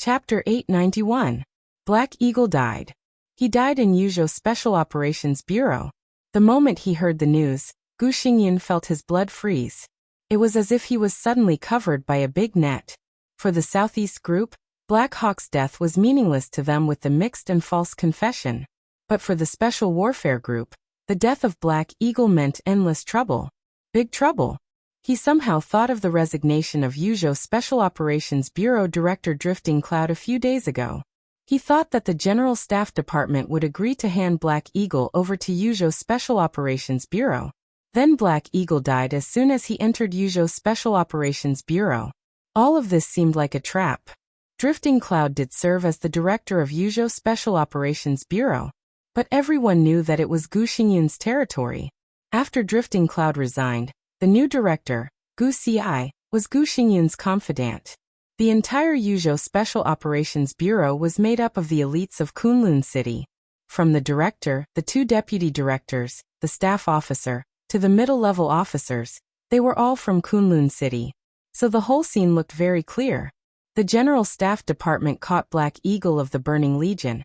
Chapter 891. Black Eagle died. He died in Yuzhou Special Operations Bureau. The moment he heard the news, Gu Xingyan felt his blood freeze. It was as if he was suddenly covered by a big net. For the Southeast Group, Black Hawk's death was meaningless to them with the mixed and false confession. But for the Special Warfare Group, the death of Black Eagle meant endless trouble. Big trouble. He somehow thought of the resignation of Yuzhou Special Operations Bureau Director Drifting Cloud a few days ago. He thought that the General Staff Department would agree to hand Black Eagle over to Yuzhou Special Operations Bureau. Then Black Eagle died as soon as he entered Yuzhou Special Operations Bureau. All of this seemed like a trap. Drifting Cloud did serve as the director of Yuzhou Special Operations Bureau, but everyone knew that it was Gu Xingyan's territory. After Drifting Cloud resigned, the new director, Gu Ci, was Gu Xingyan's confidant. The entire Yuzhou Special Operations Bureau was made up of the elites of Kunlun City. From the director, the two deputy directors, the staff officer, to the middle-level officers, they were all from Kunlun City. So the whole scene looked very clear. The General Staff Department caught Black Eagle of the Burning Legion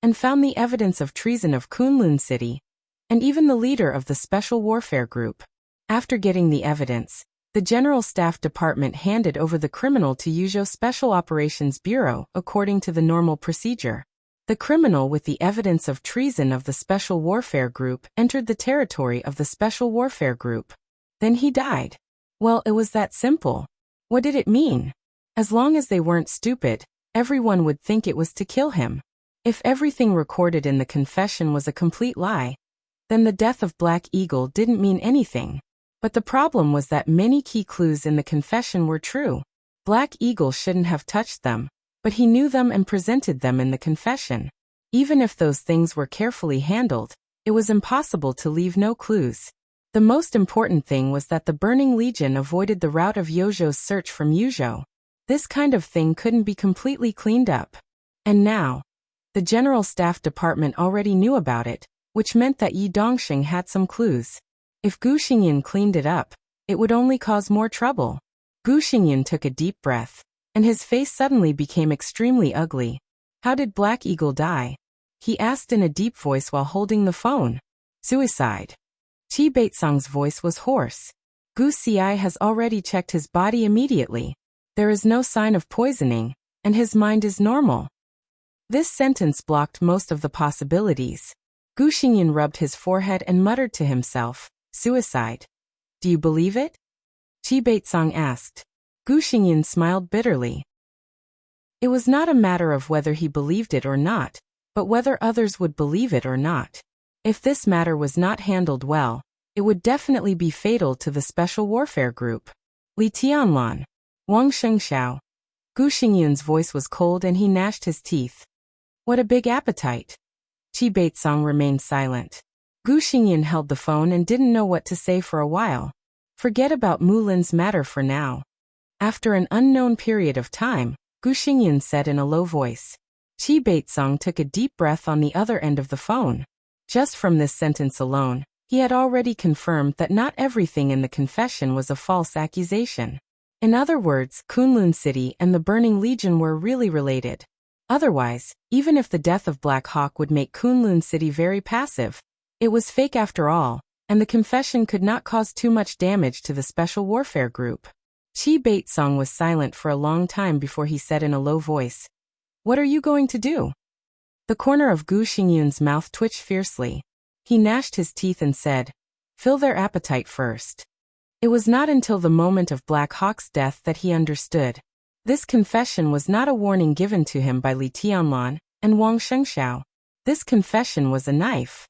and found the evidence of treason of Kunlun City, and even the leader of the Special Warfare Group. After getting the evidence, the General Staff Department handed over the criminal to Yuzhou Special Operations Bureau according to the normal procedure. The criminal with the evidence of treason of the Special Warfare Group entered the territory of the Special Warfare Group. Then he died. Well, it was that simple. What did it mean? As long as they weren't stupid, everyone would think it was to kill him. If everything recorded in the confession was a complete lie, then the death of Black Eagle didn't mean anything. But the problem was that many key clues in the confession were true. Black Eagle shouldn't have touched them, but he knew them and presented them in the confession. Even if those things were carefully handled, it was impossible to leave no clues. The most important thing was that the Burning Legion avoided the route of Yozhou's search from Yuzhou. This kind of thing couldn't be completely cleaned up. And now, the General Staff Department already knew about it, which meant that Yi Dongxing had some clues. If Gu Xingyan cleaned it up, it would only cause more trouble. Gu Xingyan took a deep breath, and his face suddenly became extremely ugly. How did Black Eagle die? He asked in a deep voice while holding the phone. Suicide. Qi Baitsong's voice was hoarse. Gu Ci has already checked his body immediately. There is no sign of poisoning, and his mind is normal. This sentence blocked most of the possibilities. Gu Xingyan rubbed his forehead and muttered to himself, "Suicide. Do you believe it?" Qi Baitsong asked. Gu Xingyan smiled bitterly. It was not a matter of whether he believed it or not, but whether others would believe it or not. If this matter was not handled well, it would definitely be fatal to the Special Warfare Group. Li Tianlan. Wang Shengxiao. Gu Xingyan's voice was cold and he gnashed his teeth. What a big appetite. Qi Baitsong remained silent. Gu Xingyan held the phone and didn't know what to say for a while. Forget about Mulin's matter for now. After an unknown period of time, Gu Xingyan said in a low voice. Qi Baitsong took a deep breath on the other end of the phone. Just from this sentence alone, he had already confirmed that not everything in the confession was a false accusation. In other words, Kunlun City and the Burning Legion were really related. Otherwise, even if the death of Black Hawk would make Kunlun City very passive, it was fake after all, and the confession could not cause too much damage to the Special Warfare Group. Qi Baitsong was silent for a long time before he said in a low voice, "What are you going to do?" The corner of Gu Xingyan's mouth twitched fiercely. He gnashed his teeth and said, "Fill their appetite first." It was not until the moment of Black Hawk's death that he understood. This confession was not a warning given to him by Li Tianlan and Wang Shengxiao. This confession was a knife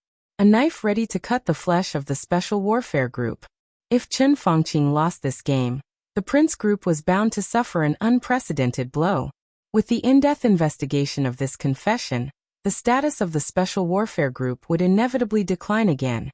ready to cut the flesh of the Special Warfare Group. If Chen Fangqing lost this game, the Prince Group was bound to suffer an unprecedented blow. With the in-depth investigation of this confession, the status of the Special Warfare Group would inevitably decline again,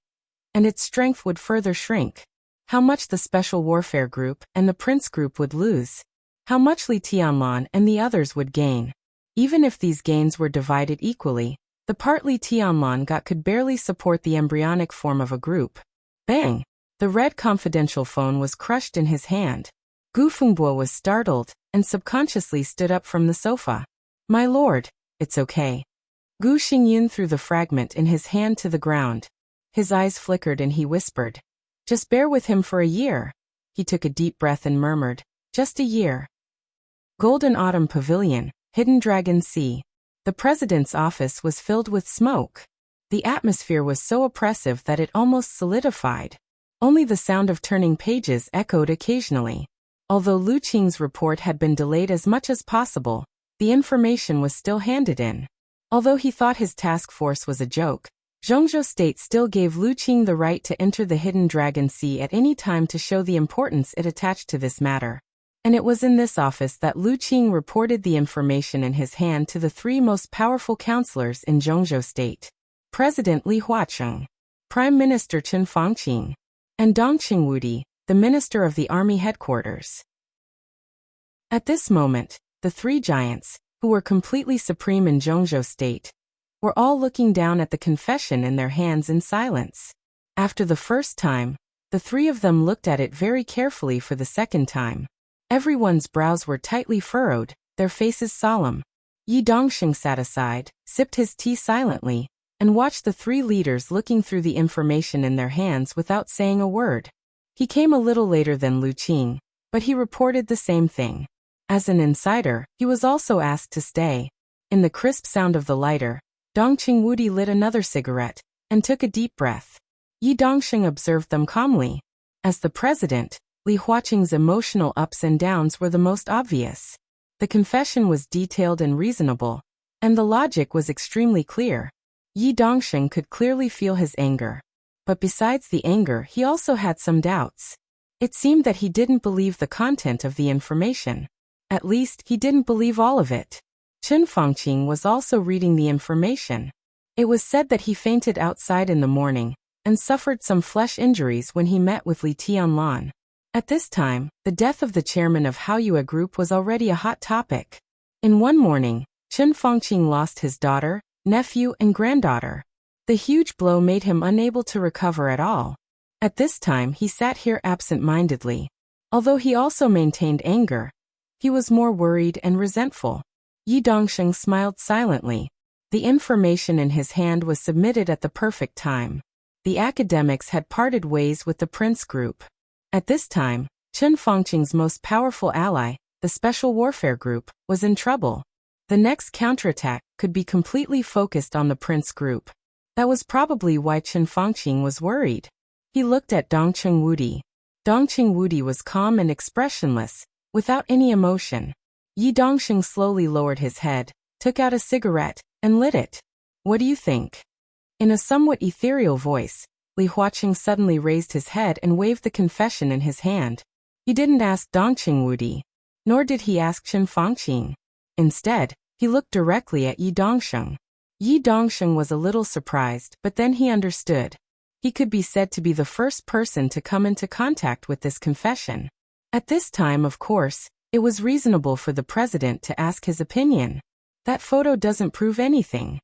and its strength would further shrink. How much the Special Warfare Group and the Prince Group would lose. How much Li Tianlan and the others would gain. Even if these gains were divided equally, the part Li Tianlan got could barely support the embryonic form of a group. Bang! The red confidential phone was crushed in his hand. Gu Fengbo was startled and subconsciously stood up from the sofa. My lord, it's okay. Gu Xingyin threw the fragment in his hand to the ground. His eyes flickered and he whispered, "Just bear with him for a year." He took a deep breath and murmured, "Just a year." Golden Autumn Pavilion, Hidden Dragon Sea. The president's office was filled with smoke. The atmosphere was so oppressive that it almost solidified. Only the sound of turning pages echoed occasionally. Although Lu Qing's report had been delayed as much as possible, the information was still handed in. Although he thought his task force was a joke, Zhongzhou State still gave Lu Qing the right to enter the Hidden Dragon Sea at any time to show the importance it attached to this matter. And it was in this office that Lu Qing reported the information in his hand to the three most powerful counselors in Zhongzhou State: President Li Huacheng, Prime Minister Chen Fangqing, and Dongqing Wudi, the Minister of the Army Headquarters. At this moment, the three giants, who were completely supreme in Zhongzhou State, were all looking down at the confession in their hands in silence. After the first time, the three of them looked at it very carefully for the second time. Everyone's brows were tightly furrowed, their faces solemn. Yi Dongxing sat aside, sipped his tea silently, and watched the three leaders looking through the information in their hands without saying a word. He came a little later than Lu Qing, but he reported the same thing. As an insider, he was also asked to stay. In the crisp sound of the lighter, Dongqing Wudi lit another cigarette and took a deep breath. Yi Dongxing observed them calmly. As the president, Li Huacheng's emotional ups and downs were the most obvious. The confession was detailed and reasonable, and the logic was extremely clear. Yi Dongxing could clearly feel his anger. But besides the anger, he also had some doubts. It seemed that he didn't believe the content of the information. At least, he didn't believe all of it. Chen Fangqing was also reading the information. It was said that he fainted outside in the morning and suffered some flesh injuries when he met with Li Tianlan. At this time, the death of the chairman of Haoyue Group was already a hot topic. In one morning, Chen Fangqing lost his daughter, nephew, and granddaughter. The huge blow made him unable to recover at all. At this time, he sat here absent-mindedly. Although he also maintained anger, he was more worried and resentful. Yi Dongxing smiled silently. The information in his hand was submitted at the perfect time. The academics had parted ways with the Prince Group. At this time, Chen Fangqing's most powerful ally, the Special Warfare Group, was in trouble. The next counterattack could be completely focused on the Prince Group. That was probably why Chen Fangqing was worried. He looked at Dongqing Wudi. Dongqing Wudi was calm and expressionless, without any emotion. Yi Dongxing slowly lowered his head, took out a cigarette, and lit it. "What do you think?" In a somewhat ethereal voice, Li Huacheng suddenly raised his head and waved the confession in his hand. He didn't ask Dongqing Wudi, nor did he ask Chen Fangqing. Instead, he looked directly at Yi Dongxing. Yi Dongxing was a little surprised, but then he understood. He could be said to be the first person to come into contact with this confession. At this time, of course, it was reasonable for the president to ask his opinion. "That photo doesn't prove anything,"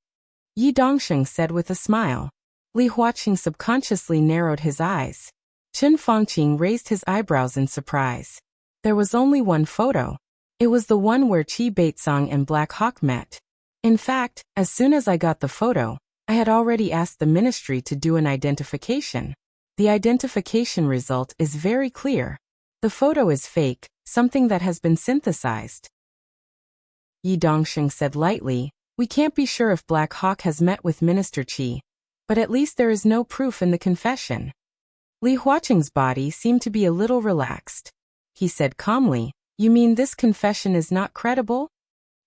Yi Dongxing said with a smile. Li Huacheng subconsciously narrowed his eyes. Chen Fangqing raised his eyebrows in surprise. There was only one photo. It was the one where Qi Baitsong and Black Hawk met. In fact, as soon as I got the photo, I had already asked the ministry to do an identification. The identification result is very clear. The photo is fake, something that has been synthesized. Yi Dongxing said lightly, "We can't be sure if Black Hawk has met with Minister Qi, but at least there is no proof in the confession." Li Huacheng's body seemed to be a little relaxed. He said calmly, "You mean this confession is not credible?"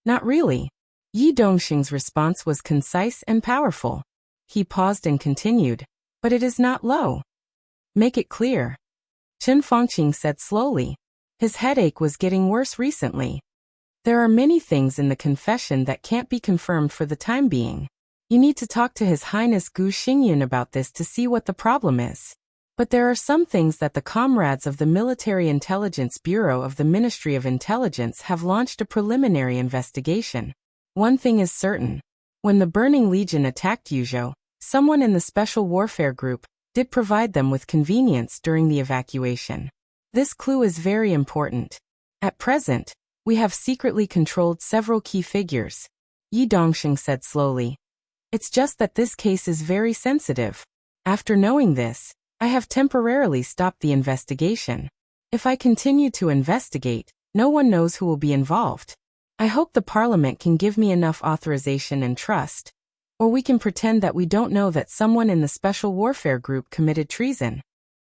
"Not really." Yi Dongxing's response was concise and powerful. He paused and continued, "But it is not low." "Make it clear." Chen Fangqing said slowly. His headache was getting worse recently. "There are many things in the confession that can't be confirmed for the time being. You need to talk to His Highness Gu Xingyin about this to see what the problem is. But there are some things that the comrades of the Military Intelligence Bureau of the Ministry of Intelligence have launched a preliminary investigation. One thing is certain. When the Burning Legion attacked Yuzhou, someone in the Special Warfare Group did provide them with convenience during the evacuation. This clue is very important. At present, We have secretly controlled several key figures. Yi Dongxing said slowly. It's just that this case is very sensitive. After knowing this, I have temporarily stopped the investigation. If I continue to investigate, no one knows who will be involved. I hope the Parliament can give me enough authorization and trust. Or we can pretend that we don't know that someone in the Special Warfare Group committed treason.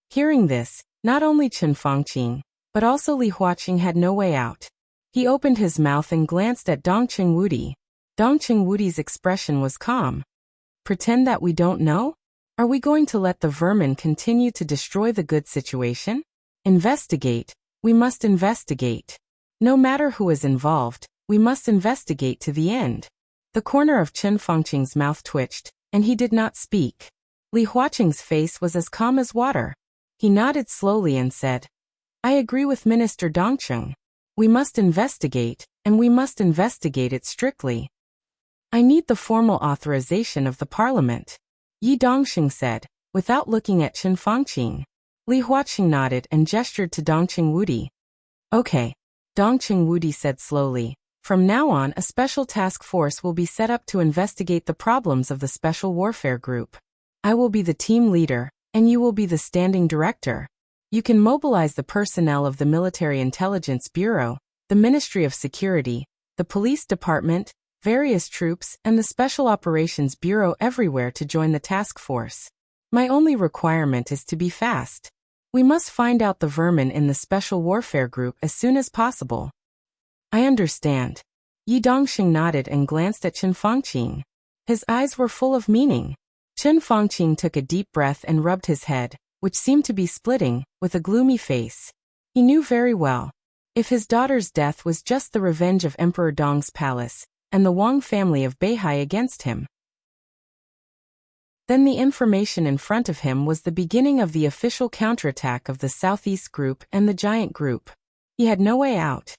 Hearing this, not only Chen Fangqing, but also Li Huaqing had no way out. He opened his mouth and glanced at Dongqing Wudi. Dongqing Wudi's expression was calm. Pretend that we don't know? Are we going to let the vermin continue to destroy the good situation? Investigate. We must investigate. No matter who is involved, we must investigate to the end. The corner of Chen Fangqing's mouth twitched, and he did not speak. Li Huaqing's face was as calm as water. He nodded slowly and said, I agree with Minister Dongqing. We must investigate, and we must investigate it strictly. I need the formal authorization of the Parliament, Yi Dongxing said, without looking at Chen Fangqing. Li Huaqing nodded and gestured to Dongqing Wudi. Okay, Dongqing Wudi said slowly. From now on, a special task force will be set up to investigate the problems of the Special Warfare Group. I will be the team leader, and you will be the standing director. You can mobilize the personnel of the Military Intelligence Bureau, the Ministry of Security, the Police Department, various troops, and the Special Operations Bureau everywhere to join the task force. My only requirement is to be fast. We must find out the vermin in the Special Warfare Group as soon as possible. I understand. Yi Dongxing nodded and glanced at Chen Fangqing. His eyes were full of meaning. Chen Fangqing took a deep breath and rubbed his head, which seemed to be splitting, with a gloomy face. He knew very well. If his daughter's death was just the revenge of Emperor Dong's palace, and the Wang family of Beihai against him, then the information in front of him was the beginning of the official counterattack of the Southeast Group and the Giant Group. He had no way out.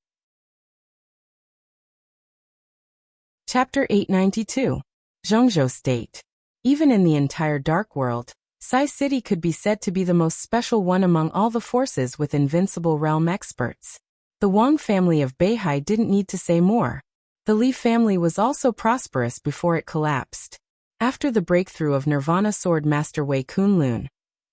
Chapter 892. Zhongzhou State. Even in the entire Dark World, Sai City could be said to be the most special one among all the forces with Invincible Realm experts. The Wang family of Beihai didn't need to say more. The Li family was also prosperous before it collapsed. After the breakthrough of Nirvana Sword Master Wei Kunlun,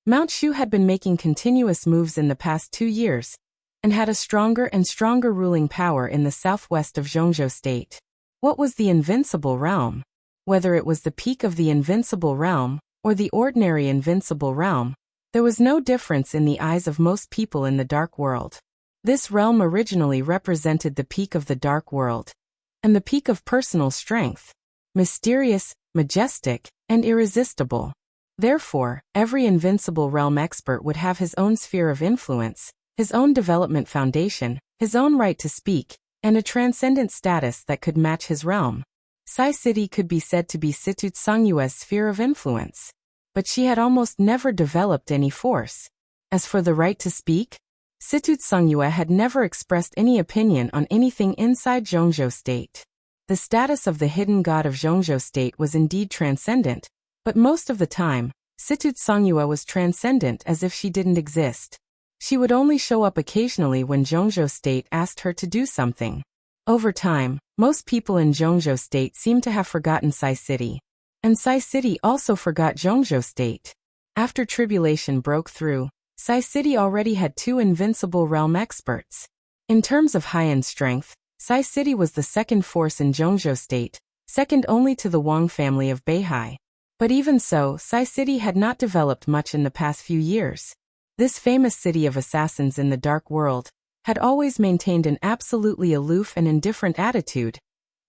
Mount Shu had been making continuous moves in the past 2 years, and had a stronger and stronger ruling power in the southwest of Zhongzhou State. What was the Invincible Realm? Whether it was the peak of the Invincible Realm, or the ordinary Invincible Realm, there was no difference in the eyes of most people in the Dark World. This realm originally represented the peak of the Dark World, and the peak of personal strength. Mysterious, majestic, and irresistible. Therefore, every Invincible Realm expert would have his own sphere of influence, his own development foundation, his own right to speak, and a transcendent status that could match his realm. Sai City could be said to be Situ Tsangyue's sphere of influence. But she had almost never developed any force. As for the right to speak, Situ Tsangyue had never expressed any opinion on anything inside Zhongzhou State. The status of the hidden god of Zhongzhou State was indeed transcendent, but most of the time, Situ Tsangyue was transcendent as if she didn't exist. She would only show up occasionally when Zhongzhou State asked her to do something. Over time, most people in Zhongzhou State seemed to have forgotten Sai City. And Sai City also forgot Zhongzhou State. After tribulation broke through, Sai City already had 2 Invincible Realm experts. In terms of high-end strength, Sai City was the second force in Zhongzhou State, second only to the Wang family of Beihai. But even so, Sai City had not developed much in the past few years. This famous city of assassins in the Dark World had always maintained an absolutely aloof and indifferent attitude,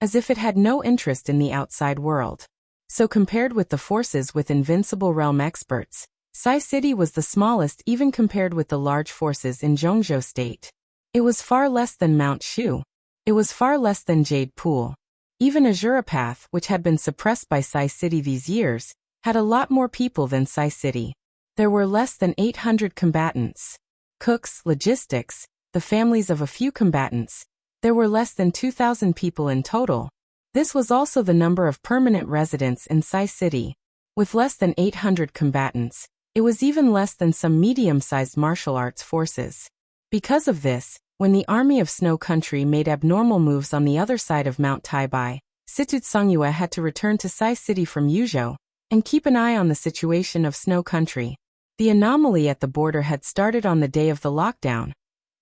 as if it had no interest in the outside world. So compared with the forces with Invincible Realm experts, Sai City was the smallest even compared with the large forces in Zhongzhou State. It was far less than Mount Shu. It was far less than Jade Pool. Even Azura Path, which had been suppressed by Sai City these years, had a lot more people than Sai City. There were less than 800 combatants. Cooks, logistics, the families of a few combatants. There were less than 2,000 people in total. This was also the number of permanent residents in Sai City. With less than 800 combatants, it was even less than some medium-sized martial arts forces. Because of this, When the army of Snow Country made abnormal moves on the other side of Mount Taibai, Situtsungyue had to return to Sai City from Yuzhou and keep an eye on the situation of Snow Country. The anomaly at the border had started on the day of the lockdown,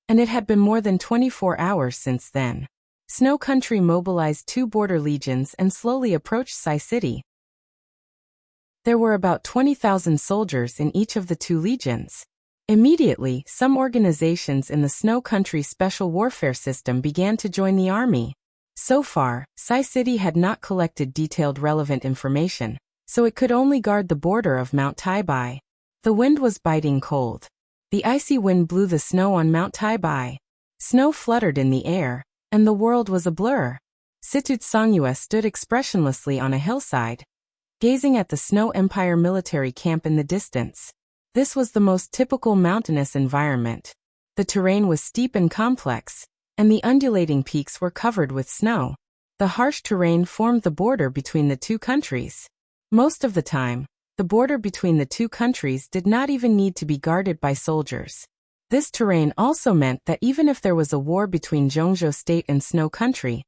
and it had been more than 24 hours since then. Snow Country mobilized 2 border legions and slowly approached Sai City. There were about 20,000 soldiers in each of the 2 legions. Immediately, some organizations in the Snow Country Special Warfare System began to join the army. So far, Sai City had not collected detailed relevant information, so it could only guard the border of Mount Taibai. The wind was biting cold. The icy wind blew the snow on Mount Taibai. Snow fluttered in the air, and the world was a blur. Situtsungyue stood expressionlessly on a hillside, gazing at the Snow Empire military camp in the distance. This was the most typical mountainous environment. The terrain was steep and complex, and the undulating peaks were covered with snow. The harsh terrain formed the border between the 2 countries. Most of the time, the border between the 2 countries did not even need to be guarded by soldiers. This terrain also meant that even if there was a war between Zhongzhou State and Snow Country,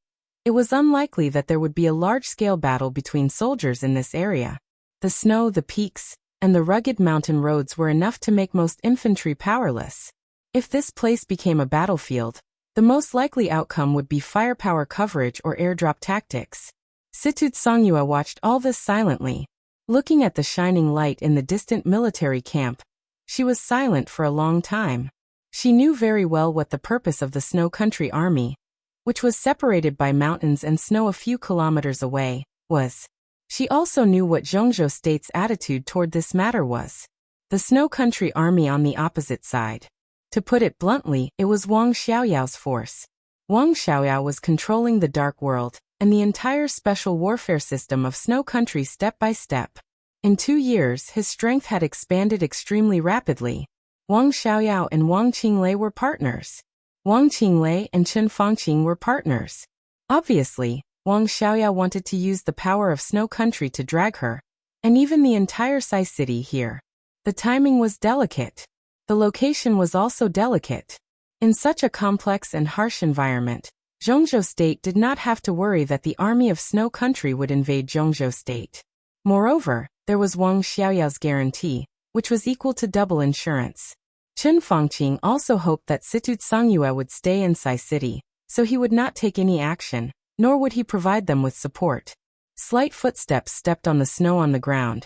it was unlikely that there would be a large-scale battle between soldiers in this area. The snow, the peaks, and the rugged mountain roads were enough to make most infantry powerless. If this place became a battlefield, the most likely outcome would be firepower coverage or airdrop tactics. Situtsungyue watched all this silently, looking at the shining light in the distant military camp. She was silent for a long time. She knew very well what the purpose of the Snow Country Army, which was separated by mountains and snow a few kilometers away, was. She also knew what Zhongzhou State's attitude toward this matter was. The Snow Country Army on the opposite side. To put it bluntly, it was Wang Xiaoyao's force. Wang Xiaoyao was controlling the Dark World and the entire special warfare system of Snow Country step by step. In 2 years, his strength had expanded extremely rapidly. Wang Xiaoyao and Wang Qinglei were partners. Wang Qinglei and Chen Fangqing were partners. Obviously, Wang Xiaoyao wanted to use the power of Snow Country to drag her, and even the entire Sai City here. The timing was delicate. The location was also delicate. In such a complex and harsh environment, Zhongzhou State did not have to worry that the army of Snow Country would invade Zhongzhou State. Moreover, there was Wang Xiaoyao's guarantee, which was equal to double insurance. Chen Fangqing also hoped that Situtsungyue would stay in Sai City, so he would not take any action, nor would he provide them with support. Slight footsteps stepped on the snow on the ground,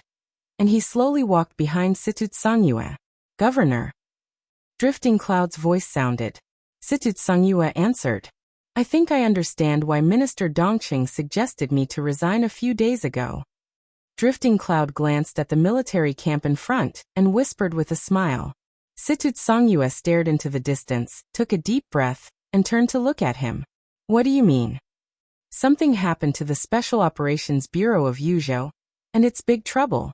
and he slowly walked behind Situtsungyue. "Governor." Drifting Cloud's voice sounded. Situtsungyue answered. "I think I understand why Minister Dongqing suggested me to resign a few days ago." Drifting Cloud glanced at the military camp in front and whispered with a smile. Situtsungyue stared into the distance, took a deep breath, and turned to look at him. "What do you mean?" "Something happened to the Special Operations Bureau of Yuzhou, and it's big trouble.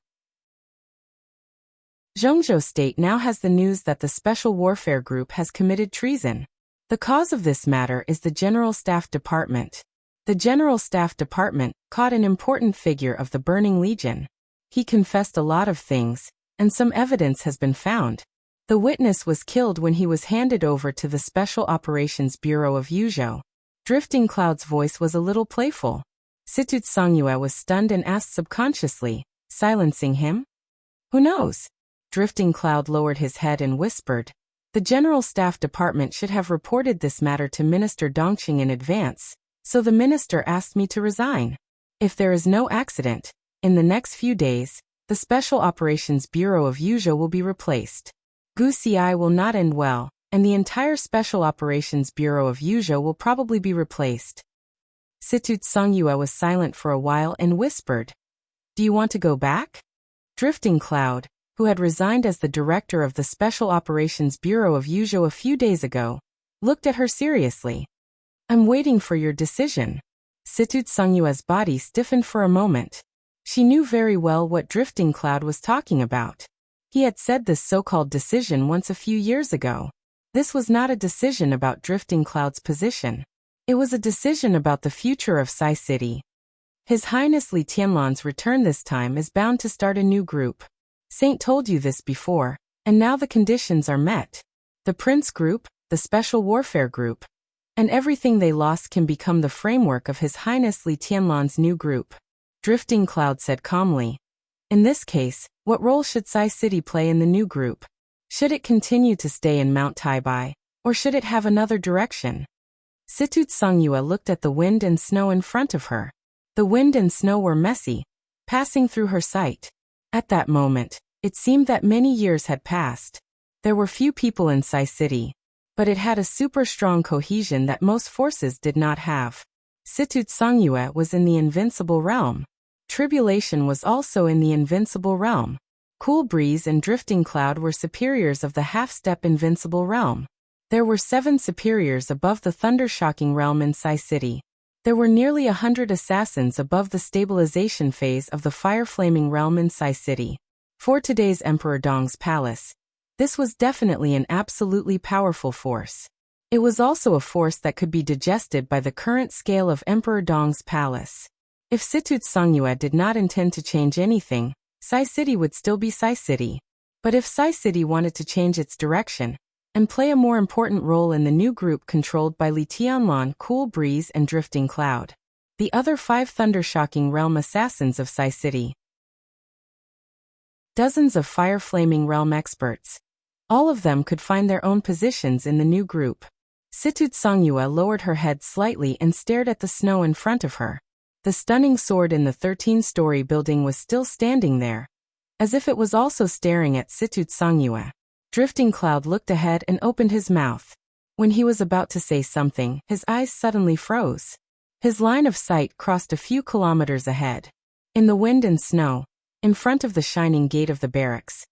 Zhongzhou State now has the news that the Special Warfare Group has committed treason. The cause of this matter is the General Staff Department. The General Staff Department caught an important figure of the Burning Legion. He confessed a lot of things, and some evidence has been found. The witness was killed when he was handed over to the Special Operations Bureau of Yuzhou." Drifting Cloud's voice was a little playful. Situtsungyue was stunned and asked subconsciously, "Silencing him?" "Who knows?" Drifting Cloud lowered his head and whispered, "The General Staff Department should have reported this matter to Minister Dongqing in advance, so the minister asked me to resign. If there is no accident, in the next few days, the Special Operations Bureau of Yuzhou will be replaced. Guxi will not end well, and the entire Special Operations Bureau of Yuzhou will probably be replaced." Situtsungyue was silent for a while and whispered, "Do you want to go back?" Drifting Cloud, who had resigned as the director of the Special Operations Bureau of Yuzhou a few days ago, looked at her seriously. "I'm waiting for your decision." Situtsungyue's body stiffened for a moment. She knew very well what Drifting Cloud was talking about. He had said this so-called decision once a few years ago. This was not a decision about Drifting Cloud's position. It was a decision about the future of Sai City. His Highness Li Tianlan's return this time is bound to start a new group. Saint told you this before, and now the conditions are met. The Prince Group, the Special Warfare Group. And everything they lost can become the framework of His Highness Li Tianlan's new group. Drifting Cloud said calmly. In this case, what role should Sai City play in the new group? Should it continue to stay in Mount Taibai, or should it have another direction? Situ Tsungyue looked at the wind and snow in front of her. The wind and snow were messy, passing through her sight. At that moment, it seemed that many years had passed. There were few people in Sai City, but it had a super strong cohesion that most forces did not have. Situ Tsungyue was in the invincible realm. Tribulation was also in the invincible realm. Cool Breeze and Drifting Cloud were superiors of the half-step invincible realm. There were 7 superiors above the thunder-shocking realm in Sai City. There were nearly 100 assassins above the stabilization phase of the fire-flaming realm in Sai City. For today's Emperor Dong's palace, this was definitely an absolutely powerful force. It was also a force that could be digested by the current scale of Emperor Dong's palace. If Situ Tsungyue did not intend to change anything, Sai City would still be Sai City. But if Sai City wanted to change its direction, and play a more important role in the new group controlled by Li Tianlan, Cool Breeze and Drifting Cloud, the other 5 thunder-shocking realm assassins of Sai City. Dozens of fire-flaming realm experts. All of them could find their own positions in the new group. Situ Tsungyue lowered her head slightly and stared at the snow in front of her. The stunning sword in the 13-story building was still standing there, as if it was also staring at Situ Tsungyue. Drifting Cloud looked ahead and opened his mouth. When he was about to say something, his eyes suddenly froze. His line of sight crossed a few kilometers ahead. In the wind and snow, in front of the shining gate of the barracks,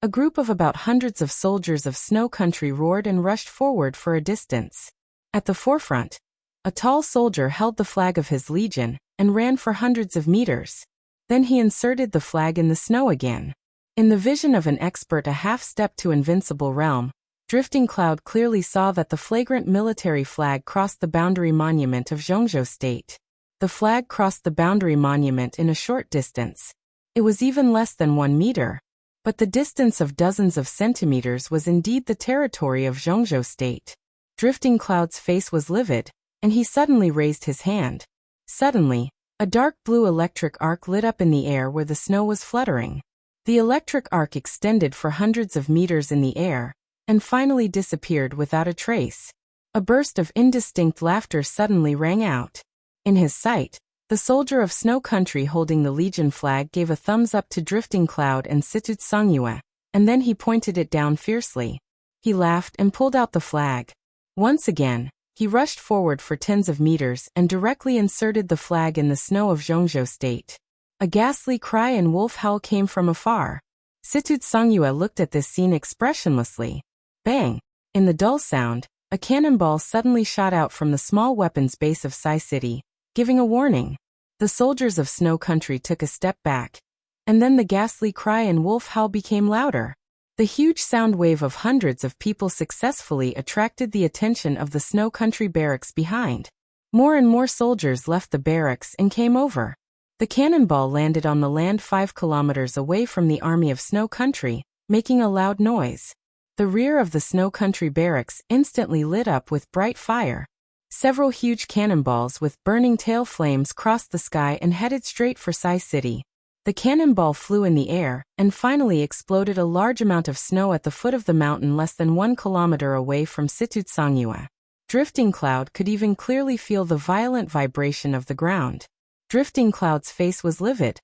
a group of about hundreds of soldiers of Snow Country roared and rushed forward for a distance. At the forefront, a tall soldier held the flag of his legion and ran for hundreds of meters. Then he inserted the flag in the snow again. In the vision of an expert a half-step to invincible realm, Drifting Cloud clearly saw that the flagrant military flag crossed the boundary monument of Zhongzhou State. The flag crossed the boundary monument in a short distance. It was even less than 1 meter. But the distance of dozens of centimeters was indeed the territory of Zhongzhou State. Drifting Cloud's face was livid, and he suddenly raised his hand. Suddenly, a dark blue electric arc lit up in the air where the snow was fluttering. The electric arc extended for hundreds of meters in the air, and finally disappeared without a trace. A burst of indistinct laughter suddenly rang out. In his sight, the soldier of Snow Country holding the Legion flag gave a thumbs up to Drifting Cloud and Situ Tsungyue, and then he pointed it down fiercely. He laughed and pulled out the flag. Once again, he rushed forward for tens of meters and directly inserted the flag in the snow of Zhongzhou State. A ghastly cry and wolf howl came from afar. Situ Tsungyue looked at this scene expressionlessly. Bang! In the dull sound, a cannonball suddenly shot out from the small weapons base of Sai City, giving a warning. The soldiers of Snow Country took a step back, and then the ghastly cry and wolf howl became louder. The huge sound wave of hundreds of people successfully attracted the attention of the Snow Country barracks behind. More and more soldiers left the barracks and came over. The cannonball landed on the land 5 kilometers away from the army of Snow Country, making a loud noise. The rear of the Snow Country barracks instantly lit up with bright fire. Several huge cannonballs with burning tail flames crossed the sky and headed straight for Sai City. The cannonball flew in the air and finally exploded a large amount of snow at the foot of the mountain less than 1 kilometer away from Situ Tsungyue. Drifting Cloud could even clearly feel the violent vibration of the ground. Drifting Cloud's face was livid.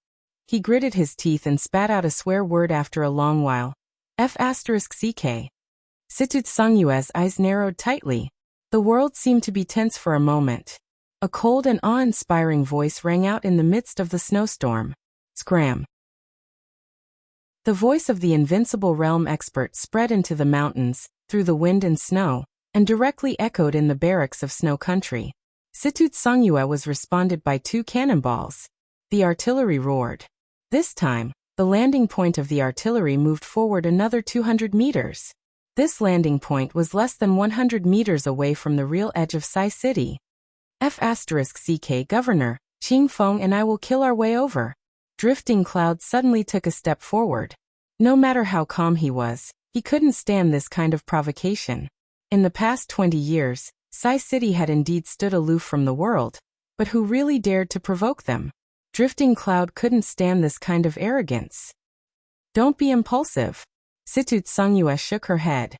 He gritted his teeth and spat out a swear word after a long while. F***ck. Situ Tsungyue's eyes narrowed tightly. The world seemed to be tense for a moment. A cold and awe-inspiring voice rang out in the midst of the snowstorm. Scram. The voice of the invincible realm expert spread into the mountains, through the wind and snow, and directly echoed in the barracks of Snow Country. Situ Tsungyue was responded by 2 cannonballs. The artillery roared. This time, the landing point of the artillery moved forward another 200 meters. This landing point was less than 100 meters away from the real edge of Sai City. F***ck Governor, Qing Feng and I will kill our way over. Drifting Cloud suddenly took a step forward. No matter how calm he was, he couldn't stand this kind of provocation. In the past 20 years, Sai City had indeed stood aloof from the world, but who really dared to provoke them? Drifting Cloud couldn't stand this kind of arrogance. Don't be impulsive. Situt Songyue shook her head.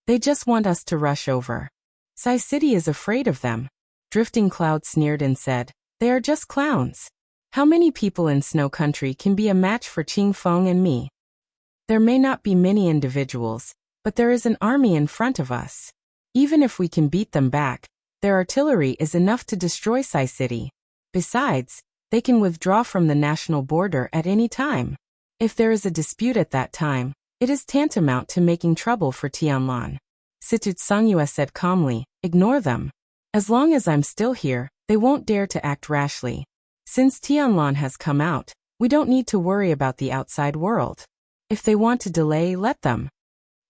They just want us to rush over. Sai City is afraid of them. Drifting Cloud sneered and said, they are just clowns. How many people in Snow Country can be a match for Qing Feng and me? There may not be many individuals, but there is an army in front of us. Even if we can beat them back, their artillery is enough to destroy Sai City. Besides, they can withdraw from the national border at any time. If there is a dispute at that time, it is tantamount to making trouble for Tianlan. Situt Songyue said calmly, ignore them. As long as I'm still here, they won't dare to act rashly. Since Tianlan has come out, we don't need to worry about the outside world. If they want to delay, let them.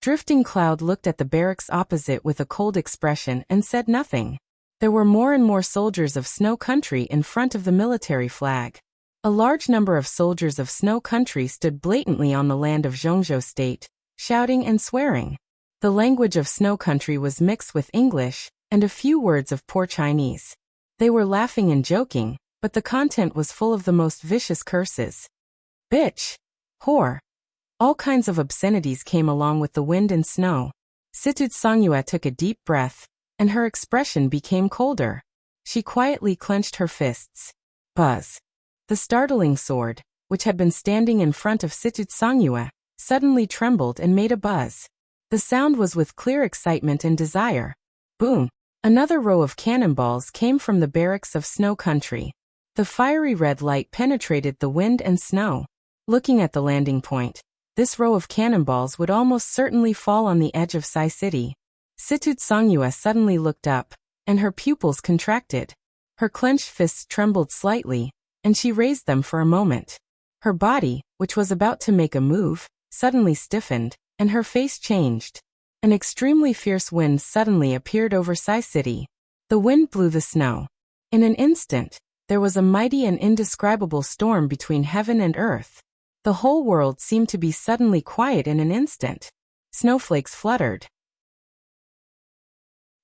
Drifting Cloud looked at the barracks opposite with a cold expression and said nothing. There were more and more soldiers of Snow Country in front of the military flag. A large number of soldiers of Snow Country stood blatantly on the land of Zhongzhou State, shouting and swearing. The language of Snow Country was mixed with English and a few words of poor Chinese. They were laughing and joking, but the content was full of the most vicious curses. Bitch! Whore! All kinds of obscenities came along with the wind and snow. Situt Songyue took a deep breath, and her expression became colder. She quietly clenched her fists. Buzz! The startling sword, which had been standing in front of Situt Songyue, suddenly trembled and made a buzz. The sound was with clear excitement and desire. Boom! Another row of cannonballs came from the barracks of Snow Country. The fiery red light penetrated the wind and snow. Looking at the landing point, this row of cannonballs would almost certainly fall on the edge of Sai City. Situt Songyue suddenly looked up, and her pupils contracted. Her clenched fists trembled slightly, and she raised them for a moment. Her body, which was about to make a move, suddenly stiffened, and her face changed. An extremely fierce wind suddenly appeared over Sai City. The wind blew the snow. In an instant, there was a mighty and indescribable storm between heaven and earth. The whole world seemed to be suddenly quiet in an instant. Snowflakes fluttered.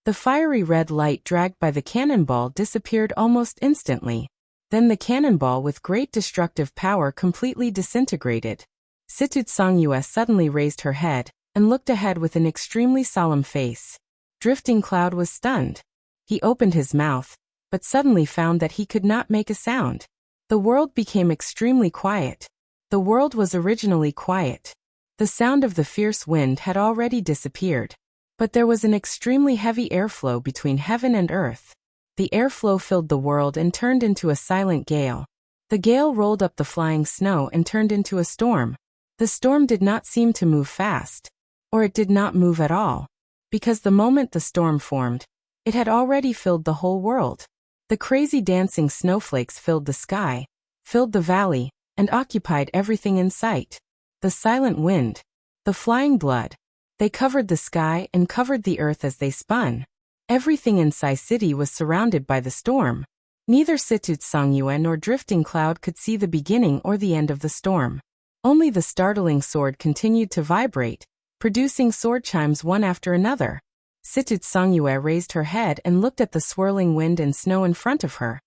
The fiery red light dragged by the cannonball disappeared almost instantly. Then the cannonball with great destructive power completely disintegrated. Situt Songyue suddenly raised her head and looked ahead with an extremely solemn face. Drifting Cloud was stunned. He opened his mouth, but suddenly found that he could not make a sound. The world became extremely quiet. The world was originally quiet. The sound of the fierce wind had already disappeared. But there was an extremely heavy airflow between heaven and earth. The airflow filled the world and turned into a silent gale. The gale rolled up the flying snow and turned into a storm. The storm did not seem to move fast. Or it did not move at all. Because the moment the storm formed, it had already filled the whole world. The crazy dancing snowflakes filled the sky, filled the valley, and occupied everything in sight. The silent wind, the flying blood, they covered the sky and covered the earth as they spun. Everything in Sai City was surrounded by the storm. Neither Situt Songyue nor Drifting Cloud could see the beginning or the end of the storm. Only the startling sword continued to vibrate, producing sword chimes one after another. Situt Songyue raised her head and looked at the swirling wind and snow in front of her,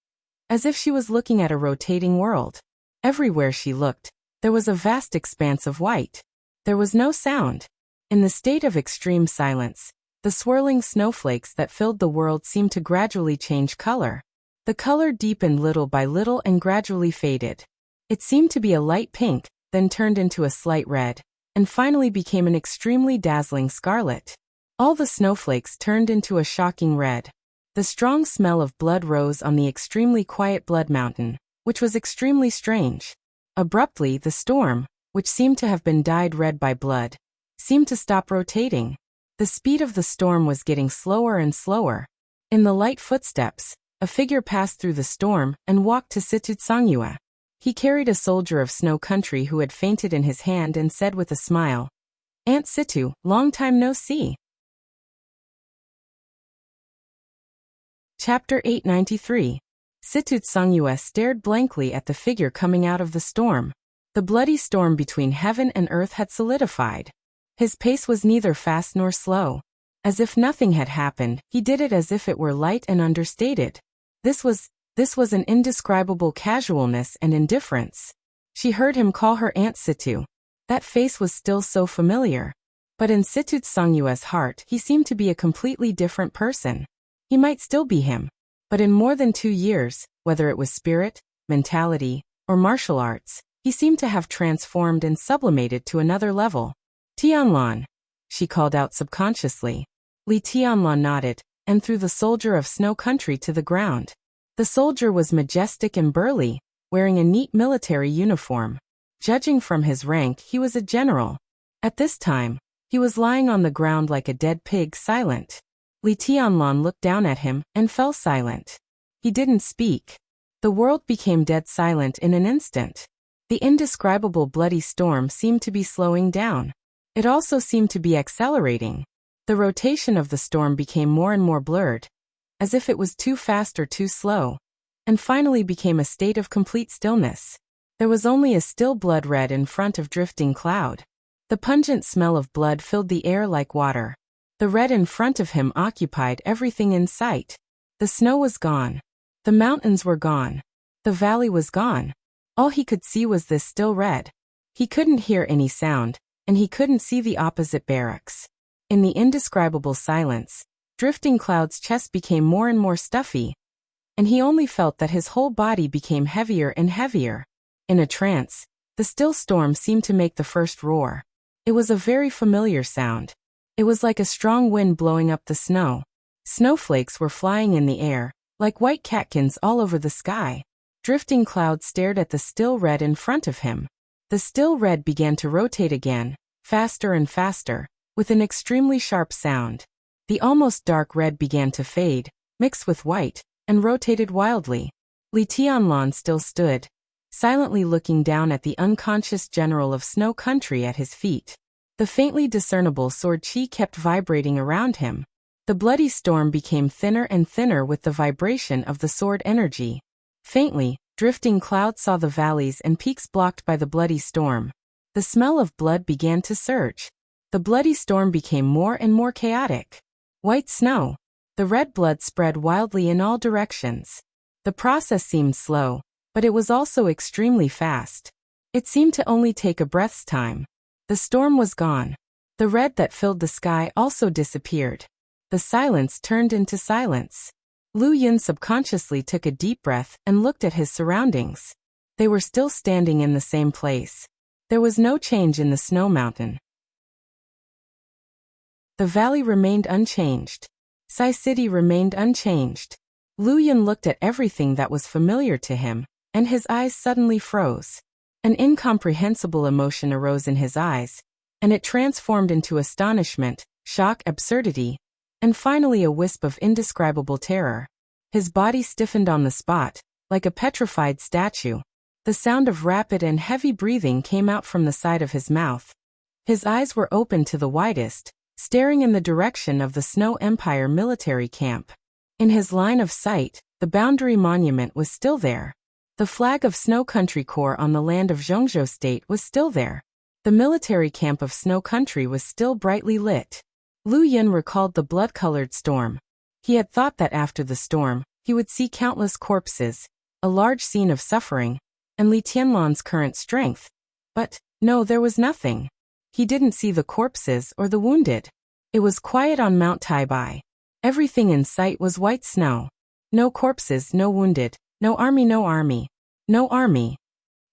as if she was looking at a rotating world. Everywhere she looked, there was a vast expanse of white. There was no sound. In the state of extreme silence, the swirling snowflakes that filled the world seemed to gradually change color. The color deepened little by little and gradually faded. It seemed to be a light pink, then turned into a slight red, and finally became an extremely dazzling scarlet. All the snowflakes turned into a shocking red. The strong smell of blood rose on the extremely quiet blood mountain, which was extremely strange. Abruptly, the storm, which seemed to have been dyed red by blood, seemed to stop rotating. The speed of the storm was getting slower and slower. In the light footsteps, a figure passed through the storm and walked to Situt Songyue. He carried a soldier of Snow Country who had fainted in his hand and said with a smile, "Aunt Situ, long time no see." Chapter 893. Situt Songyue stared blankly at the figure coming out of the storm. The bloody storm between heaven and earth had solidified. His pace was neither fast nor slow. As if nothing had happened, he did it as if it were light and understated. This was an indescribable casualness and indifference. She heard him call her Aunt Situ. That face was still so familiar. But in Situ Tsungyue's heart, he seemed to be a completely different person. He might still be him. But in more than 2 years, whether it was spirit, mentality, or martial arts, he seemed to have transformed and sublimated to another level. Tianlan, she called out subconsciously. Li Tianlan nodded, and threw the soldier of Snow Country to the ground. The soldier was majestic and burly, wearing a neat military uniform. Judging from his rank, he was a general. At this time, he was lying on the ground like a dead pig, silent. Li Tianlan looked down at him and fell silent. He didn't speak. The world became dead silent in an instant. The indescribable bloody storm seemed to be slowing down. It also seemed to be accelerating. The rotation of the storm became more and more blurred, as if it was too fast or too slow, and finally became a state of complete stillness. There was only a still blood red in front of drifting cloud. The pungent smell of blood filled the air like water. The red in front of him occupied everything in sight. The snow was gone. The mountains were gone. The valley was gone. All he could see was this still red. He couldn't hear any sound, and he couldn't see the opposite barracks. In the indescribable silence, drifting cloud's chest became more and more stuffy, and he only felt that his whole body became heavier and heavier. In a trance, the still storm seemed to make the first roar. It was a very familiar sound. It was like a strong wind blowing up the snow. Snowflakes were flying in the air, like white catkins all over the sky. Drifting cloud stared at the still red in front of him. The still red began to rotate again, faster and faster, with an extremely sharp sound. The almost dark red began to fade, mixed with white, and rotated wildly. Li Tianlan still stood, silently looking down at the unconscious general of Snow Country at his feet. The faintly discernible sword chi kept vibrating around him. The bloody storm became thinner and thinner with the vibration of the sword energy. Faintly, drifting cloud saw the valleys and peaks blocked by the bloody storm. The smell of blood began to surge. The bloody storm became more and more chaotic. White snow. The red blood spread wildly in all directions. The process seemed slow, but it was also extremely fast. It seemed to only take a breath's time. The storm was gone. The red that filled the sky also disappeared. The silence turned into silence. Lu Yun subconsciously took a deep breath and looked at his surroundings. They were still standing in the same place. There was no change in the snow mountain. The valley remained unchanged. Sai City remained unchanged. Lu Yun looked at everything that was familiar to him, and his eyes suddenly froze. An incomprehensible emotion arose in his eyes, and it transformed into astonishment, shock, absurdity, and finally a wisp of indescribable terror. His body stiffened on the spot, like a petrified statue. The sound of rapid and heavy breathing came out from the side of his mouth. His eyes were open to the widest, staring in the direction of the Snow Empire military camp. In his line of sight, the boundary monument was still there. The flag of Snow Country Corps on the land of Zhongzhou State was still there. The military camp of Snow Country was still brightly lit. Lu Yun recalled the blood-colored storm. He had thought that after the storm, he would see countless corpses, a large scene of suffering, and Li Tianlan's current strength. But, no, there was nothing. He didn't see the corpses or the wounded. It was quiet on Mount Taibai. Everything in sight was white snow. No corpses, no wounded, no army, no army. No army.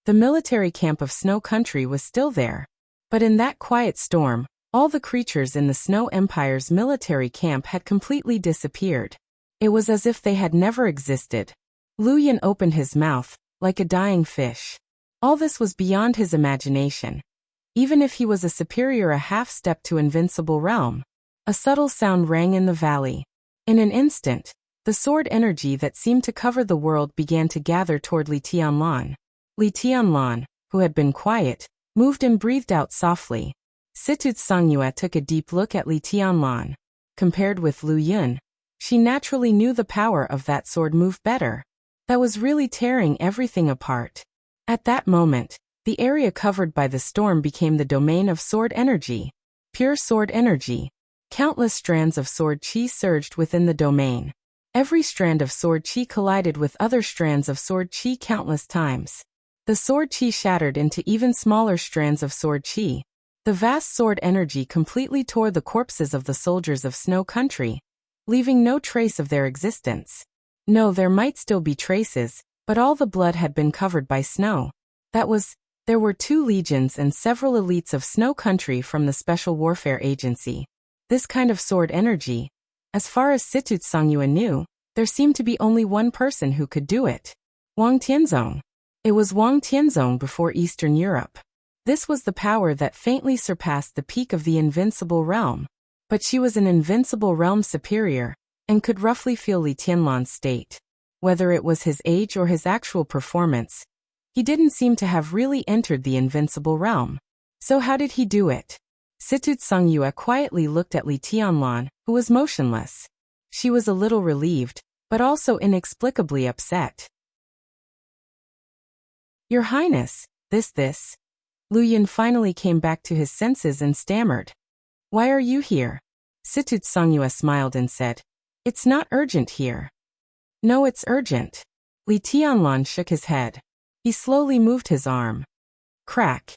The military camp of Snow Country was still there. But in that quiet storm, all the creatures in the Snow Empire's military camp had completely disappeared. It was as if they had never existed. Lu Yun opened his mouth, like a dying fish. All this was beyond his imagination. Even if he was a superior a half-step to invincible realm. A subtle sound rang in the valley. In an instant, the sword energy that seemed to cover the world began to gather toward Li Tianlan. Li Tianlan, who had been quiet, moved and breathed out softly. Situ Tsungyue took a deep look at Li Tianlan. Compared with Lu Yun, she naturally knew the power of that sword move better. That was really tearing everything apart. At that moment, the area covered by the storm became the domain of sword energy. Pure sword energy. Countless strands of sword chi surged within the domain. Every strand of sword chi collided with other strands of sword chi countless times. The sword chi shattered into even smaller strands of sword chi. The vast sword energy completely tore the corpses of the soldiers of Snow Country, leaving no trace of their existence. No, there might still be traces, but all the blood had been covered by snow. There were 2 legions and several elites of Snow Country from the Special Warfare Agency. This kind of sword energy, as far as Situt Songyue knew, there seemed to be only one person who could do it. Wang Tianzong. It was Wang Tianzong before Eastern Europe. This was the power that faintly surpassed the peak of the invincible realm. But she was an invincible realm superior, and could roughly feel Li Tianlan's state. Whether it was his age or his actual performance, he didn't seem to have really entered the invincible realm. So how did he do it? Situt Songyue quietly looked at Li Tianlan, who was motionless. She was a little relieved, but also inexplicably upset. Your Highness, this. Lu Yin finally came back to his senses and stammered. Why are you here? Situt Songyue smiled and said, It's not urgent here. No, it's urgent. Li Tianlan shook his head. He slowly moved his arm. Crack.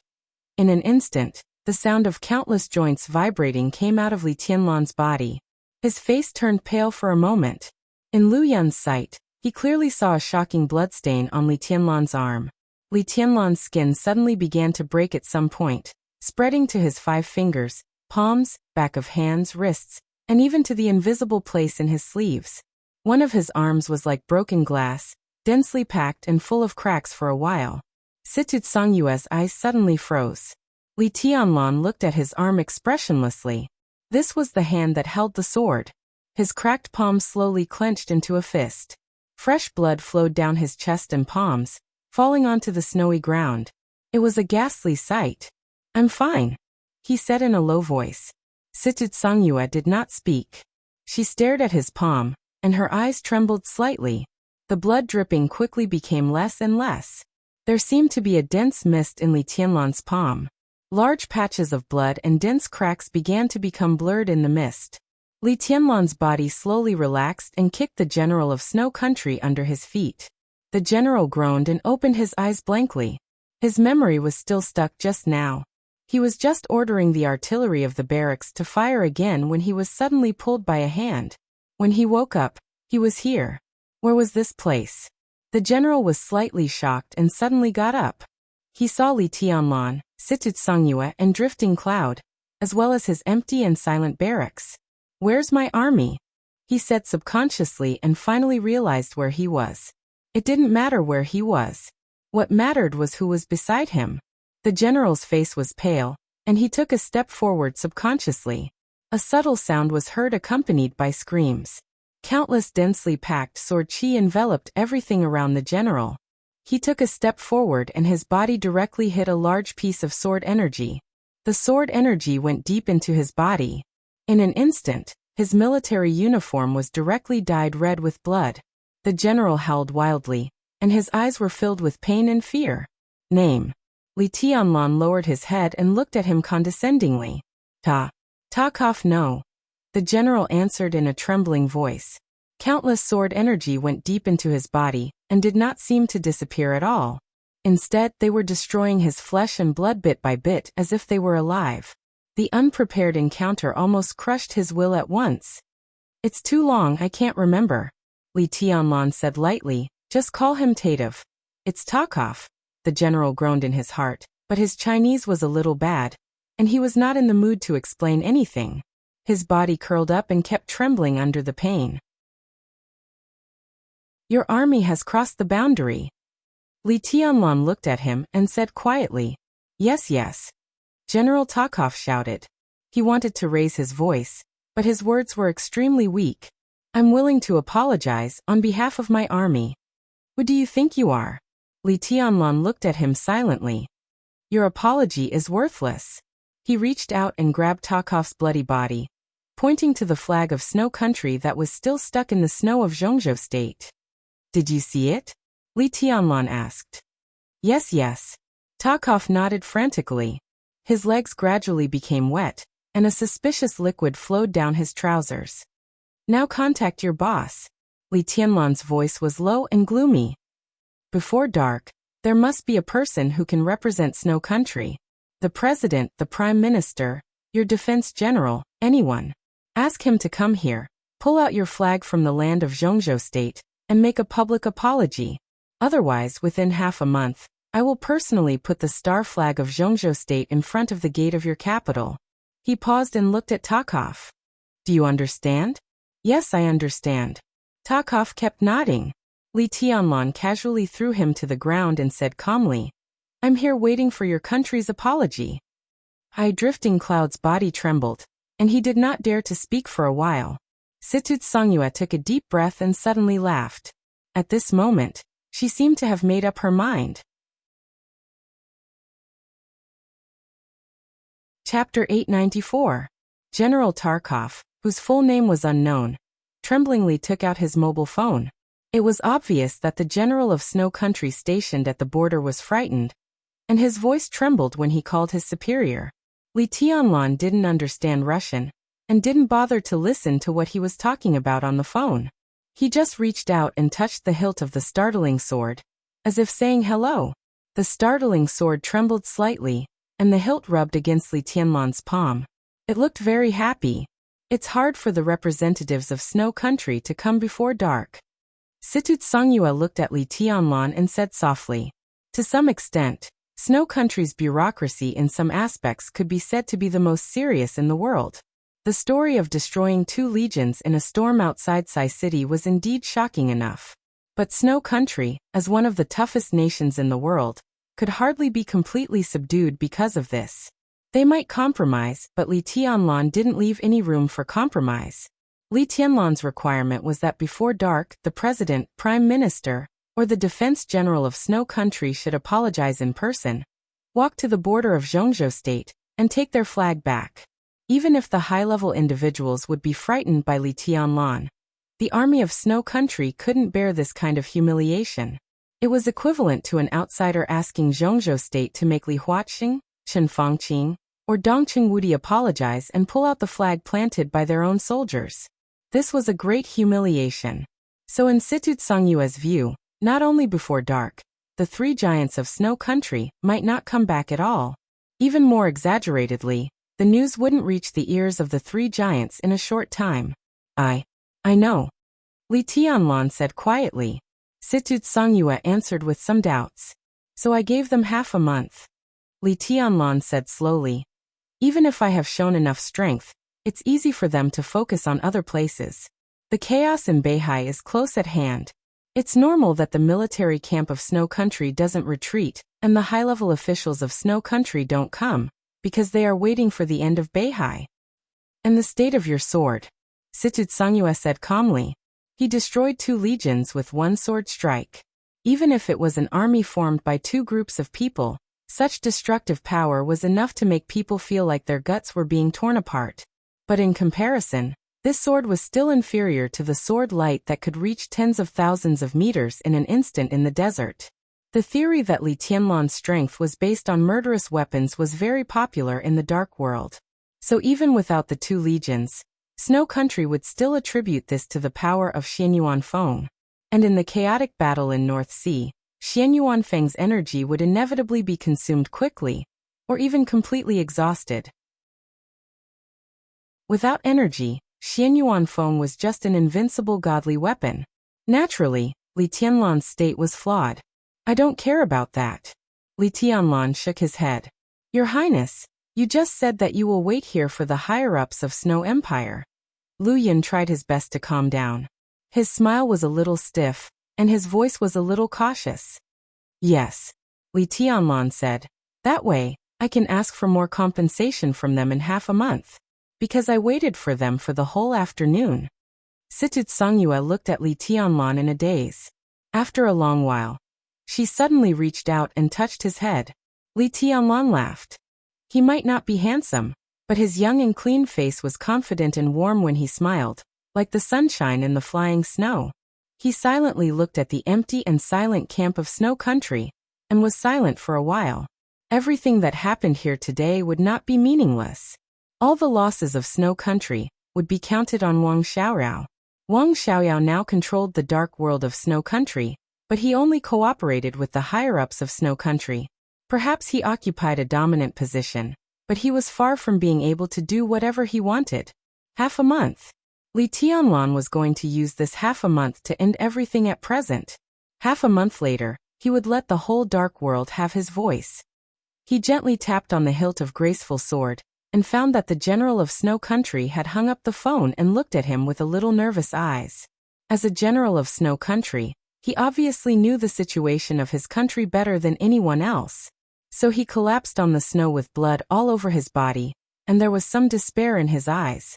In an instant, the sound of countless joints vibrating came out of Li Tianlan's body. His face turned pale for a moment. In Lu Yun's sight, he clearly saw a shocking bloodstain on Li Tianlan's arm. Li Tianlan's skin suddenly began to break at some point, spreading to his 5 fingers, palms, back of hands, wrists, and even to the invisible place in his sleeves. One of his arms was like broken glass, densely packed and full of cracks for a while. Situt Songyue's eyes suddenly froze. Li Tianlan looked at his arm expressionlessly. This was the hand that held the sword. His cracked palm slowly clenched into a fist. Fresh blood flowed down his chest and palms, falling onto the snowy ground. It was a ghastly sight. I'm fine, he said in a low voice. Situt Songyue did not speak. She stared at his palm, and her eyes trembled slightly. The blood dripping quickly became less and less. There seemed to be a dense mist in Li Tianlan's palm. Large patches of blood and dense cracks began to become blurred in the mist. Li Tianlan's body slowly relaxed and kicked the general of Snow Country under his feet. The general groaned and opened his eyes blankly. His memory was still stuck just now. He was just ordering the artillery of the barracks to fire again when he was suddenly pulled by a hand. When he woke up, he was here. Where was this place? The general was slightly shocked and suddenly got up. He saw Li Tianlan, Situt Songyue, and Drifting Cloud, as well as his empty and silent barracks. Where's my army? He said subconsciously and finally realized where he was. It didn't matter where he was. What mattered was who was beside him. The general's face was pale, and he took a step forward subconsciously. A subtle sound was heard accompanied by screams. Countless densely packed sword chi enveloped everything around the general. He took a step forward and his body directly hit a large piece of sword energy. The sword energy went deep into his body. In an instant, his military uniform was directly dyed red with blood. The general howled wildly, and his eyes were filled with pain and fear. Name. Li Tianlan lowered his head and looked at him condescendingly. Takov no. The general answered in a trembling voice. Countless sword energy went deep into his body, and did not seem to disappear at all. Instead, they were destroying his flesh and blood bit by bit as if they were alive. The unprepared encounter almost crushed his will at once. It's too long, I can't remember. Li Tianlan said lightly, just call him Tatev. It's Takov. The general groaned in his heart, but his Chinese was a little bad, and he was not in the mood to explain anything. His body curled up and kept trembling under the pain. Your army has crossed the boundary. Li Tianlan looked at him and said quietly, Yes. General Takov shouted. He wanted to raise his voice, but his words were extremely weak. I'm willing to apologize on behalf of my army. Who do you think you are? Li Tianlan looked at him silently. Your apology is worthless. He reached out and grabbed Takov's bloody body, pointing to the flag of Snow Country that was still stuck in the snow of Zhongzhou State. Did you see it? Li Tianlan asked. Yes. Takov nodded frantically. His legs gradually became wet, and a suspicious liquid flowed down his trousers. Now contact your boss. Li Tianlan's voice was low and gloomy. Before dark, there must be a person who can represent Snow Country. The president, the prime minister, your defense general, anyone. Ask him to come here, pull out your flag from the land of Zhongzhou state, and make a public apology. Otherwise, within half a month, I will personally put the star flag of Zhongzhou state in front of the gate of your capital. He paused and looked at Takov. Do you understand? Yes, I understand. Takov kept nodding. Li Tianlan casually threw him to the ground and said calmly, I'm here waiting for your country's apology. Drifting Cloud's body trembled, and he did not dare to speak for a while. Situt Songyue took a deep breath and suddenly laughed. At this moment, she seemed to have made up her mind. Chapter 894. General Tarkov, whose full name was unknown, tremblingly took out his mobile phone. It was obvious that the general of Snow Country stationed at the border was frightened, and his voice trembled when he called his superior. Li Tianlan didn't understand Russian, and didn't bother to listen to what he was talking about on the phone. He just reached out and touched the hilt of the startling sword, as if saying hello. The startling sword trembled slightly, and the hilt rubbed against Li Tianlan's palm. It looked very happy. It's hard for the representatives of Snow Country to come before dark. Situt Songyue looked at Li Tianlan and said softly, to some extent, Snow Country's bureaucracy in some aspects could be said to be the most serious in the world. The story of destroying 2 legions in a storm outside Sai City was indeed shocking enough. But Snow Country, as one of the toughest nations in the world, could hardly be completely subdued because of this. They might compromise, but Li Tianlan didn't leave any room for compromise. Li Tianlan's requirement was that before dark, the president, prime minister, or the defense general of Snow Country should apologize in person, walk to the border of Zhongzhou state, and take their flag back. Even if the high-level individuals would be frightened by Li Tianlan, the army of Snow Country couldn't bear this kind of humiliation. It was equivalent to an outsider asking Zhongzhou state to make Li Huaqing, Chen Fangqing, or Dongqing Wudi apologize and pull out the flag planted by their own soldiers. This was a great humiliation. So in Situt Songyue's view, not only before dark, the 3 giants of Snow Country might not come back at all. Even more exaggeratedly, the news wouldn't reach the ears of the 3 giants in a short time. I know. Li Tianlan said quietly. Situt Songyue answered with some doubts. So I gave them half a month. Li Tianlan said slowly. Even if I have shown enough strength, it's easy for them to focus on other places. The chaos in Beihai is close at hand. It's normal that the military camp of Snow Country doesn't retreat, and the high-level officials of Snow Country don't come, because they are waiting for the end of Beihai. And the state of your sword, Situt Songyue said calmly. He destroyed 2 legions with 1 sword strike. Even if it was an army formed by 2 groups of people, such destructive power was enough to make people feel like their guts were being torn apart. But in comparison, this sword was still inferior to the sword light that could reach tens of thousands of meters in an instant in the desert. The theory that Li Tianlan's strength was based on murderous weapons was very popular in the dark world. So even without the 2 legions, Snow Country would still attribute this to the power of Xianyuan Feng. And in the chaotic battle in North Sea, Xianyuan Feng's energy would inevitably be consumed quickly, or even completely exhausted. Without energy, Xianyuan Feng was just an invincible godly weapon. Naturally, Li Tianlan's state was flawed. I don't care about that. Li Tianlan shook his head. Your Highness, you just said that you will wait here for the higher-ups of Snow Empire. Lu Yin tried his best to calm down. His smile was a little stiff, and his voice was a little cautious. Yes, Li Tianlan said. That way, I can ask for more compensation from them in half a month. Because I waited for them for the whole afternoon. Situt Songyue looked at Li Tianlan in a daze. After a long while, she suddenly reached out and touched his head. Li Tianlan laughed. He might not be handsome, but his young and clean face was confident and warm when he smiled, like the sunshine in the flying snow. He silently looked at the empty and silent camp of Snow Country, and was silent for a while. Everything that happened here today would not be meaningless. All the losses of Snow Country would be counted on Wang Xiaoyao. Wang Xiaoyao now controlled the dark world of Snow Country, but he only cooperated with the higher-ups of Snow Country. Perhaps he occupied a dominant position, but he was far from being able to do whatever he wanted. Half a month. Li Tianlan was going to use this half a month to end everything at present. Half a month later, he would let the whole dark world have his voice. He gently tapped on the hilt of graceful sword, and found that the general of Snow Country had hung up the phone and looked at him with a little nervous eyes. As a general of Snow Country, he obviously knew the situation of his country better than anyone else. So he collapsed on the snow with blood all over his body, and there was some despair in his eyes.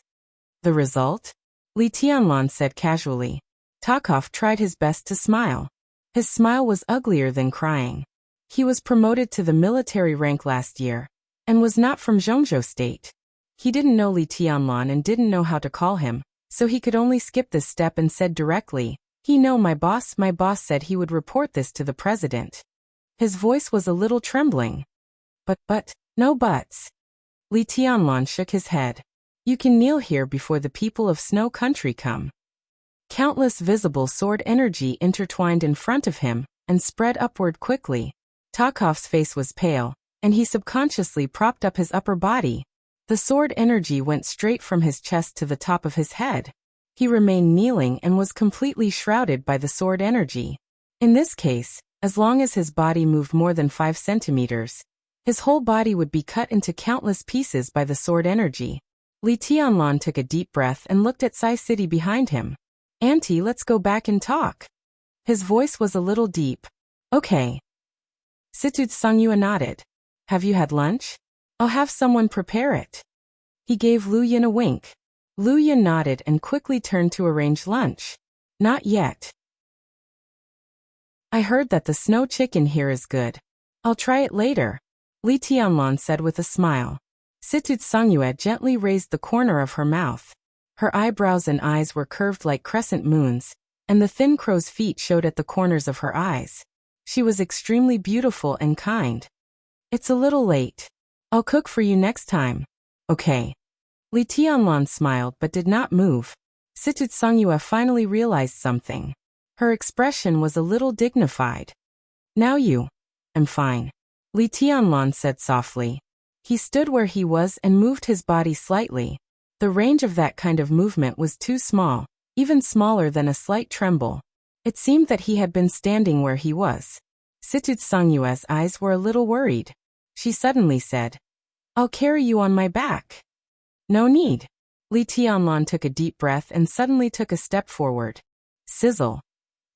The result? Li Tianlan said casually. Takov tried his best to smile. His smile was uglier than crying. He was promoted to the military rank last year, and was not from Zhongzhou State. He didn't know Li Tianlan and didn't know how to call him, so he could only skip this step and said directly, my boss said he would report this to the president. His voice was a little trembling. But, no buts. Li Tianlan shook his head. You can kneel here before the people of Snow Country come. Countless visible sword energy intertwined in front of him, and spread upward quickly. Takov's face was pale, and he subconsciously propped up his upper body. The sword energy went straight from his chest to the top of his head. He remained kneeling and was completely shrouded by the sword energy. In this case, as long as his body moved more than 5 centimeters, his whole body would be cut into countless pieces by the sword energy. Li Tianlan took a deep breath and looked at Sai City behind him. Auntie, let's go back and talk. His voice was a little deep. Okay. Situd Songyue nodded. Have you had lunch? I'll have someone prepare it. He gave Lu Yin a wink. Lu Yin nodded and quickly turned to arrange lunch. Not yet. I heard that the snow chicken here is good. I'll try it later, Li Tianlan said with a smile. Situd Songyue gently raised the corner of her mouth. Her eyebrows and eyes were curved like crescent moons, and the thin crow's feet showed at the corners of her eyes. She was extremely beautiful and kind. It's a little late. I'll cook for you next time. Okay. Li Tianlan smiled but did not move. Situd Songyue finally realized something. Her expression was a little dignified. Now you. I'm fine, Li Tianlan said softly. He stood where he was and moved his body slightly. The range of that kind of movement was too small, even smaller than a slight tremble. It seemed that he had been standing where he was. Situd Songyue's eyes were a little worried. She suddenly said, I'll carry you on my back. No need. Li Tianlan took a deep breath and suddenly took a step forward. Sizzle.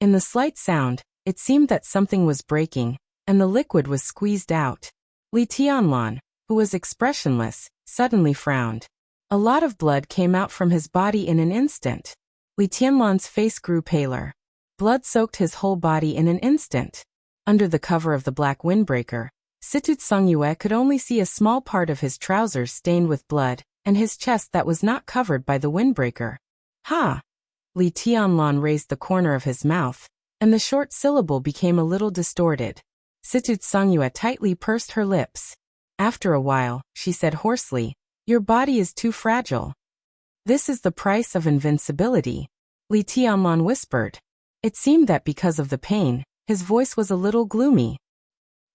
In the slight sound, it seemed that something was breaking, and the liquid was squeezed out. Li Tianlan, who was expressionless, suddenly frowned. A lot of blood came out from his body in an instant. Li Tianlan's face grew paler. Blood soaked his whole body in an instant. Under the cover of the black windbreaker, Situd Songyue could only see a small part of his trousers stained with blood, and his chest that was not covered by the windbreaker. Ha! Li Tianlan raised the corner of his mouth, and the short syllable became a little distorted. Situd Songyue tightly pursed her lips. After a while, she said hoarsely, Your body is too fragile. This is the price of invincibility, Li Tianlan whispered. It seemed that because of the pain, his voice was a little gloomy.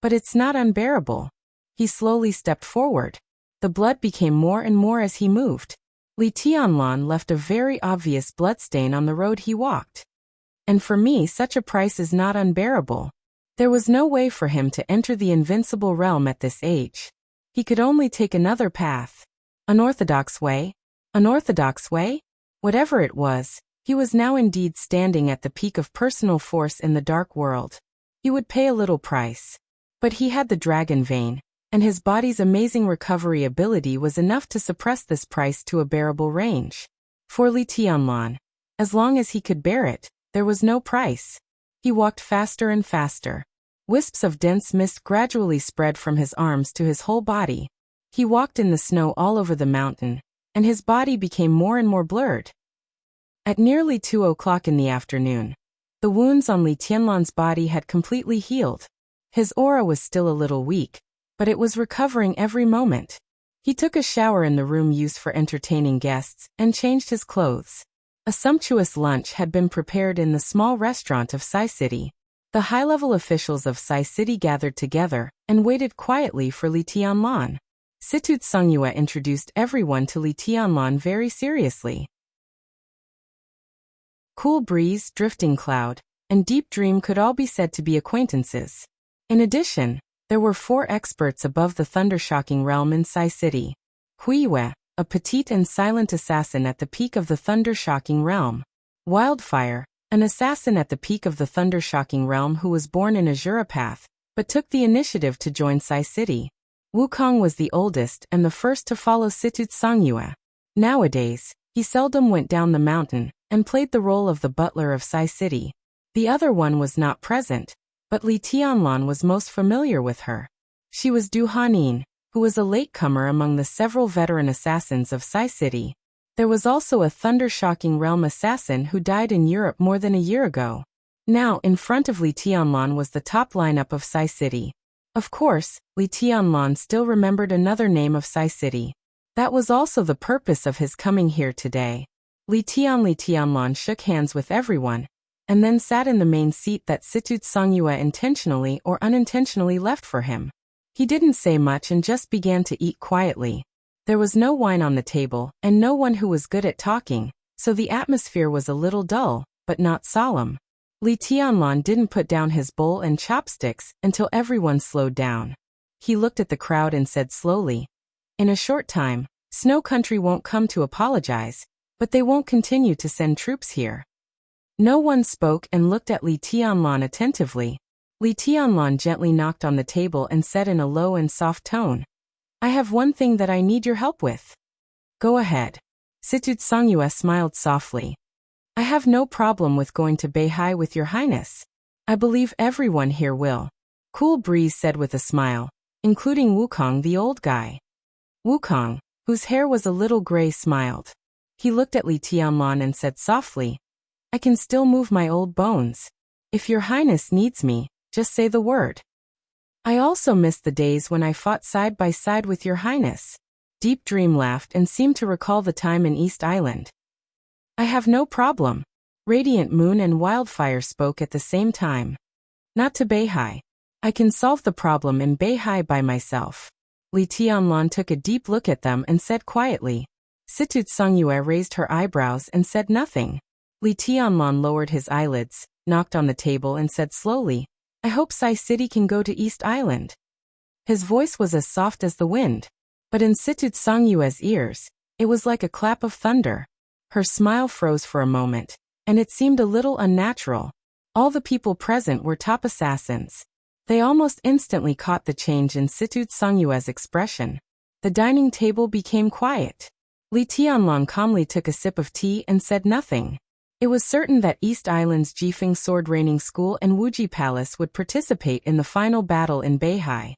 But it's not unbearable. He slowly stepped forward. The blood became more and more as he moved. Li Tianlan left a very obvious bloodstain on the road he walked. And for me, such a price is not unbearable. There was no way for him to enter the invincible realm at this age. He could only take another path. Unorthodox way? Unorthodox way? Whatever it was, he was now indeed standing at the peak of personal force in the dark world. He would pay a little price. But he had the dragon vein, and his body's amazing recovery ability was enough to suppress this price to a bearable range. For Li Tianlan, as long as he could bear it, there was no price. He walked faster and faster. Wisps of dense mist gradually spread from his arms to his whole body. He walked in the snow all over the mountain, and his body became more and more blurred. At nearly 2 o'clock in the afternoon, the wounds on Li Tianlan's body had completely healed. His aura was still a little weak, but it was recovering every moment. He took a shower in the room used for entertaining guests and changed his clothes. A sumptuous lunch had been prepared in the small restaurant of Sai City. The high-level officials of Sai City gathered together and waited quietly for Li Tianlan. Situt Songyue introduced everyone to Li Tianlan very seriously. Cool breeze, drifting cloud, and deep dream could all be said to be acquaintances. In addition, there were 4 experts above the thunder-shocking realm in Sai City. Huiyue, a petite and silent assassin at the peak of the thunder-shocking realm. Wildfire, an assassin at the peak of the thunder-shocking realm who was born in Azura Path, but took the initiative to join Sai City. Wukong was the oldest and the first to follow Situt Songyue. Nowadays, he seldom went down the mountain and played the role of the butler of Sai City. The other one was not present, but Li Tianlan was most familiar with her. She was Du Hanin, who was a latecomer among the several veteran assassins of Sai City. There was also a thunder-shocking realm assassin who died in Europe more than a year ago. Now, in front of Li Tianlan was the top lineup of Sai City. Of course, Li Tianlan still remembered another name of Sai City. That was also the purpose of his coming here today. Li Tianlan shook hands with everyone, and then sat in the main seat that Situt Songyue intentionally or unintentionally left for him. He didn't say much and just began to eat quietly. There was no wine on the table, and no one who was good at talking, so the atmosphere was a little dull, but not solemn. Li Tianlan didn't put down his bowl and chopsticks until everyone slowed down. He looked at the crowd and said slowly, "In a short time, Snow Country won't come to apologize, but they won't continue to send troops here." No one spoke and looked at Li Tianlan attentively. Li Tianlan gently knocked on the table and said in a low and soft tone, "I have one thing that I need your help with." "Go ahead." Situt Songyue smiled softly. "I have no problem with going to Beihai with your highness. I believe everyone here will." Cool Breeze said with a smile, including Wukong the old guy. Wukong, whose hair was a little gray, smiled. He looked at Li Tianlan and said softly, "I can still move my old bones. If your highness needs me, just say the word. I also miss the days when I fought side by side with your highness." Deep Dream laughed and seemed to recall the time in East Island. "I have no problem." Radiant Moon and Wildfire spoke at the same time. "Not to Beihai. I can solve the problem in Beihai by myself." Li Tianlan took a deep look at them and said quietly. Situt Songyue raised her eyebrows and said nothing. Li Tianlan lowered his eyelids, knocked on the table and said slowly, "I hope Sai City can go to East Island." His voice was as soft as the wind, but in Situt Songyue's ears, it was like a clap of thunder. Her smile froze for a moment, and it seemed a little unnatural. All the people present were top assassins. They almost instantly caught the change in Situt Songyue's expression. The dining table became quiet. Li Tianlan calmly took a sip of tea and said nothing. It was certain that East Island's Jifeng Sword Raining School and Wuji Palace would participate in the final battle in Beihai.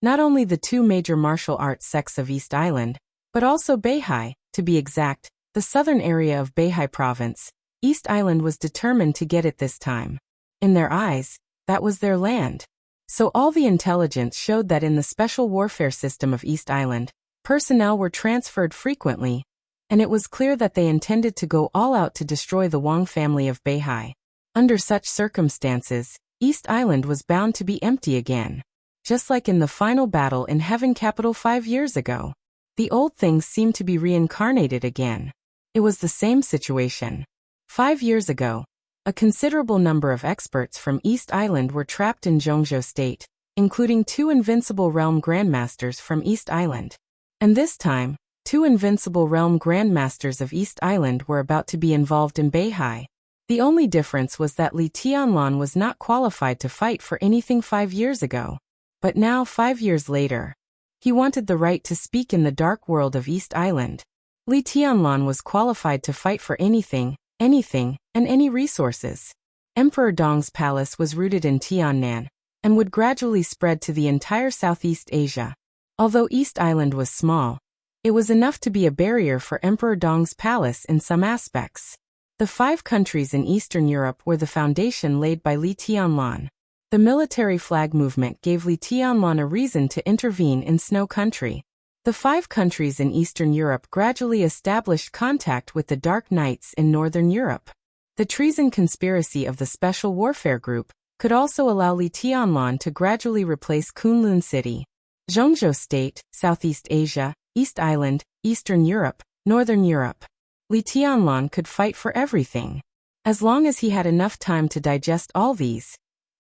Not only the 2 major martial arts sects of East Island, but also Beihai, to be exact, the southern area of Beihai province. East Island was determined to get it this time. In their eyes, that was their land. So all the intelligence showed that in the special warfare system of East Island, personnel were transferred frequently, and it was clear that they intended to go all out to destroy the Wang family of Beihai. Under such circumstances, East Island was bound to be empty again. Just like in the final battle in Heaven Capital 5 years ago. The old things seemed to be reincarnated again. It was the same situation. 5 years ago, a considerable number of experts from East Island were trapped in Zhongzhou State, including 2 invincible realm grandmasters from East Island. And this time, 2 invincible realm grandmasters of East Island were about to be involved in Beihai. The only difference was that Li Tianlan was not qualified to fight for anything 5 years ago. But now, 5 years later, he wanted the right to speak in the dark world of East Island. Li Tianlan was qualified to fight for anything, and any resources. Emperor Dong's palace was rooted in Tiannan, and would gradually spread to the entire Southeast Asia. Although East Island was small, it was enough to be a barrier for Emperor Dong's palace in some aspects. The 5 countries in Eastern Europe were the foundation laid by Li Tianlan. The military flag movement gave Li Tianlan a reason to intervene in Snow Country. The 5 countries in Eastern Europe gradually established contact with the Dark Knights in Northern Europe. The treason conspiracy of the Special Warfare Group could also allow Li Tianlan to gradually replace Kunlun City. Zhongzhou State, Southeast Asia, East Island, Eastern Europe, Northern Europe. Li Tianlan could fight for everything. As long as he had enough time to digest all these,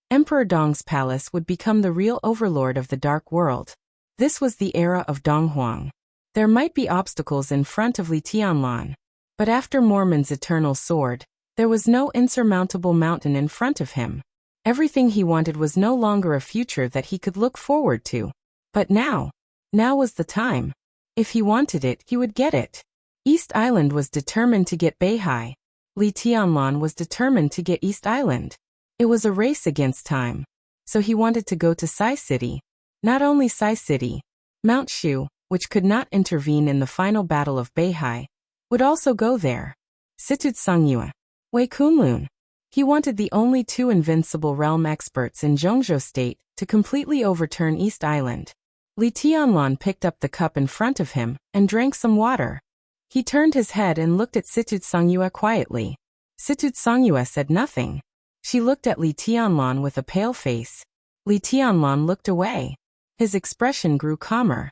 Emperor Dong's palace would become the real overlord of the Dark World. This was the era of Donghuang. There might be obstacles in front of Li Tianlan, but after Mormon's eternal sword, there was no insurmountable mountain in front of him. Everything he wanted was no longer a future that he could look forward to. But now was the time. If he wanted it, he would get it. East Island was determined to get Beihai. Li Tianlan was determined to get East Island. It was a race against time. So he wanted to go to Sai City. Not only Sai City, Mount Shu, which could not intervene in the final battle of Beihai, would also go there. Situd Songyue, Wei Kunlun. He wanted the only 2 invincible realm experts in Zhongzhou State to completely overturn East Island. Li Tianlan picked up the cup in front of him and drank some water. He turned his head and looked at Situd Songyue quietly. Situd Songyue said nothing. She looked at Li Tianlan with a pale face. Li Tianlan looked away. His expression grew calmer.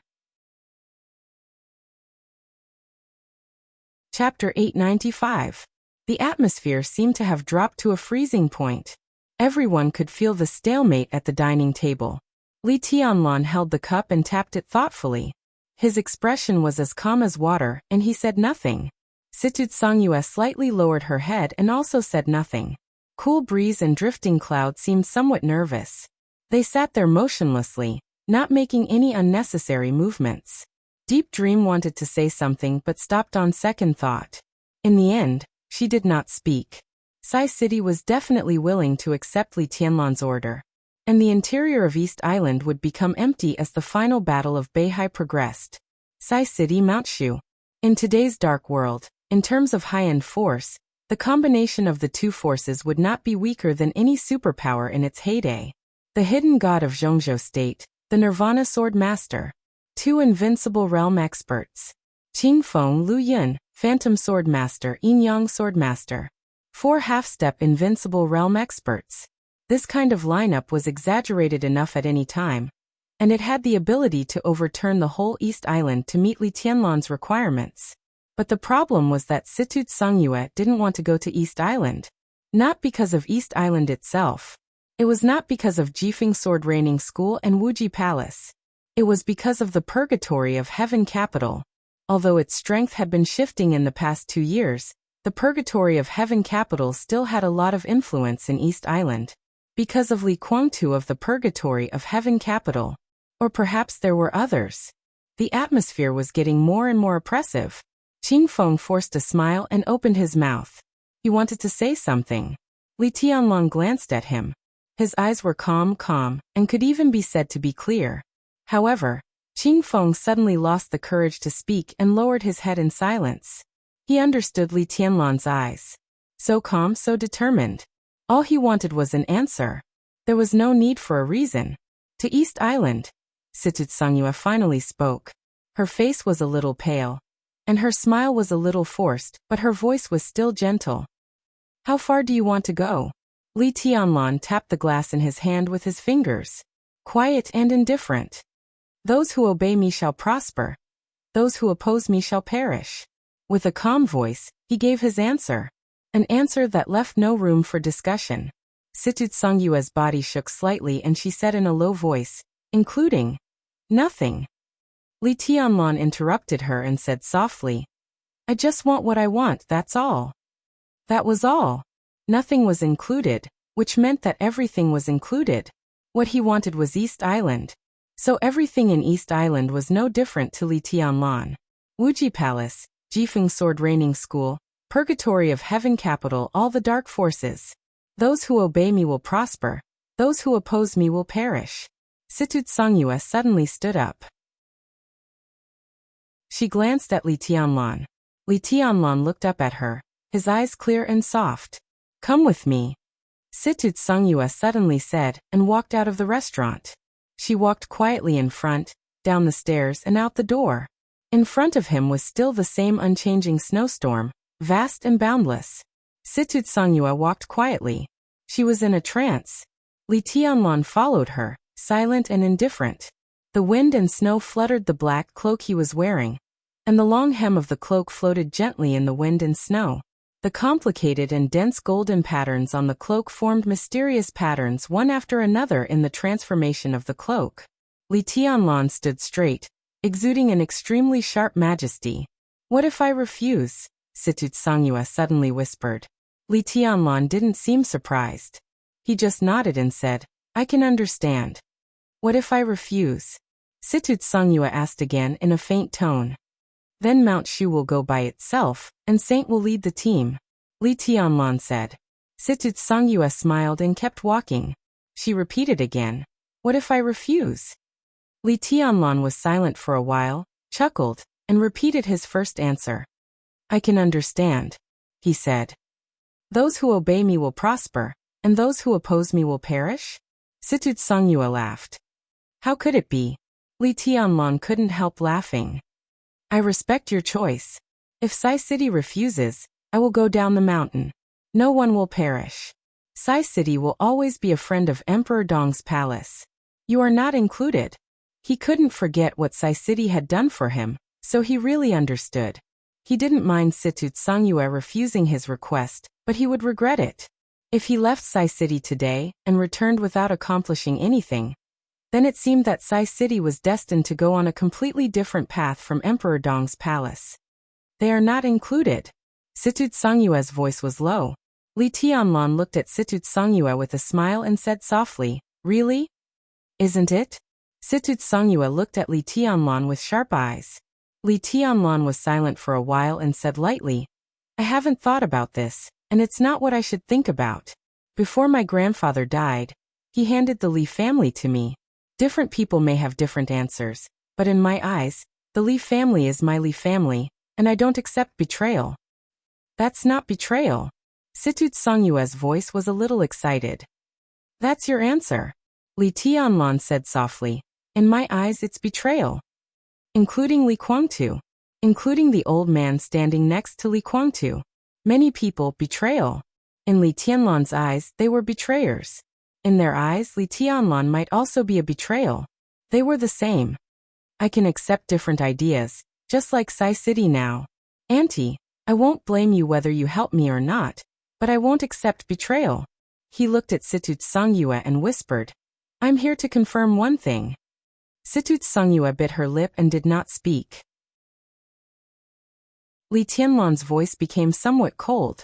Chapter 895. The atmosphere seemed to have dropped to a freezing point. Everyone could feel the stalemate at the dining table. Li Tianlan held the cup and tapped it thoughtfully. His expression was as calm as water, and he said nothing. Situd Songyue slightly lowered her head and also said nothing. Cool breeze and drifting cloud seemed somewhat nervous. They sat there motionlessly, not making any unnecessary movements. Deep Dream wanted to say something but stopped on second thought. In the end, she did not speak. Sai City was definitely willing to accept Li Tianlan's order, and the interior of East Island would become empty as the final battle of Beihai progressed. Sai City, Mount Shu. In today's dark world, in terms of high-end force, the combination of the 2 forces would not be weaker than any superpower in its heyday. The hidden god of Zhongzhou State, the Nirvana Sword Master. 2 invincible realm experts. Qingfeng Lu Yun, Phantom Sword Master, Yin Yang Sword Master. 4 half-step invincible realm experts. This kind of lineup was exaggerated enough at any time, and it had the ability to overturn the whole East Island to meet Li Tianlan's requirements. But the problem was that Situd Songyue didn't want to go to East Island. Not because of East Island itself. It was not because of Jifeng Sword Reigning School and Wuji Palace. It was because of the purgatory of Heaven Capital. Although its strength had been shifting in the past 2 years, the purgatory of Heaven Capital still had a lot of influence in East Island. Because of Li Guangtu of the purgatory of Heaven Capital. Or perhaps there were others. The atmosphere was getting more and more oppressive. Qingfeng forced a smile and opened his mouth. He wanted to say something. Li Tianlan glanced at him. His eyes were calm, and could even be said to be clear. However, Qingfeng suddenly lost the courage to speak and lowered his head in silence. He understood Li Tianlan's eyes. So calm, so determined. All he wanted was an answer. There was no need for a reason. To East Island. Situd Songyue finally spoke. Her face was a little pale, and her smile was a little forced, but her voice was still gentle. How far do you want to go? Li Tianlan tapped the glass in his hand with his fingers. Quiet and indifferent. Those who obey me shall prosper. Those who oppose me shall perish. With a calm voice, he gave his answer. An answer that left no room for discussion. Situd Songyue's body shook slightly and she said in a low voice, including, nothing. Li Tianlan interrupted her and said softly, I just want what I want, that's all. That was all. Nothing was included, which meant that everything was included. What he wanted was East Island. So everything in East Island was no different to Li Tianlan. Wuji Palace, Jifeng Sword Reigning School, Purgatory of Heaven Capital, all the dark forces. Those who obey me will prosper. Those who oppose me will perish. Situd Songyue suddenly stood up. She glanced at Li Tianlan. Li Tianlan looked up at her, his eyes clear and soft. Come with me. Situt Songyue suddenly said, and walked out of the restaurant. She walked quietly in front, down the stairs and out the door. In front of him was still the same unchanging snowstorm, vast and boundless. Situt Songyue walked quietly. She was in a trance. Li Tianlan followed her, silent and indifferent. The wind and snow fluttered the black cloak he was wearing, and the long hem of the cloak floated gently in the wind and snow. The complicated and dense golden patterns on the cloak formed mysterious patterns one after another in the transformation of the cloak. Li Tianlan stood straight, exuding an extremely sharp majesty. "What if I refuse?" Situt Songyue suddenly whispered. Li Tianlan didn't seem surprised. He just nodded and said, "I can understand." "What if I refuse?" Situt Songyue asked again in a faint tone. "Then Mount Shu will go by itself, and Saint will lead the team," Li Tianlan said. Situt Songyue smiled and kept walking. She repeated again, "What if I refuse?" Li Tianlan was silent for a while, chuckled, and repeated his first answer. "I can understand," he said. "Those who obey me will prosper, and those who oppose me will perish?" Situt Songyue laughed. "How could it be?" Li Tianlan couldn't help laughing. "I respect your choice. If Sai City refuses, I will go down the mountain. No one will perish. Sai City will always be a friend of Emperor Dong's palace. You are not included." He couldn't forget what Sai City had done for him, so he really understood. He didn't mind Situt Songyue refusing his request, but he would regret it. If he left Sai City today and returned without accomplishing anything, then it seemed that Sai City was destined to go on a completely different path from Emperor Dong's palace. "They are not included." Situt Songyue's voice was low. Li Tianlan looked at Situt Songyue with a smile and said softly, "Really? Isn't it?" Situt Songyue looked at Li Tianlan with sharp eyes. Li Tianlan was silent for a while and said lightly, "I haven't thought about this, and it's not what I should think about. Before my grandfather died, he handed the Li family to me. Different people may have different answers, but in my eyes, the Li family is my Li family, and I don't accept betrayal." "That's not betrayal." Situt Songyue's voice was a little excited. "That's your answer," Li Tianlan said softly. "In my eyes it's betrayal." "Including Li Guangtu. Including the old man standing next to Li Guangtu. Many people, betrayal. In Li Tianlan's eyes, they were betrayers. In their eyes, Li Tianlan might also be a betrayal. They were the same. "I can accept different ideas, just like Sai City now. Auntie, I won't blame you whether you help me or not, but I won't accept betrayal." He looked at Situt Songyue and whispered, "I'm here to confirm one thing." Situt Songyue bit her lip and did not speak. Li Tianlan's voice became somewhat cold.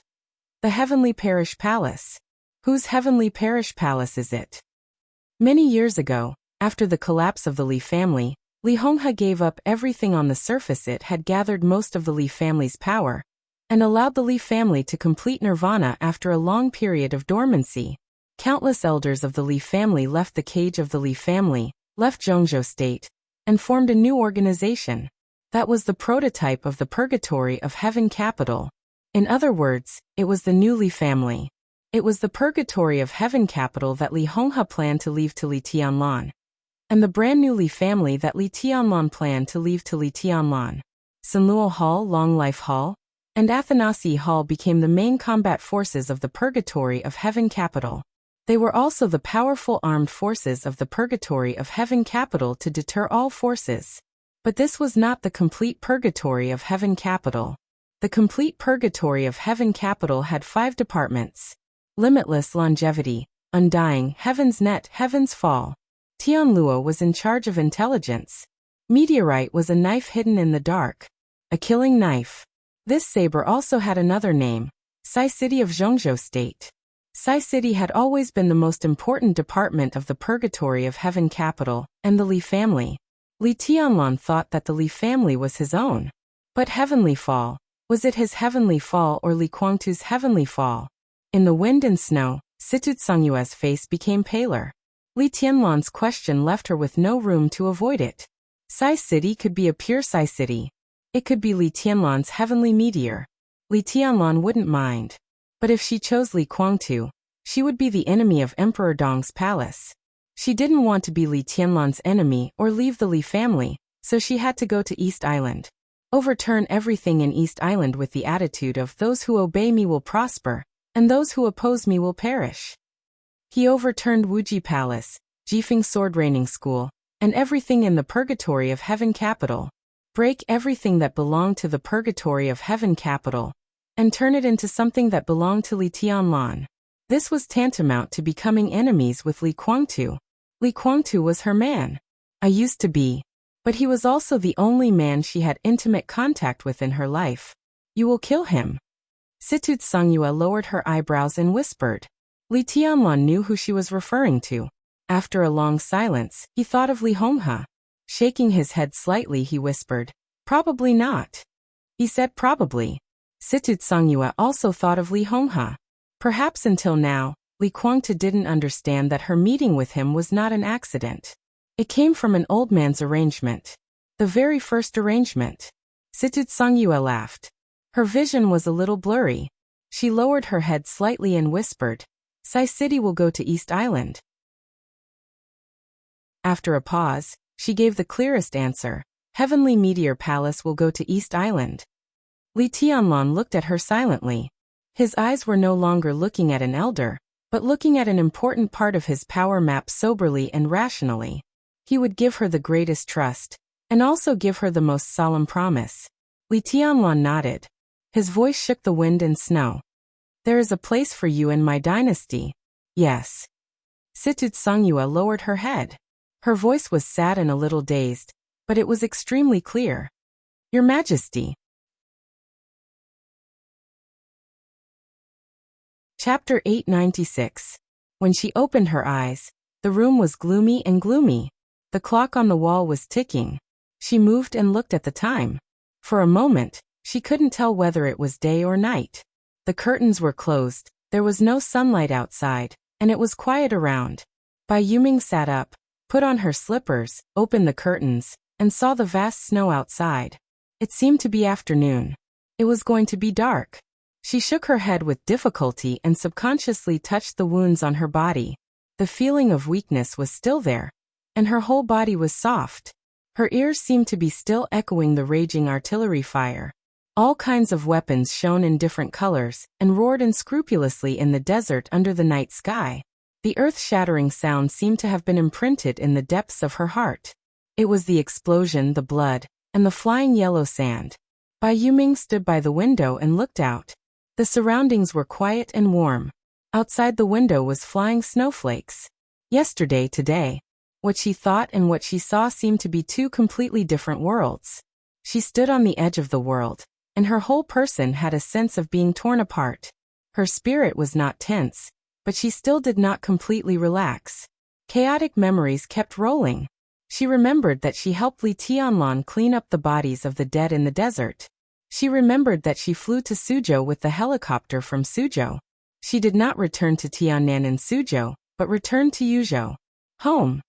"The Heavenly Parish Palace. Whose Heavenly Parish Palace is it?" Many years ago, after the collapse of the Li family, Li Honghe gave up everything on the surface. It had gathered most of the Li family's power, and allowed the Li family to complete nirvana after a long period of dormancy. Countless elders of the Li family left the cage of the Li family, left Zhongzhou State, and formed a new organization. That was the prototype of the purgatory of heaven capital. In other words, it was the new Li family. It was the purgatory of heaven capital that Li Honghe planned to leave to Li Tianlan, and the brand new Li family that Li Tianlan planned to leave to Li Tianlan. Sunluo Hall, Long Life Hall, and Athanasi Hall became the main combat forces of the purgatory of heaven capital. They were also the powerful armed forces of the purgatory of heaven capital to deter all forces. But this was not the complete purgatory of heaven capital. The complete purgatory of heaven capital had 5 departments: limitless longevity, undying, heaven's net, heaven's fall. Tianluo was in charge of intelligence. Meteorite was a knife hidden in the dark, a killing knife. This saber also had another name, Sai City of Zhongzhou State. Sai City had always been the most important department of the purgatory of heaven capital, and the Li family. Li Tianlan thought that the Li family was his own. But heavenly fall, was it his heavenly fall or Li Guangtu's heavenly fall? In the wind and snow, Situt Songyue's face became paler. Li Tianlan's question left her with no room to avoid it. Sai City could be a pure Sai City. It could be Li Tianlan's heavenly meteor. Li Tianlan wouldn't mind. But if she chose Li Guangtu, She would be the enemy of Emperor Dong's palace. She didn't want to be Li Tianlan's enemy or leave the Li family, so she had to go to East Island. Overturn everything in East Island with the attitude of those who obey me will prosper, and those who oppose me will perish. He overturned Wuji Palace, Jifeng Sword Raining School, and everything in the Purgatory of Heaven capital. Break everything that belonged to the Purgatory of Heaven capital, and turn it into something that belonged to Li Tianlan. This was tantamount to becoming enemies with Li Guangtu. Li Guangtu was her man. I used to be. But he was also the only man she had intimate contact with in her life. You will kill him. Situd Songyue lowered her eyebrows and whispered. Li Tianlan knew who she was referring to. After a long silence, he thought of Li Honghe. Shaking his head slightly, he whispered, probably not. He said probably. Situd Songyue also thought of Li Honghe. Perhaps until now, Li Guangtu didn't understand that her meeting with him was not an accident. It came from an old man's arrangement. The very first arrangement. Situd Songyue laughed. Her vision was a little blurry. She lowered her head slightly and whispered, Sai City will go to East Island. After a pause, she gave the clearest answer. Heavenly Meteor Palace will go to East Island. Li Tianlan looked at her silently. His eyes were no longer looking at an elder, but looking at an important part of his power map soberly and rationally. He would give her the greatest trust, and also give her the most solemn promise. Li Tianlan nodded. His voice shook the wind and snow. There is a place for you in my dynasty. Yes. Situd Songyue lowered her head. Her voice was sad and a little dazed, but it was extremely clear. Your Majesty. Chapter 896. When she opened her eyes, the room was gloomy and gloomy. The clock on the wall was ticking. She moved and looked at the time. For a moment, she couldn't tell whether it was day or night. The curtains were closed, there was no sunlight outside, and it was quiet around. Bai Yuming sat up, put on her slippers, opened the curtains, and saw the vast snow outside. It seemed to be afternoon. It was going to be dark. She shook her head with difficulty and subconsciously touched the wounds on her body. The feeling of weakness was still there, and her whole body was soft. Her ears seemed to be still echoing the raging artillery fire. All kinds of weapons shone in different colors and roared unscrupulously in the desert under the night sky. The earth-shattering sound seemed to have been imprinted in the depths of her heart. It was the explosion, the blood, and the flying yellow sand. Bai Yuming stood by the window and looked out. The surroundings were quiet and warm. Outside the window was flying snowflakes. Yesterday, today. What she thought and what she saw seemed to be two completely different worlds. She stood on the edge of the world, and her whole person had a sense of being torn apart. Her spirit was not tense, but she still did not completely relax. Chaotic memories kept rolling. She remembered that she helped Li Tianlan clean up the bodies of the dead in the desert. She remembered that she flew to Suzhou with the helicopter from Suzhou. She did not return to Tiannan in Suzhou, but returned to Yuzhou. Home.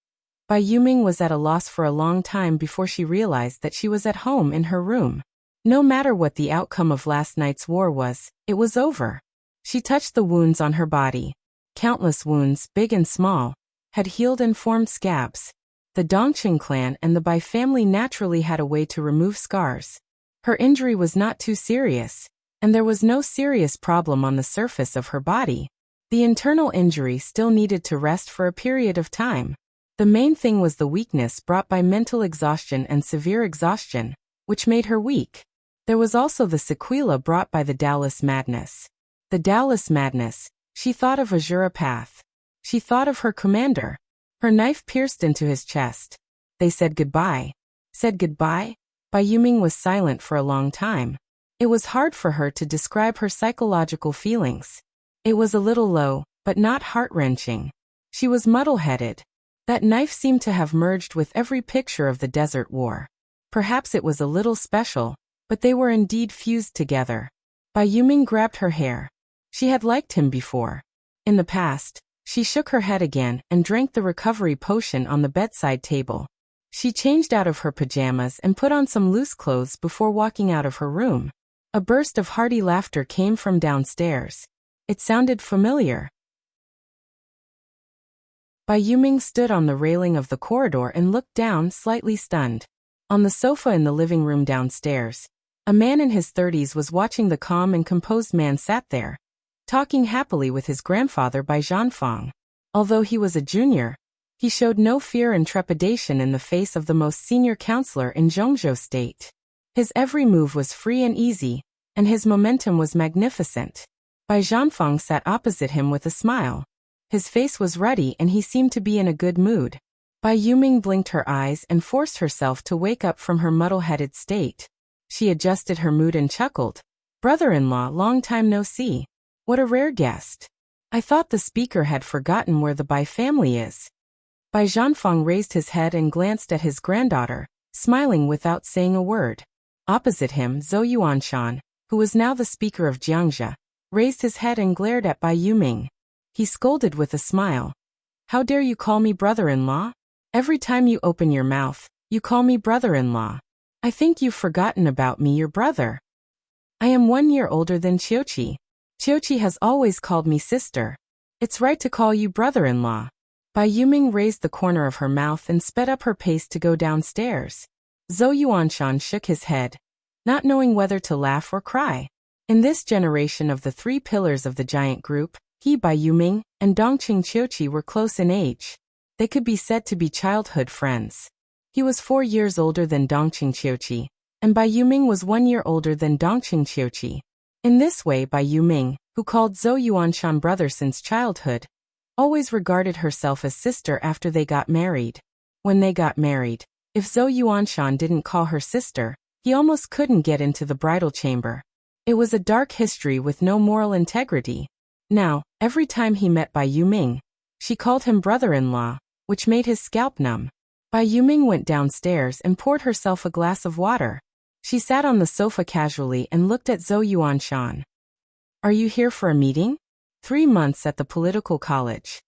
Bai Yuming was at a loss for a long time before she realized that she was at home in her room. No matter what the outcome of last night's war was, it was over. She touched the wounds on her body. Countless wounds, big and small, had healed and formed scabs. The Dongqing clan and the Bai family naturally had a way to remove scars. Her injury was not too serious, and there was no serious problem on the surface of her body. The internal injury still needed to rest for a period of time. The main thing was the weakness brought by mental exhaustion and severe exhaustion, which made her weak. There was also the sequela brought by the Taoist madness. The Taoist madness, she thought of Azura Path. She thought of her commander. Her knife pierced into his chest. They said goodbye. Said goodbye? Bai Yuming was silent for a long time. It was hard for her to describe her psychological feelings. It was a little low, but not heart-wrenching. She was muddle-headed. That knife seemed to have merged with every picture of the Desert War. Perhaps it was a little special, but they were indeed fused together. Bai Yuming grabbed her hair. She had liked him before. In the past, she shook her head again and drank the recovery potion on the bedside table. She changed out of her pajamas and put on some loose clothes before walking out of her room. A burst of hearty laughter came from downstairs. It sounded familiar. Bai Yuming stood on the railing of the corridor and looked down, slightly stunned. On the sofa in the living room downstairs, a man in his 30s was watching. The calm and composed man sat there, talking happily with his grandfather Bai Zhanfang. Although he was a junior, he showed no fear and trepidation in the face of the most senior counselor in Zhongzhou State. His every move was free and easy, and his momentum was magnificent. Bai Zhanfang sat opposite him with a smile. His face was ruddy and he seemed to be in a good mood. Bai Yuming blinked her eyes and forced herself to wake up from her muddle-headed state. She adjusted her mood and chuckled. "Brother-in-law, long time no see. What a rare guest. I thought the speaker had forgotten where the Bai family is." Bai Zhanfang raised his head and glanced at his granddaughter, smiling without saying a word. Opposite him, Zhou Yuanshan, who was now the speaker of Jiangxia, raised his head and glared at Bai Yuming. He scolded with a smile. "How dare you call me brother-in-law? Every time you open your mouth, you call me brother-in-law. I think you've forgotten about me, your brother. I am 1 year older than Qiuqi. Qiuqi has always called me sister. It's right to call you brother-in-law." Bai Yuming raised the corner of her mouth and sped up her pace to go downstairs. Zhou Yuanshan shook his head, not knowing whether to laugh or cry. In this generation of the 3 pillars of the giant group, he, Bai Yuming, and Dongqing Qiuqi were close in age. They could be said to be childhood friends. He was 4 years older than Dongqing Qiuqi, and Bai Yuming was 1 year older than Dongqing Qiuqi. In this way, Bai Yuming, who called Zhou Yuanshan brother since childhood, always regarded herself as sister after they got married. When they got married, if Zhou Yuanshan didn't call her sister, he almost couldn't get into the bridal chamber. It was a dark history with no moral integrity. Now, every time he met Bai Yuming, she called him brother-in-law, which made his scalp numb. Bai Yuming went downstairs and poured herself a glass of water. She sat on the sofa casually and looked at Zhou Yuanshan. "Are you here for a meeting?" 3 months at the political college.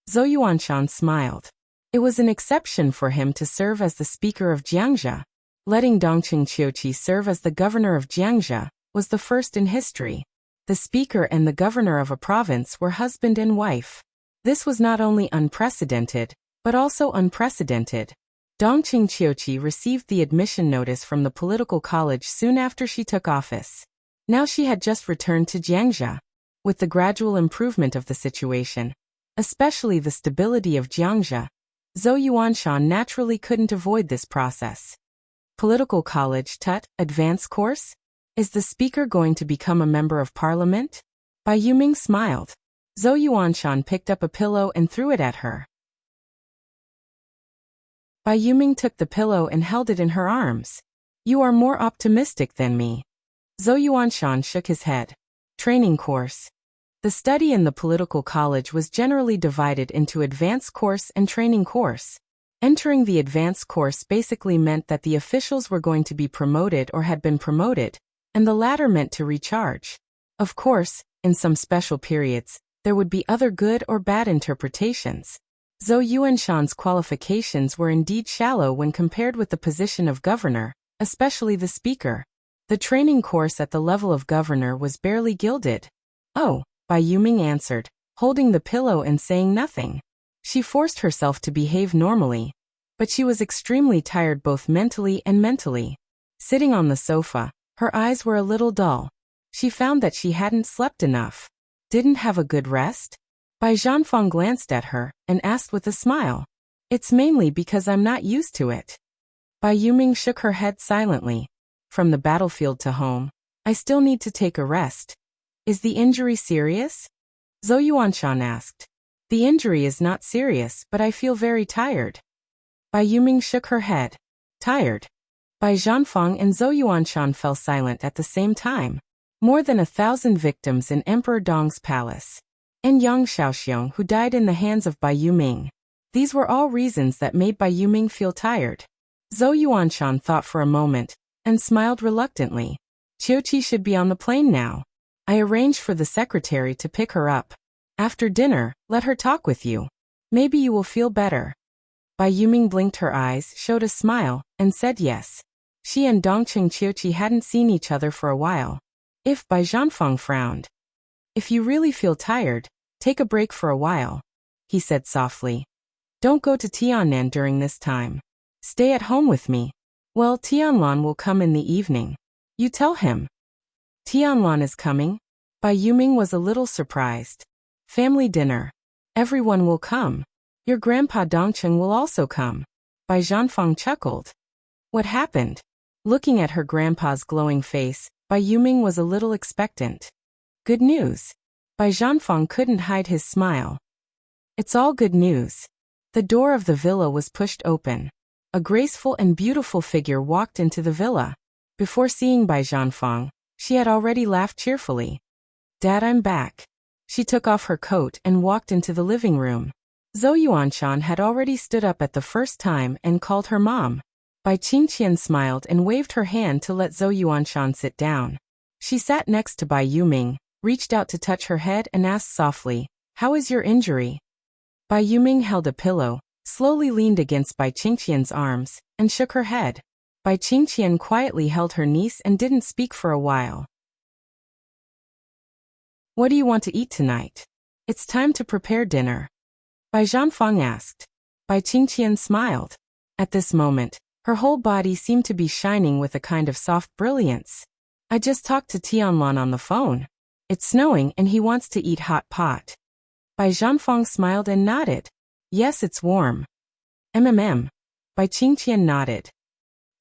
Zhou Yuanshan smiled. It was an exception for him to serve as the speaker of Jiangxia. Letting Dongqing Qiuqi serve as the governor of Jiangxia was the first in history. The speaker and the governor of a province were husband and wife. This was not only unprecedented, but also unprecedented. Dongqing Qiuqi received the admission notice from the political college soon after she took office. Now she had just returned to Jiangxia. With the gradual improvement of the situation, especially the stability of Jiangxia, Zhou Yuanshan naturally couldn't avoid this process. Political college tut, advanced course? Is the speaker going to become a member of parliament? Bai Yuming smiled. Zhou Yuanshan picked up a pillow and threw it at her. Bai Yuming took the pillow and held it in her arms. "You are more optimistic than me." Zhou Yuanshan shook his head. Training course. The study in the political college was generally divided into advanced course and training course. Entering the advanced course basically meant that the officials were going to be promoted or had been promoted, and the latter meant to recharge. Of course, in some special periods, there would be other good or bad interpretations. Zhou Yuanshan's qualifications were indeed shallow when compared with the position of governor, especially the speaker. The training course at the level of governor was barely gilded. "Oh," Bai Yuming answered, holding the pillow and saying nothing. She forced herself to behave normally, but she was extremely tired both mentally and mentally. Sitting on the sofa, her eyes were a little dull. She found that she hadn't slept enough. Didn't have a good rest? Bai Zhanfang glanced at her and asked with a smile. "It's mainly because I'm not used to it." Bai Yuming shook her head silently. "From the battlefield to home, I still need to take a rest." "Is the injury serious?" Zhou Yuanshan asked. "The injury is not serious, but I feel very tired." Bai Yuming shook her head. "Tired?" Bai Zhanfang and Zhou Yuanshan fell silent at the same time. More than 1,000 victims in Emperor Dong's palace. And Yang Shaoxiong, who died in the hands of Bai Yuming. These were all reasons that made Bai Yuming feel tired. Zhou Yuanshan thought for a moment, and smiled reluctantly. "Qiuqi should be on the plane now. I arranged for the secretary to pick her up. After dinner, let her talk with you. Maybe you will feel better." Bai Yuming blinked her eyes, showed a smile, and said yes. She and Dongqing Qiuqi hadn't seen each other for a while. If Bai Zhanfang frowned. "If you really feel tired, take a break for a while," he said softly. Don't go to Tiannan during this time. Stay at home with me. Well, Tianlan will come in the evening. You tell him. Tianlan is coming? Bai Yuming was a little surprised. Family dinner. Everyone will come. Your grandpa Dongcheng will also come. Bai Zhanfang chuckled. What happened? Looking at her grandpa's glowing face, Bai Yuming was a little expectant. Good news. Bai Zhanfang couldn't hide his smile. It's all good news. The door of the villa was pushed open. A graceful and beautiful figure walked into the villa. Before seeing Bai Zhanfang, she had already laughed cheerfully. Dad, I'm back. She took off her coat and walked into the living room. Zhou Yuanshan had already stood up at the first time and called her mom. Bai Qingqian smiled and waved her hand to let Zhou Yuanshan sit down. She sat next to Bai Yuming, reached out to touch her head and asked softly, "How is your injury?" Bai Yuming held a pillow, slowly leaned against Bai Qingqian's arms, and shook her head. Bai Qingqian quietly held her niece and didn't speak for a while. What do you want to eat tonight? It's time to prepare dinner. Bai Zhanfang asked. Bai Qingqian smiled. At this moment, her whole body seemed to be shining with a kind of soft brilliance. I just talked to Tianlan on the phone. It's snowing and he wants to eat hot pot. Bai Zhanfang smiled and nodded. Yes, it's warm. Bai Qingqian nodded.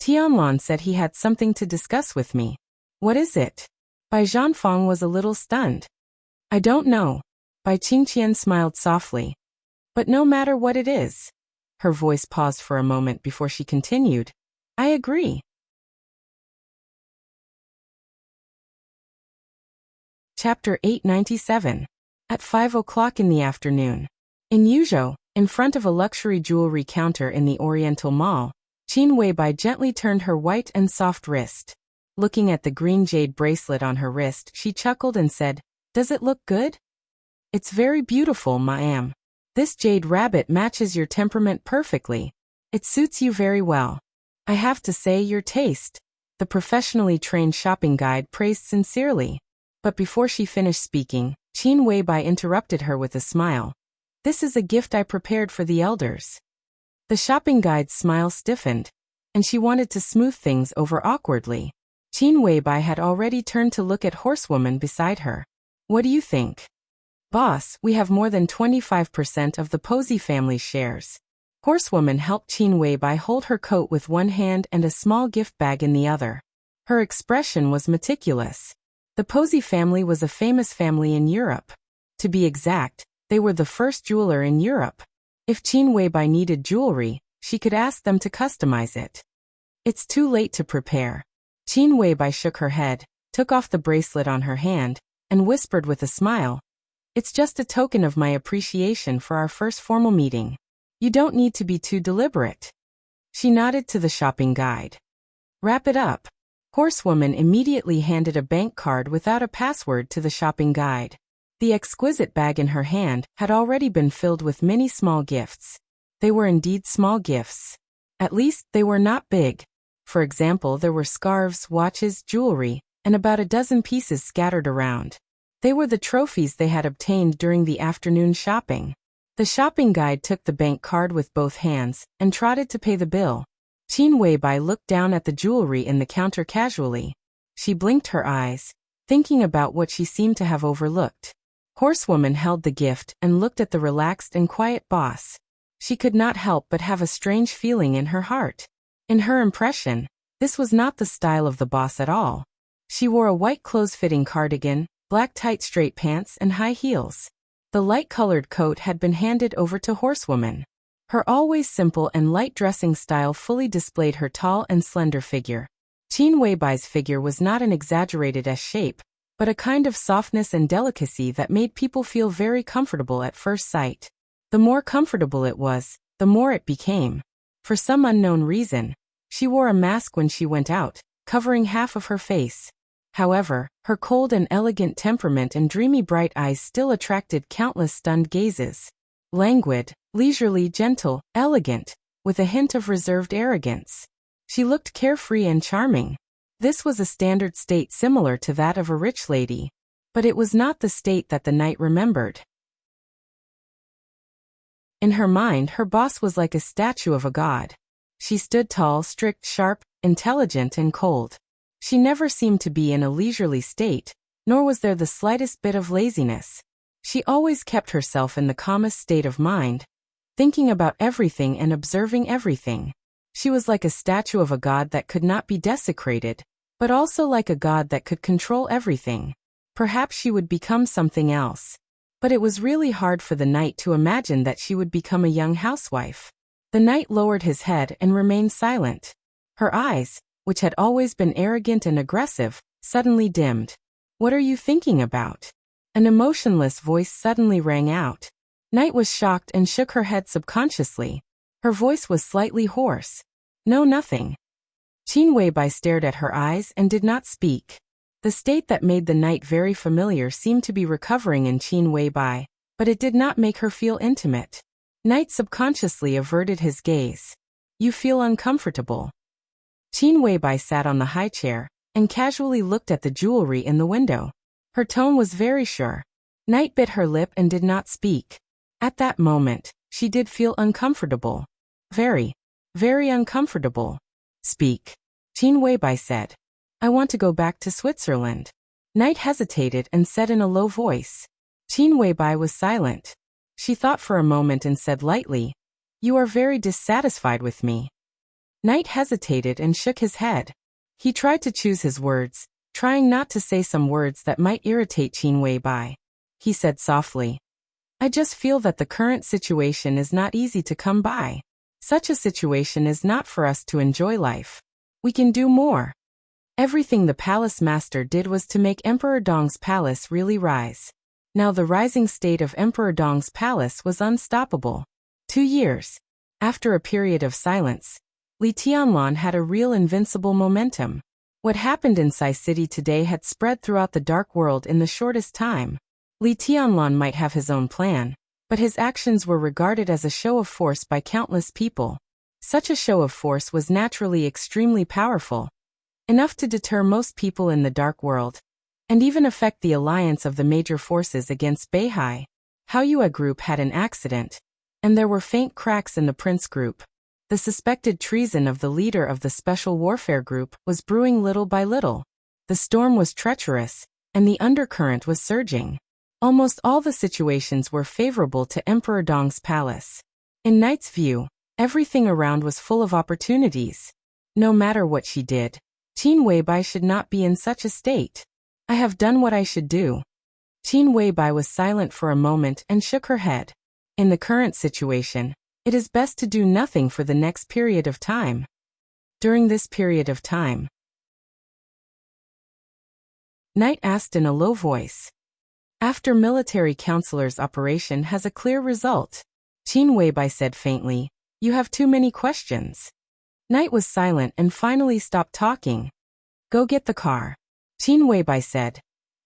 Tianlan said he had something to discuss with me. What is it? Bai Zhanfang was a little stunned. I don't know. Bai Qingqian smiled softly. But no matter what it is. Her voice paused for a moment before she continued. I agree. Chapter 897. At 5 o'clock in the afternoon. In Yuzhou, in front of a luxury jewelry counter in the Oriental Mall, Qin Weibai gently turned her white and soft wrist. Looking at the green jade bracelet on her wrist, she chuckled and said, Does it look good? It's very beautiful, ma'am. This jade rabbit matches your temperament perfectly. It suits you very well. I have to say, your taste. The professionally trained shopping guide praised sincerely. But before she finished speaking, Qin Weibai interrupted her with a smile. This is a gift I prepared for the elders. The shopping guide's smile stiffened, and she wanted to smooth things over awkwardly. Qin Weibai had already turned to look at Horsewoman beside her. What do you think? Boss, we have more than 25% of the Posey family's shares. Horsewoman helped Qin Weibai hold her coat with one hand and a small gift bag in the other. Her expression was meticulous. The Posey family was a famous family in Europe. To be exact, they were the first jeweler in Europe. If Qin Weibai needed jewelry, she could ask them to customize it. It's too late to prepare. Qin Weibai shook her head, took off the bracelet on her hand, and whispered with a smile, It's just a token of my appreciation for our first formal meeting. You don't need to be too deliberate. She nodded to the shopping guide. Wrap it up. Horsewoman immediately handed a bank card without a password to the shopping guide. The exquisite bag in her hand had already been filled with many small gifts. They were indeed small gifts. At least, they were not big. For example, there were scarves, watches, jewelry, and about a dozen pieces scattered around. They were the trophies they had obtained during the afternoon shopping. The shopping guide took the bank card with both hands and trotted to pay the bill. Qin Weibai looked down at the jewelry in the counter casually. She blinked her eyes, thinking about what she seemed to have overlooked. Horsewoman held the gift and looked at the relaxed and quiet boss. She could not help but have a strange feeling in her heart. In her impression, this was not the style of the boss at all. She wore a white close-fitting cardigan, black tight straight pants and high heels. The light-colored coat had been handed over to Horsewoman. Her always simple and light dressing style fully displayed her tall and slender figure. Qin Weibai's figure was not an exaggerated S shape, but a kind of softness and delicacy that made people feel very comfortable at first sight. The more comfortable it was, the more it became. For some unknown reason, she wore a mask when she went out, covering half of her face. However, her cold and elegant temperament and dreamy bright eyes still attracted countless stunned gazes. Languid, leisurely, gentle, elegant, with a hint of reserved arrogance. She looked carefree and charming. This was a standard state similar to that of a rich lady, but it was not the state that the knight remembered. In her mind, her boss was like a statue of a god. She stood tall, strict, sharp, intelligent, and cold. She never seemed to be in a leisurely state, nor was there the slightest bit of laziness. She always kept herself in the calmest state of mind, thinking about everything and observing everything. She was like a statue of a god that could not be desecrated, but also like a god that could control everything. Perhaps she would become something else. But it was really hard for the knight to imagine that she would become a young housewife. The knight lowered his head and remained silent. Her eyes, which had always been arrogant and aggressive, suddenly dimmed. "What are you thinking about?" An emotionless voice suddenly rang out. Knight was shocked and shook her head subconsciously. Her voice was slightly hoarse. "No, nothing." Qin Weibai stared at her eyes and did not speak. The state that made the knight very familiar seemed to be recovering in Qin Weibai, but it did not make her feel intimate. Knight subconsciously averted his gaze. "You feel uncomfortable." Qin Weibai sat on the high chair and casually looked at the jewelry in the window. Her tone was very sure. Knight bit her lip and did not speak. At that moment, she did feel uncomfortable. Very, very uncomfortable. "Speak," Qin Weibai said. "I want to go back to Switzerland." Knight hesitated and said in a low voice. Qin Weibai was silent. She thought for a moment and said lightly, "You are very dissatisfied with me." Knight hesitated and shook his head. He tried to choose his words, trying not to say some words that might irritate Qin Weibai. He said softly, "I just feel that the current situation is not easy to come by. Such a situation is not for us to enjoy life. We can do more." Everything the palace master did was to make Emperor Dong's palace really rise. Now the rising state of Emperor Dong's palace was unstoppable. 2 years. After a period of silence, Li Tianlan had a real invincible momentum. What happened in Sai City today had spread throughout the dark world in the shortest time. Li Tianlan might have his own plan, but his actions were regarded as a show of force by countless people. Such a show of force was naturally extremely powerful, enough to deter most people in the dark world, and even affect the alliance of the major forces against Beihai. Haoyue group had an accident, and there were faint cracks in the Prince group. The suspected treason of the leader of the Special Warfare Group was brewing little by little. The storm was treacherous, and the undercurrent was surging. Almost all the situations were favorable to Emperor Dong's palace. In Knight's view, everything around was full of opportunities. No matter what she did, Qin Weibai should not be in such a state. "I have done what I should do." Qin Weibai was silent for a moment and shook her head. In the current situation, it is best to do nothing for the next period of time. During this period of time, Knight asked in a low voice. "After military counselor's operation has a clear result," Qin Weibai said faintly, "you have too many questions." Knight was silent and finally stopped talking. "Go get the car," Qin Weibai said.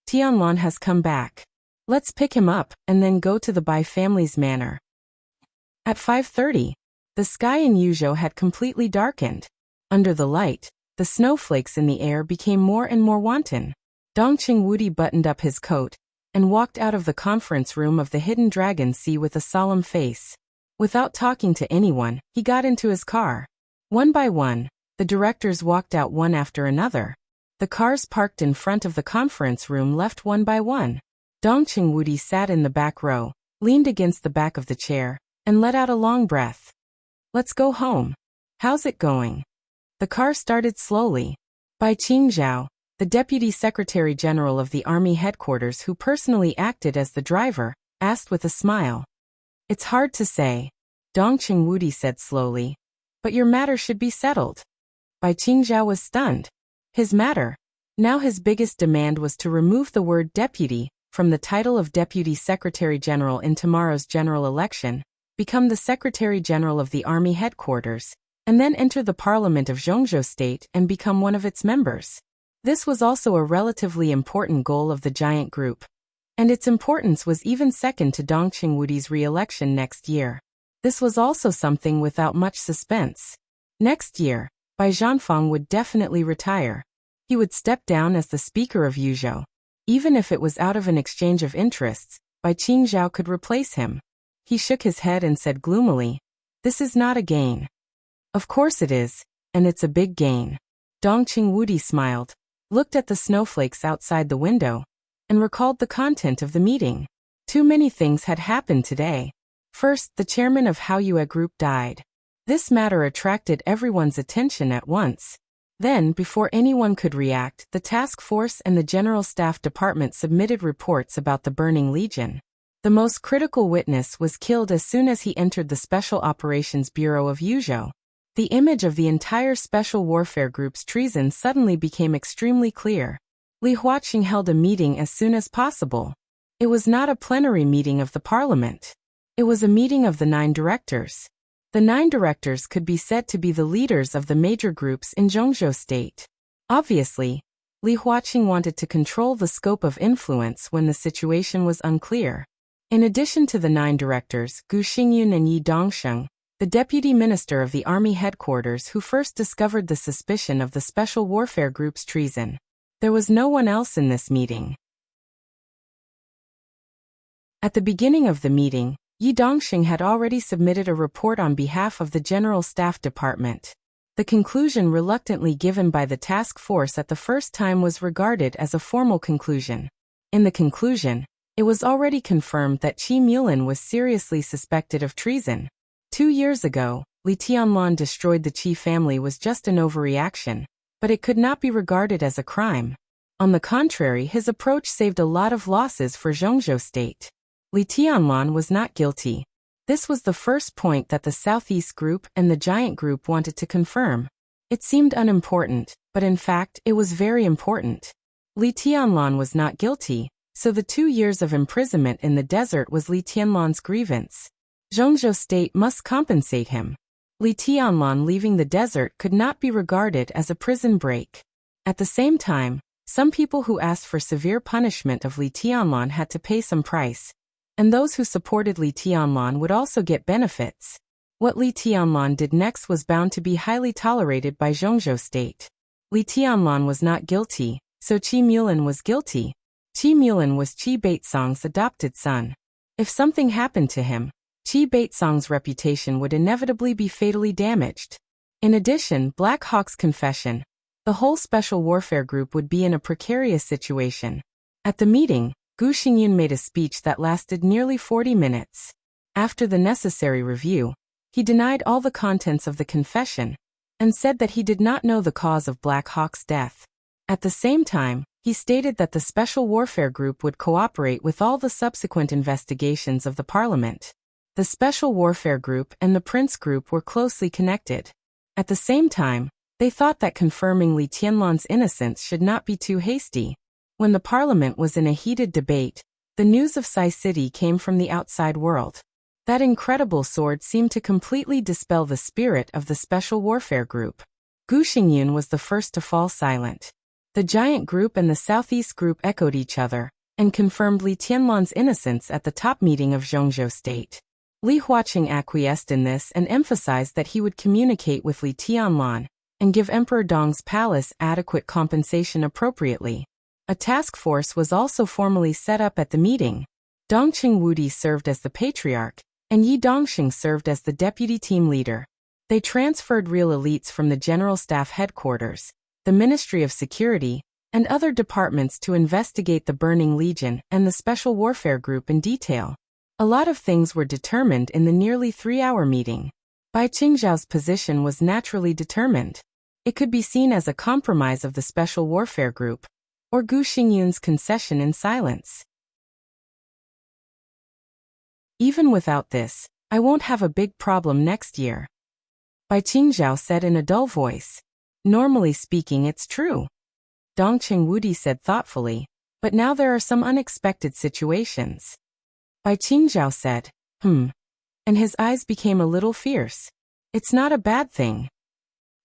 "Tianlan has come back. Let's pick him up and then go to the Bai family's manor." At 5:30, the sky in Yuzhou had completely darkened. Under the light, the snowflakes in the air became more and more wanton. Dongqing Wudi buttoned up his coat and walked out of the conference room of the Hidden Dragon Sea with a solemn face. Without talking to anyone, he got into his car. One by one, the directors walked out one after another. The cars parked in front of the conference room left one by one. Dongqing Wudi sat in the back row, leaned against the back of the chair, and let out a long breath. "Let's go home. How's it going?" The car started slowly. Bai Qingzhao, the Deputy Secretary General of the Army Headquarters who personally acted as the driver, asked with a smile. "It's hard to say," Dongqing Wudi said slowly, "but your matter should be settled." Bai Qingzhao was stunned. His matter? Now his biggest demand was to remove the word deputy from the title of Deputy Secretary General in tomorrow's general election, become the Secretary General of the Army Headquarters, and then enter the Parliament of Zhongzhou State and become one of its members. This was also a relatively important goal of the giant group, and its importance was even second to Dongqing Wudi's re-election next year. This was also something without much suspense. Next year, Bai Zhanfang would definitely retire. He would step down as the Speaker of Yuzhou. Even if it was out of an exchange of interests, Bai Qingzhao could replace him. He shook his head and said gloomily, "This is not a gain." "Of course it is, and it's a big gain." Dongqing Wudi smiled, looked at the snowflakes outside the window, and recalled the content of the meeting. Too many things had happened today. First, the chairman of Haoyue Group died. This matter attracted everyone's attention at once. Then, before anyone could react, the task force and the General Staff Department submitted reports about the Burning Legion. The most critical witness was killed as soon as he entered the Special Operations Bureau of Yuzhou. The image of the entire Special Warfare Group's treason suddenly became extremely clear. Li Huaqing held a meeting as soon as possible. It was not a plenary meeting of the parliament. It was a meeting of the 9 directors. The 9 directors could be said to be the leaders of the major groups in Zhongzhou State. Obviously, Li Huaqing wanted to control the scope of influence when the situation was unclear. In addition to the 9 directors, Gu Xingyun and Yi Dongsheng, the deputy minister of the army headquarters who first discovered the suspicion of the Special Warfare Group's treason. There was no one else in this meeting. At the beginning of the meeting, Yi Dongsheng had already submitted a report on behalf of the General Staff Department. The conclusion reluctantly given by the task force at the first time was regarded as a formal conclusion. In the conclusion, it was already confirmed that Qi Mulin was seriously suspected of treason. 2 years ago, Li Tianlan destroyed the Qi family was just an overreaction, but it could not be regarded as a crime. On the contrary, his approach saved a lot of losses for Zhongzhou State. Li Tianlan was not guilty. This was the first point that the Southeast Group and the Giant Group wanted to confirm. It seemed unimportant, but in fact, it was very important. Li Tianlan was not guilty, so the 2 years of imprisonment in the desert was Li Tianlan's grievance. Zhongzhou State must compensate him. Li Tianlan leaving the desert could not be regarded as a prison break. At the same time, some people who asked for severe punishment of Li Tianlan had to pay some price, and those who supported Li Tianlan would also get benefits. What Li Tianlan did next was bound to be highly tolerated by Zhongzhou State. Li Tianlan was not guilty, so Qi Mulin was guilty. Qi Mulin was Qi Baitsong's adopted son. If something happened to him, Qi Baitsong's reputation would inevitably be fatally damaged. In addition, Black Hawk's confession, the whole Special Warfare Group would be in a precarious situation. At the meeting, Gu Xingyun made a speech that lasted nearly 40 minutes. After the necessary review, he denied all the contents of the confession and said that he did not know the cause of Black Hawk's death. At the same time, he stated that the Special Warfare Group would cooperate with all the subsequent investigations of the parliament. The Special Warfare Group and the Prince Group were closely connected. At the same time, they thought that confirming Li Tianlan's innocence should not be too hasty. When the parliament was in a heated debate, the news of Sai City came from the outside world. That incredible sword seemed to completely dispel the spirit of the Special Warfare Group. Gu Xingyun was the first to fall silent. The Giant Group and the Southeast Group echoed each other and confirmed Li Tianlan's innocence at the top meeting of Zhongzhou State. Li Huaqing acquiesced in this and emphasized that he would communicate with Li Tianlan and give Emperor Dong's palace adequate compensation appropriately. A task force was also formally set up at the meeting. Dongqing Wudi served as the patriarch, and Yi Dongsheng served as the deputy team leader. They transferred real elites from the General Staff Headquarters, the Ministry of Security, and other departments to investigate the Burning Legion and the Special Warfare Group in detail. A lot of things were determined in the nearly 3-hour meeting. Bai Qingzhao's position was naturally determined. It could be seen as a compromise of the Special Warfare Group, or Gu Xingyun's concession in silence. Even without this, I won't have a big problem next year, Bai Qingzhao said in a dull voice. Normally speaking, it's true, Dongqing Wudi said thoughtfully, but now there are some unexpected situations. Bai Qingzhao said, and his eyes became a little fierce. It's not a bad thing.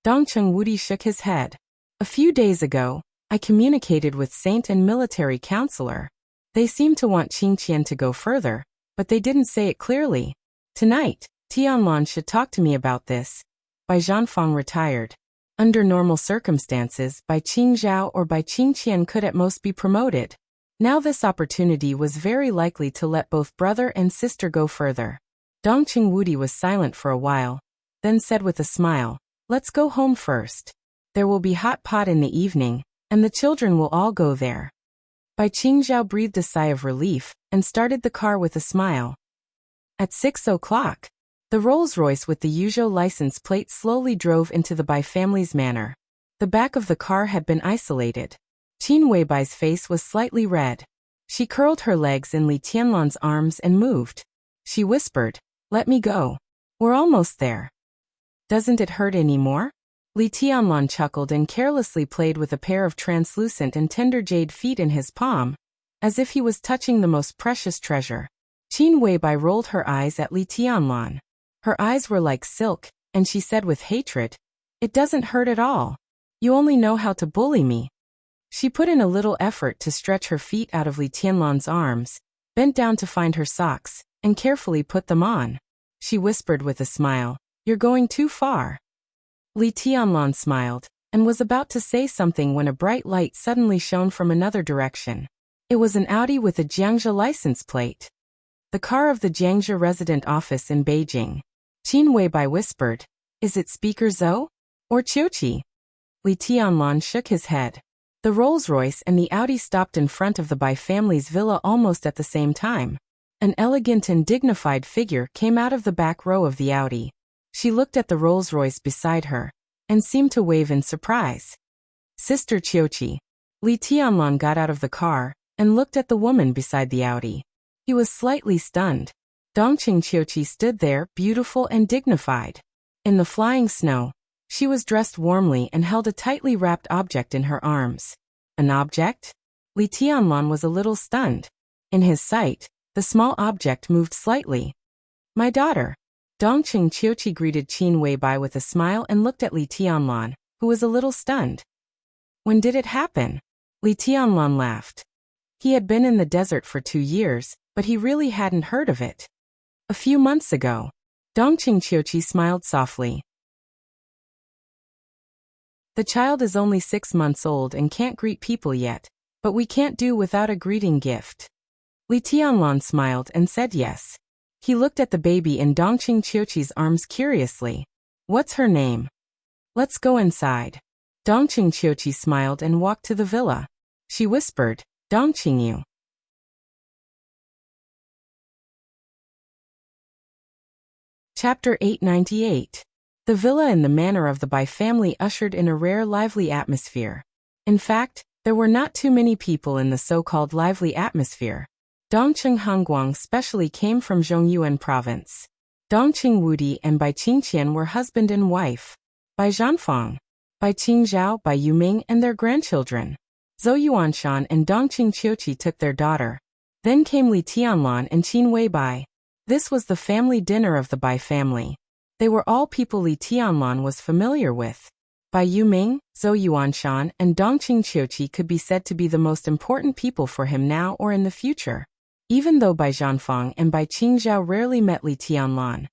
Dongqing Wudi shook his head. A few days ago, I communicated with Saint and military counselor. They seem to want Qingqian to go further, but they didn't say it clearly. Tonight, Tianlan should talk to me about this. Bai Zhanfang retired. Under normal circumstances, Bai Qingzhao or Bai Qingqian could at most be promoted. Now this opportunity was very likely to let both brother and sister go further. Dongqing Wudi was silent for a while, then said with a smile, "Let's go home first. There will be hot pot in the evening, and the children will all go there." Bai Qingzhao breathed a sigh of relief, and started the car with a smile. At 6 o'clock, the Rolls-Royce with the usual license plate slowly drove into the Bai family's manor. The back of the car had been isolated. Qin Weibai's face was slightly red. She curled her legs in Li Tianlan's arms and moved. She whispered, "Let me go. We're almost there." "Doesn't it hurt anymore?" Li Tianlan chuckled and carelessly played with a pair of translucent and tender jade feet in his palm, as if he was touching the most precious treasure. Qin Weibai rolled her eyes at Li Tianlan. Her eyes were like silk, and she said with hatred, "It doesn't hurt at all. You only know how to bully me." She put in a little effort to stretch her feet out of Li Tianlan's arms, bent down to find her socks, and carefully put them on. She whispered with a smile, "You're going too far." Li Tianlan smiled, and was about to say something when a bright light suddenly shone from another direction. It was an Audi with a Jiangxia license plate. The car of the Jiangxia resident office in Beijing. Qin Weibai whispered, "Is it Speaker Zhou? Or Qiuqi?" Li Tianlan shook his head. The Rolls-Royce and the Audi stopped in front of the Bai family's villa almost at the same time. An elegant and dignified figure came out of the back row of the Audi. She looked at the Rolls-Royce beside her, and seemed to wave in surprise. "Sister Qiuqi." Li Tianlan got out of the car, and looked at the woman beside the Audi. He was slightly stunned. Dongqing Qiuqi stood there, beautiful and dignified. In the flying snow, she was dressed warmly and held a tightly wrapped object in her arms. An object? Li Tianlan was a little stunned. In his sight, the small object moved slightly. "My daughter." Dongqing Qiuqi greeted Qin Weibai with a smile and looked at Li Tianlan, who was a little stunned. "When did it happen?" Li Tianlan laughed. He had been in the desert for 2 years, but he really hadn't heard of it. "A few months ago." Dongqing Qiuqi smiled softly. "The child is only 6 months old and can't greet people yet, but we can't do without a greeting gift." Li Tianlan smiled and said yes. He looked at the baby in Dongqing Qiuqi's arms curiously. "What's her name?" "Let's go inside." Dongqing Qiuqi smiled and walked to the villa. She whispered, "Dongqing Yu." Chapter 898. The villa and the manor of the Bai family ushered in a rare lively atmosphere. In fact, there were not too many people in the so-called lively atmosphere. Dongqing Hongguang specially came from Zhongyuan province. Dongqing Wudi and Bai Qingqian were husband and wife. Bai Zhanfang, Bai Qingzhao, Bai Yuming and their grandchildren. Zhou Yuanshan and Dongqing Qiuqi took their daughter. Then came Li Tianlan and Qin Weibai. This was the family dinner of the Bai family. They were all people Li Tianlan was familiar with. Bai Yuming, Zhou Yuanshan, and Dongqing Qiuqi could be said to be the most important people for him now or in the future. Even though Bai Zhanfang and Bai Qingzhao rarely met Li Tianlan,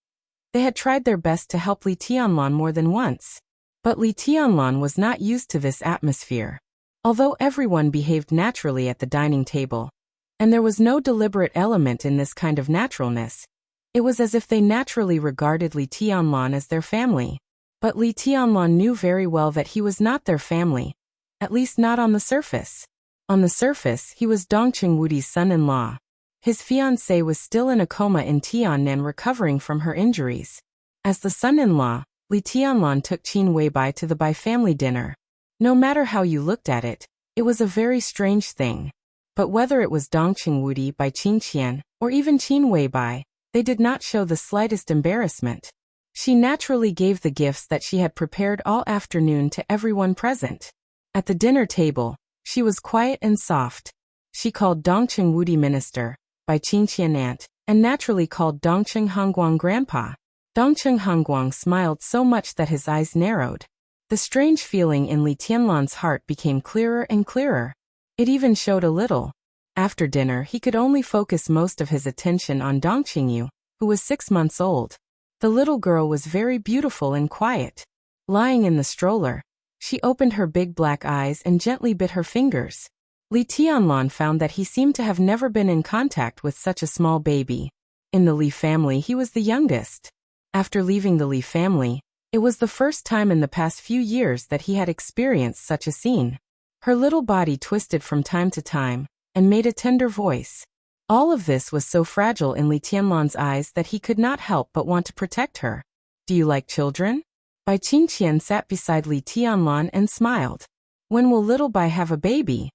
they had tried their best to help Li Tianlan more than once. But Li Tianlan was not used to this atmosphere. Although everyone behaved naturally at the dining table, and there was no deliberate element in this kind of naturalness, it was as if they naturally regarded Li Tianlan as their family. But Li Tianlan knew very well that he was not their family, at least not on the surface. On the surface, he was Dongqing Wudi's son-in-law. His fiancée was still in a coma in Tiannan recovering from her injuries. As the son-in-law, Li Tianlan took Qin Weibai to the Bai family dinner. No matter how you looked at it, it was a very strange thing. But whether it was Dongqing Wudi, Bai Qingqian, or even Qin Weibai, they did not show the slightest embarrassment. She naturally gave the gifts that she had prepared all afternoon to everyone present. At the dinner table, she was quiet and soft. She called Dongqing Wudi minister, Bai Qingqian aunt, and naturally called Dongqing Hongguang grandpa. Dongqing Hongguang smiled so much that his eyes narrowed. The strange feeling in Li Tianlan's heart became clearer and clearer. It even showed a little. After dinner, he could only focus most of his attention on Dongqing Yu, who was 6 months old. The little girl was very beautiful and quiet. Lying in the stroller, she opened her big black eyes and gently bit her fingers. Li Tianlan found that he seemed to have never been in contact with such a small baby. In the Li family, he was the youngest. After leaving the Li family, it was the first time in the past few years that he had experienced such a scene. Her little body twisted from time to time, and made a tender voice. All of this was so fragile in Li Tianlan's eyes that he could not help but want to protect her. Do you like children? Bai Qingqian sat beside Li Tianlan and smiled. When will little Bai have a baby?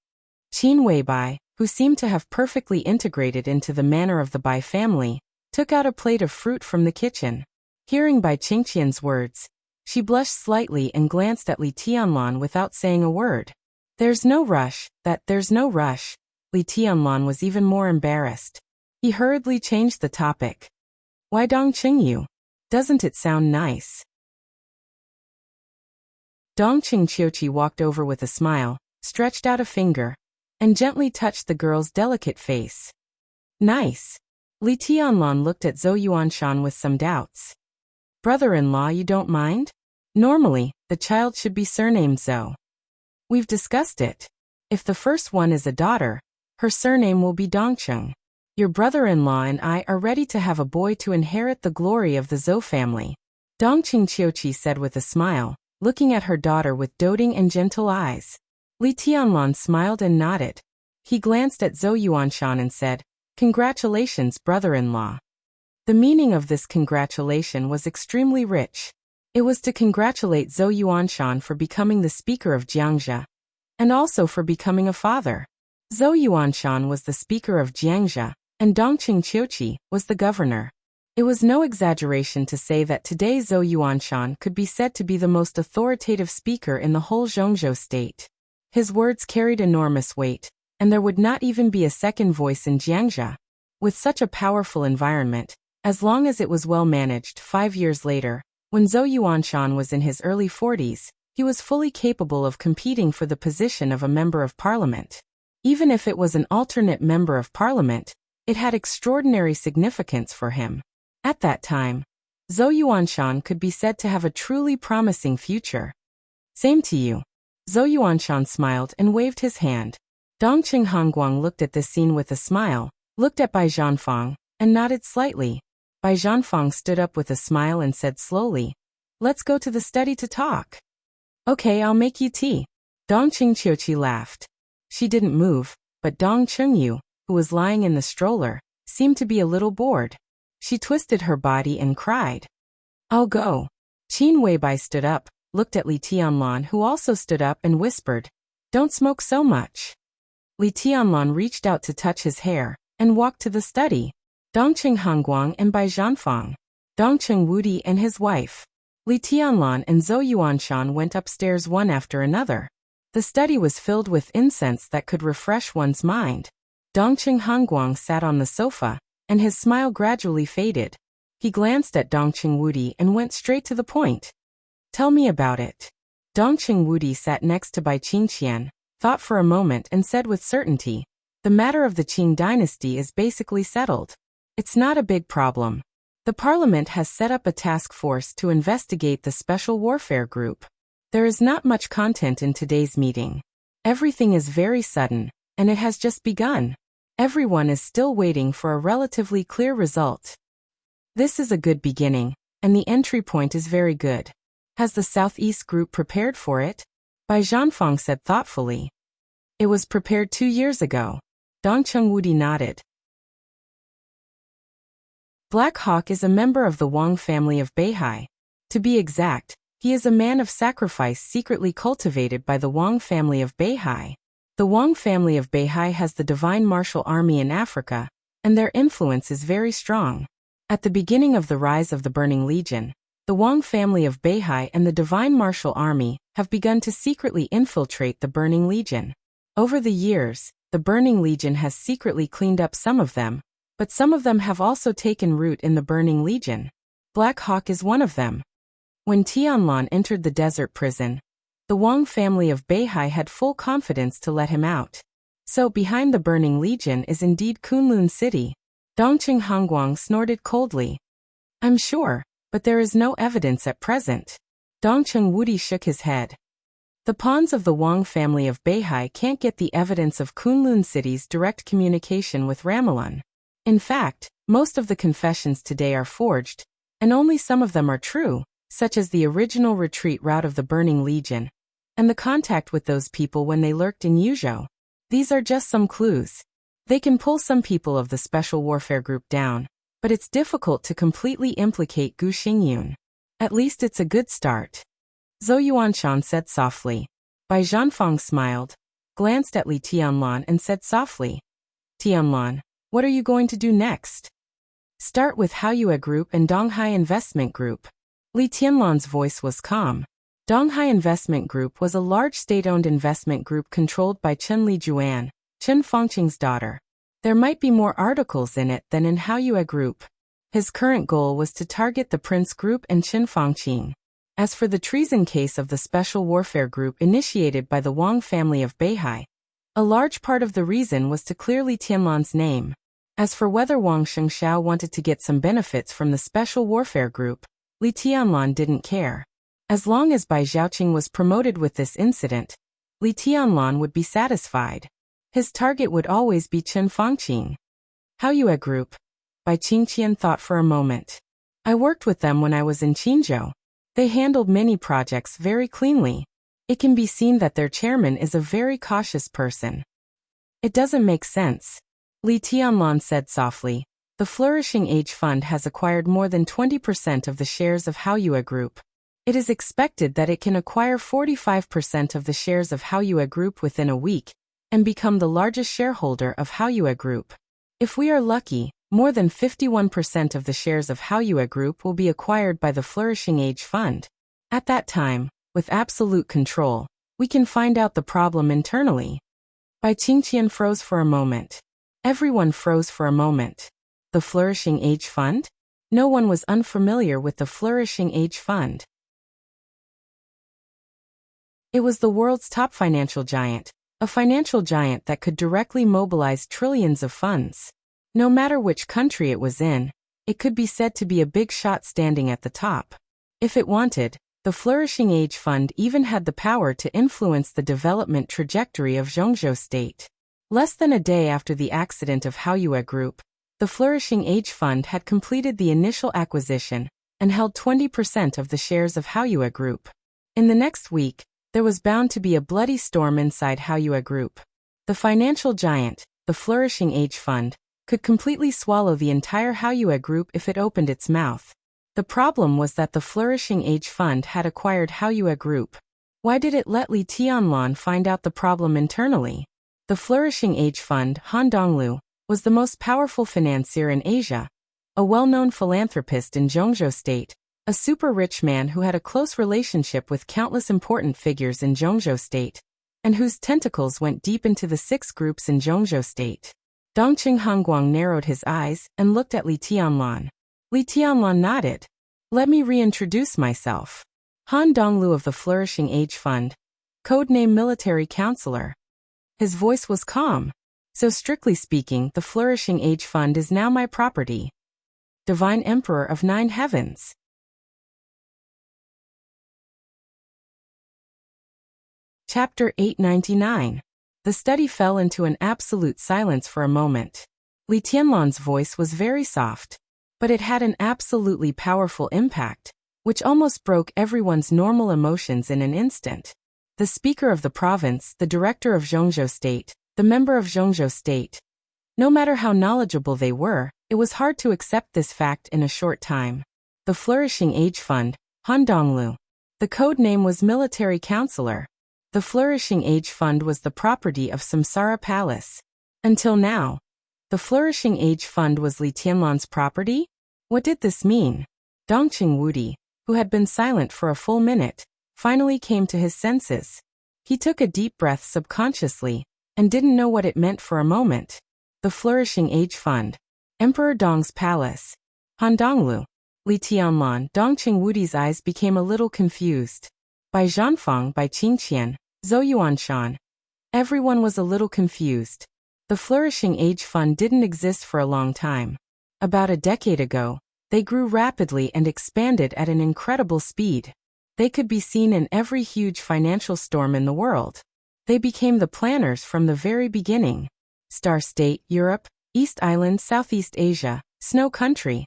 Qin Weibai, who seemed to have perfectly integrated into the manner of the Bai family, took out a plate of fruit from the kitchen. Hearing Bai Qingqian's words, she blushed slightly and glanced at Li Tianlan without saying a word. There's no rush. Li Tianlan was even more embarrassed. He hurriedly changed the topic. Why Dongqing you? Doesn't it sound nice? Dongqing Qiuqi walked over with a smile, stretched out a finger, and gently touched the girl's delicate face. Nice. Li Tianlan looked at Zhou Yuanshan with some doubts. Brother-in-law, you don't mind? Normally, the child should be surnamed Zhou. We've discussed it. If the first one is a daughter, her surname will be Dongqing. Your brother-in-law and I are ready to have a boy to inherit the glory of the Zhou family. Dongqing Qiuqi said with a smile, looking at her daughter with doting and gentle eyes. Li Tianlan smiled and nodded. He glanced at Zhou Yuanshan and said, Congratulations, brother-in-law. The meaning of this congratulation was extremely rich. It was to congratulate Zhou Yuanshan for becoming the speaker of Jiangxia, and also for becoming a father. Zhou Yuanshan was the speaker of Jiangxia, and Dongqing Qiuqi was the governor. It was no exaggeration to say that today Zhou Yuanshan could be said to be the most authoritative speaker in the whole Zhongzhou state. His words carried enormous weight, and there would not even be a second voice in Jiangxia. With such a powerful environment, as long as it was well managed, 5 years later, when Zhou Yuanshan was in his early 40s, he was fully capable of competing for the position of a member of parliament. Even if it was an alternate member of parliament, it had extraordinary significance for him. At that time, Zhou Yuanshan could be said to have a truly promising future. Same to you. Zhou Yuanshan smiled and waved his hand. Dongqing Hongguang looked at this scene with a smile, looked at Bai Zhanfang, and nodded slightly. Bai Zhanfang stood up with a smile and said slowly, Let's go to the study to talk. Okay, I'll make you tea. Dongqing Qiuqi laughed. She didn't move, but Dong Chengyu, who was lying in the stroller, seemed to be a little bored. She twisted her body and cried. I'll go. Qin Weibai stood up, looked at Li Tianlan, who also stood up, and whispered, Don't smoke so much. Li Tianlan reached out to touch his hair, and walked to the study. Dongqing Hongguang and Bai Zhanfang. Dongqing Wudi and his wife. Li Tianlan and Zhou Yuanshan went upstairs one after another. The study was filled with incense that could refresh one's mind. Dongqing Hongguang sat on the sofa, and his smile gradually faded. He glanced at Dongqing Wudi and went straight to the point. Tell me about it. Dongqing Wudi sat next to Bai Qingqian, thought for a moment and said with certainty, The matter of the Qing dynasty is basically settled. It's not a big problem. The parliament has set up a task force to investigate the special warfare group. There is not much content in today's meeting. Everything is very sudden, and it has just begun. Everyone is still waiting for a relatively clear result. This is a good beginning, and the entry point is very good. Has the Southeast group prepared for it? Bai Zhanfang said thoughtfully. It was prepared 2 years ago. Dongqing Wudi nodded. Black Hawk is a member of the Wang family of Beihai. To be exact, he is a man of sacrifice secretly cultivated by the Wang family of Beihai. The Wang family of Beihai has the divine martial army in Africa, and their influence is very strong. At the beginning of the rise of the Burning Legion, the Wang family of Beihai and the divine martial army have begun to secretly infiltrate the Burning Legion. Over the years, the Burning Legion has secretly cleaned up some of them, but some of them have also taken root in the Burning Legion. Black Hawk is one of them. When Tianlan entered the desert prison, the Wang family of Beihai had full confidence to let him out. So behind the Burning Legion is indeed Kunlun City. Dongqing Hongguang snorted coldly. I'm sure, but there is no evidence at present. Dongqing Wudi shook his head. The pawns of the Wang family of Beihai can't get the evidence of Kunlun City's direct communication with Ramelun. In fact, most of the confessions today are forged, and only some of them are true, such as the original retreat route of the Burning Legion, and the contact with those people when they lurked in Yuzhou. These are just some clues. They can pull some people of the Special Warfare Group down, but it's difficult to completely implicate Gu Xingyun. At least it's a good start. Zhou Yuanshan said softly. Bai Zhanfang smiled, glanced at Li Tianlan and said softly, Tianlan, what are you going to do next? Start with Haoyue Group and Donghai Investment Group. Li Tianlan's voice was calm. Donghai Investment Group was a large state-owned investment group controlled by Chen Lijuan, Chen Fangqing's daughter. There might be more articles in it than in Haoyue Group. His current goal was to target the Prince Group and Chen Fangqing. As for the treason case of the Special Warfare Group initiated by the Wang family of Beihai, a large part of the reason was to clear Li Tianlan's name. As for whether Wang Shengxiao wanted to get some benefits from the Special Warfare Group, Li Tianlan didn't care. As long as Bai Zhaoqing was promoted with this incident, Li Tianlan would be satisfied. His target would always be Chen Fangqing. Haoyue Group. Bai Qingqian thought for a moment. I worked with them when I was in Qinzhou. They handled many projects very cleanly. It can be seen that their chairman is a very cautious person. It doesn't make sense. Li Tianlan said softly. The Flourishing Age Fund has acquired more than 20% of the shares of Haoyue Group. It is expected that it can acquire 45% of the shares of Haoyue Group within a week, and become the largest shareholder of Haoyue Group. If we are lucky, more than 51% of the shares of Haoyue Group will be acquired by the Flourishing Age Fund. At that time, with absolute control, we can find out the problem internally. Bai Qingqian froze for a moment. Everyone froze for a moment. The Flourishing Age Fund? No one was unfamiliar with the Flourishing Age Fund. It was the world's top financial giant, a financial giant that could directly mobilize trillions of funds. No matter which country it was in, it could be said to be a big shot standing at the top. If it wanted, the Flourishing Age Fund even had the power to influence the development trajectory of Zhongzhou State. Less than a day after the accident of Haoyue Group, the Flourishing Age Fund had completed the initial acquisition and held 20% of the shares of Haoyue Group. In the next week, there was bound to be a bloody storm inside Haoyue Group. The financial giant, the Flourishing Age Fund, could completely swallow the entire Haoyue Group if it opened its mouth. The problem was that the Flourishing Age Fund had acquired Haoyue Group. Why did it let Li Tianlan find out the problem internally? The Flourishing Age Fund, Han Donglu, was the most powerful financier in Asia, a well-known philanthropist in Zhongzhou State, a super-rich man who had a close relationship with countless important figures in Zhongzhou State, and whose tentacles went deep into the 6 groups in Zhongzhou State. Dongqing Hongguang narrowed his eyes and looked at Li Tianlan. Li Tianlan nodded. Let me reintroduce myself. Han Donglu of the Flourishing Age Fund, codename Military Counselor. His voice was calm. So strictly speaking, the Flourishing Age Fund is now my property. Divine Emperor of 9 Heavens. Chapter 899. The study fell into an absolute silence for a moment. Li Tianlan's voice was very soft, but it had an absolutely powerful impact, which almost broke everyone's normal emotions in an instant. The speaker of the province, the director of Zhongzhou State, the member of Zhongzhou State. No matter how knowledgeable they were, it was hard to accept this fact in a short time. The Flourishing Age Fund, Han Donglu. The code name was Military Counselor. The Flourishing Age Fund was the property of Samsara Palace. Until now, the Flourishing Age Fund was Li Tianlan's property? What did this mean? Dongqing Wudi, who had been silent for a full minute, finally came to his senses. He took a deep breath subconsciously, and didn't know what it meant for a moment. The Flourishing Age Fund. Emperor Dong's Palace. Han Donglu. Li Tianlan. Dongqing Wudi's eyes became a little confused. Bai Zhanfang, Bai Qingqian, Zhou Yuanshan. Everyone was a little confused. The Flourishing Age Fund didn't exist for a long time. About a decade ago, they grew rapidly and expanded at an incredible speed. They could be seen in every huge financial storm in the world. They became the planners from the very beginning. Star State, Europe, East Island, Southeast Asia, snow country.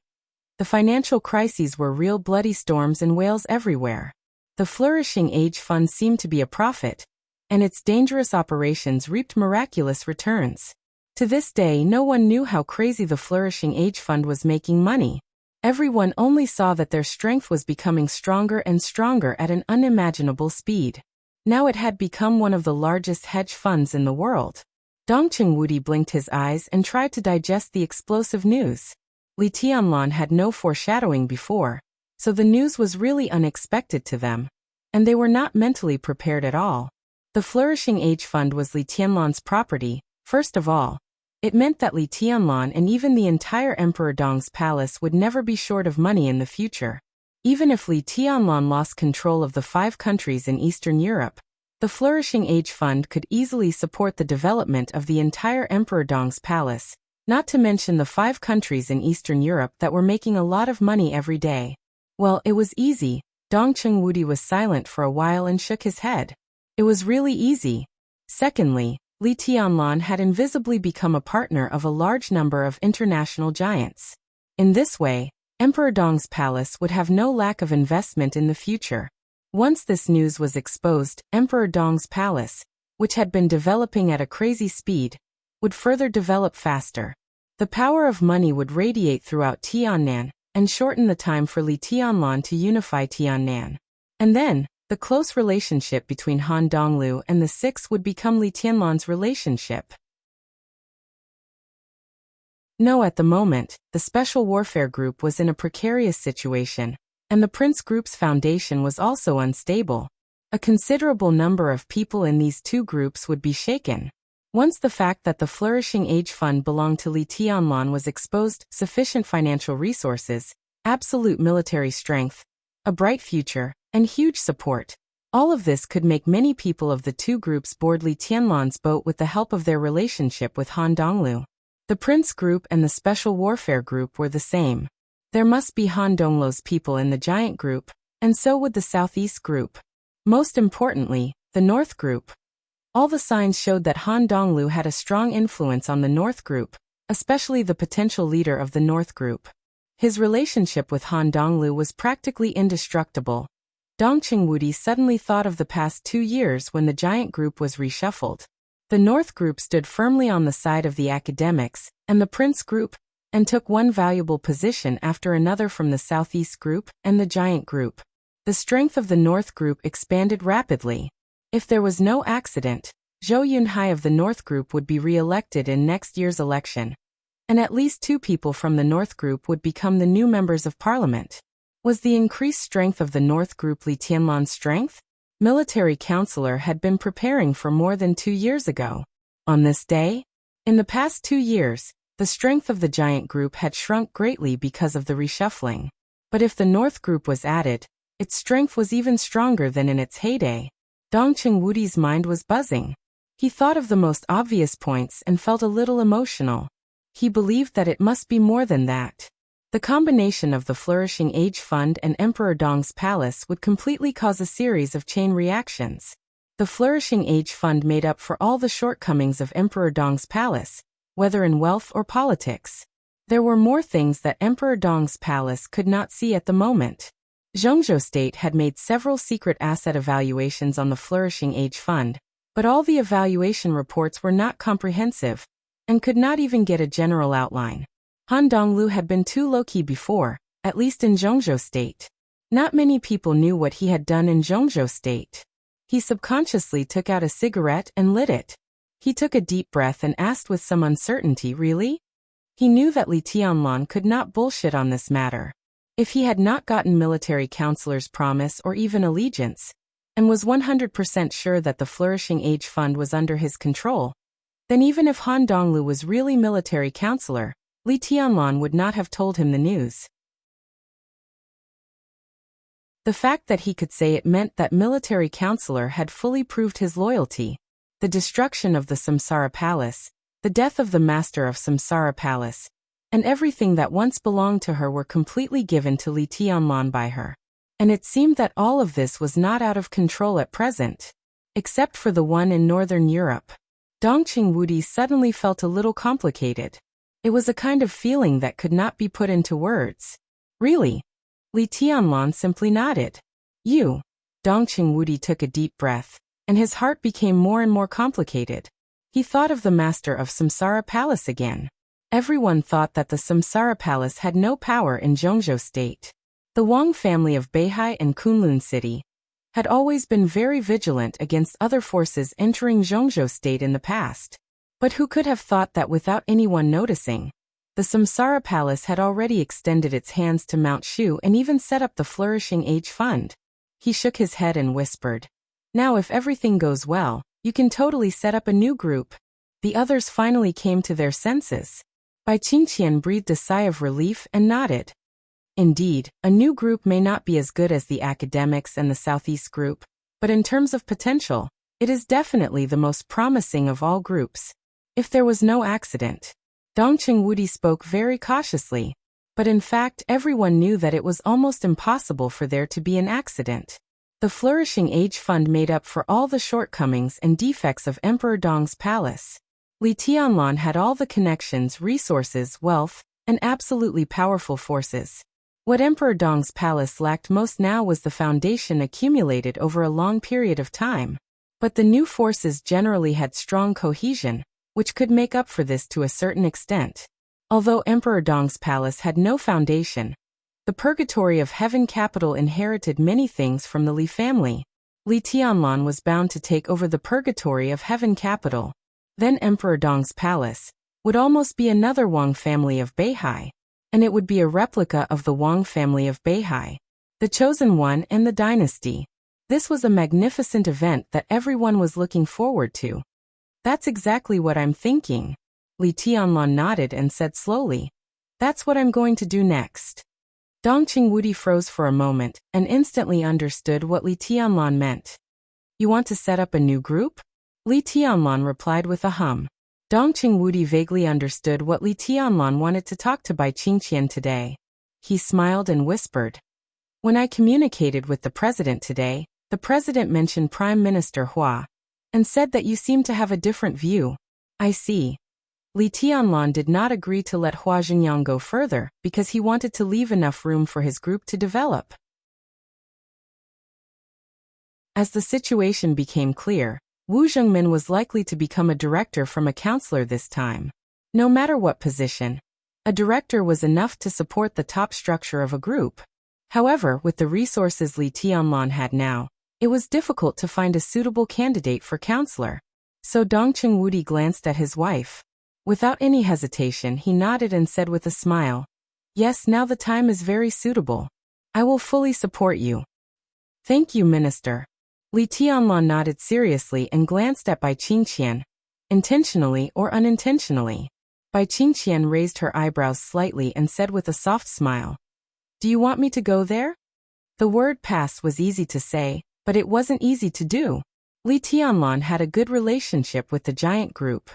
The financial crises were real bloody storms in Wales everywhere. The Flourishing Age Fund seemed to be a profit, and its dangerous operations reaped miraculous returns. To this day, no one knew how crazy the Flourishing Age Fund was making money. Everyone only saw that their strength was becoming stronger and stronger at an unimaginable speed. Now it had become one of the largest hedge funds in the world. Dongcheng Wudi blinked his eyes and tried to digest the explosive news. Li Tianlan had no foreshadowing before, so the news was really unexpected to them, and they were not mentally prepared at all. The Flourishing Age Fund was Li Tianlan's property. First of all, it meant that Li Tianlan and even the entire Emperor Dong's palace would never be short of money in the future. Even if Li Tianlan lost control of the 5 countries in Eastern Europe, the Flourishing Age Fund could easily support the development of the entire Emperor Dong's palace, not to mention the 5 countries in Eastern Europe that were making a lot of money every day. Well, it was easy. Dongcheng Wudi was silent for a while and shook his head. It was really easy. Secondly, Li Tianlan had invisibly become a partner of a large number of international giants. In this way, Emperor Dong's palace would have no lack of investment in the future. Once this news was exposed, Emperor Dong's palace, which had been developing at a crazy speed, would further develop faster. The power of money would radiate throughout Tiannan, and shorten the time for Li Tianlan to unify Tiannan. And then, the close relationship between Han Donglu and the Six would become Li Tianlan's relationship. No, at the moment, the Special Warfare Group was in a precarious situation, and the Prince Group's foundation was also unstable. A considerable number of people in these 2 groups would be shaken. Once the fact that the Flourishing Age Fund belonged to Li Tianlan was exposed, sufficient financial resources, absolute military strength, a bright future, and huge support. All of this could make many people of the 2 groups board Li Tianlan's boat with the help of their relationship with Han Donglu. The Prince Group and the Special Warfare Group were the same. There must be Han Donglu's people in the Giant Group, and so would the Southeast Group. Most importantly, the North Group. All the signs showed that Han Donglu had a strong influence on the North Group, especially the potential leader of the North Group. His relationship with Han Donglu was practically indestructible. Dongcheng Wudi suddenly thought of the past 2 years when the Giant Group was reshuffled. The North Group stood firmly on the side of the academics, and the Prince Group, and took one valuable position after another from the Southeast Group and the Giant Group. The strength of the North Group expanded rapidly. If there was no accident, Zhou Yunhai of the North Group would be re-elected in next year's election, and at least 2 people from the North Group would become the new members of parliament. Was the increased strength of the North Group Li Tianlan's strength? Military Counselor had been preparing for more than 2 years ago. On this day? In the past 2 years, the strength of the Giant Group had shrunk greatly because of the reshuffling. But if the North Group was added, its strength was even stronger than in its heyday. Dongcheng Wudi's mind was buzzing. He thought of the most obvious points and felt a little emotional. He believed that it must be more than that. The combination of the Flourishing Age Fund and Emperor Dong's palace would completely cause a series of chain reactions. The Flourishing Age Fund made up for all the shortcomings of Emperor Dong's palace, whether in wealth or politics. There were more things that Emperor Dong's palace could not see at the moment. Zhongzhou State had made several secret asset evaluations on the Flourishing Age Fund, but all the evaluation reports were not comprehensive, and could not even get a general outline. Han Donglu had been too low-key before, at least in Zhongzhou State. Not many people knew what he had done in Zhongzhou State. He subconsciously took out a cigarette and lit it. He took a deep breath and asked with some uncertainty, really? He knew that Li Tianlan could not bullshit on this matter. If he had not gotten military counselor's promise or even allegiance, and was 100% sure that the Flourishing Age Fund was under his control, then even if Han Donglu was really military counselor, Li Tianlan would not have told him the news. The fact that he could say it meant that military counselor had fully proved his loyalty. The destruction of the Samsara Palace, the death of the master of Samsara Palace, and everything that once belonged to her were completely given to Li Tianlan by her. And it seemed that all of this was not out of control at present, except for the one in Northern Europe. Dongcheng Wudi suddenly felt a little complicated. It was a kind of feeling that could not be put into words. Really? Li Tianlan simply nodded. You. Dongqing Wudi took a deep breath, and his heart became more and more complicated. He thought of the master of Samsara Palace again. Everyone thought that the Samsara Palace had no power in Zhongzhou State. The Wang family of Beihai and Kunlun City had always been very vigilant against other forces entering Zhongzhou State in the past. But who could have thought that without anyone noticing, the Samsara Palace had already extended its hands to Mount Shu and even set up the Flourishing Age Fund? He shook his head and whispered, "Now if everything goes well, you can totally set up a new group." The others finally came to their senses. Bai Qingqian breathed a sigh of relief and nodded. Indeed, a new group may not be as good as the academics and the Southeast group, but in terms of potential, it is definitely the most promising of all groups. If there was no accident. Dongqing Wudi spoke very cautiously, but in fact everyone knew that it was almost impossible for there to be an accident. The Flourishing Age Fund made up for all the shortcomings and defects of Emperor Dong's palace. Li Tianlan had all the connections, resources, wealth, and absolutely powerful forces. What Emperor Dong's palace lacked most now was the foundation accumulated over a long period of time. But the new forces generally had strong cohesion, which could make up for this to a certain extent. Although Emperor Dong's palace had no foundation, the Purgatory of Heaven capital inherited many things from the Li family. Li Tianlan was bound to take over the Purgatory of Heaven capital. Then Emperor Dong's palace would almost be another Wang family of Beihai, and it would be a replica of the Wang family of Beihai, the chosen one and the dynasty. This was a magnificent event that everyone was looking forward to. That's exactly what I'm thinking. Li Tianlan nodded and said slowly, "That's what I'm going to do next." Dongqing Wudi froze for a moment and instantly understood what Li Tianlan meant. "You want to set up a new group?" Li Tianlan replied with a hum. Dongqing Wudi vaguely understood what Li Tianlan wanted to talk to Bai Qingqian today. He smiled and whispered, "When I communicated with the president today, the president mentioned Prime Minister Hua and said that you seem to have a different view." "I see." Li Tianlan did not agree to let Hua Xingyang go further because he wanted to leave enough room for his group to develop. As the situation became clear, Wu Zhengmin was likely to become a director from a counselor this time. No matter what position, a director was enough to support the top structure of a group. However, with the resources Li Tianlan had now, it was difficult to find a suitable candidate for counselor. So Dongqing Wudi glanced at his wife. Without any hesitation, he nodded and said with a smile, "Yes, now the time is very suitable. I will fully support you." "Thank you, Minister." Li Tianlan nodded seriously and glanced at Bai Qingqian, intentionally or unintentionally. Bai Qingqian raised her eyebrows slightly and said with a soft smile, "Do you want me to go there?" The word pass was easy to say, but it wasn't easy to do. Li Tianlan had a good relationship with the giant group.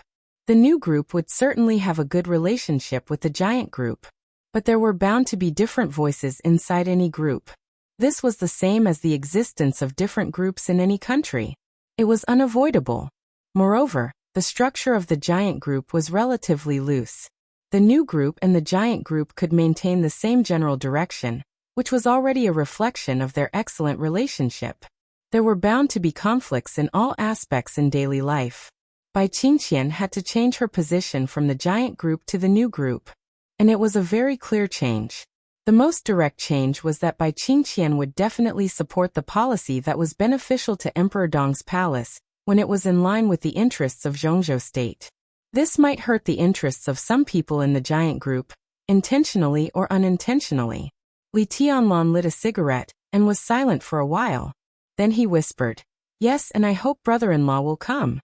The new group would certainly have a good relationship with the giant group. But there were bound to be different voices inside any group. This was the same as the existence of different groups in any country. It was unavoidable. Moreover, the structure of the giant group was relatively loose. The new group and the giant group could maintain the same general direction, which was already a reflection of their excellent relationship. There were bound to be conflicts in all aspects in daily life. Bai Qingqian had to change her position from the giant group to the new group. And it was a very clear change. The most direct change was that Bai Qingqian would definitely support the policy that was beneficial to Emperor Dong's palace when it was in line with the interests of Zhongzhou State. This might hurt the interests of some people in the giant group, intentionally or unintentionally. Li Tianlan lit a cigarette and was silent for a while. Then he whispered, "Yes, and I hope brother-in-law will come."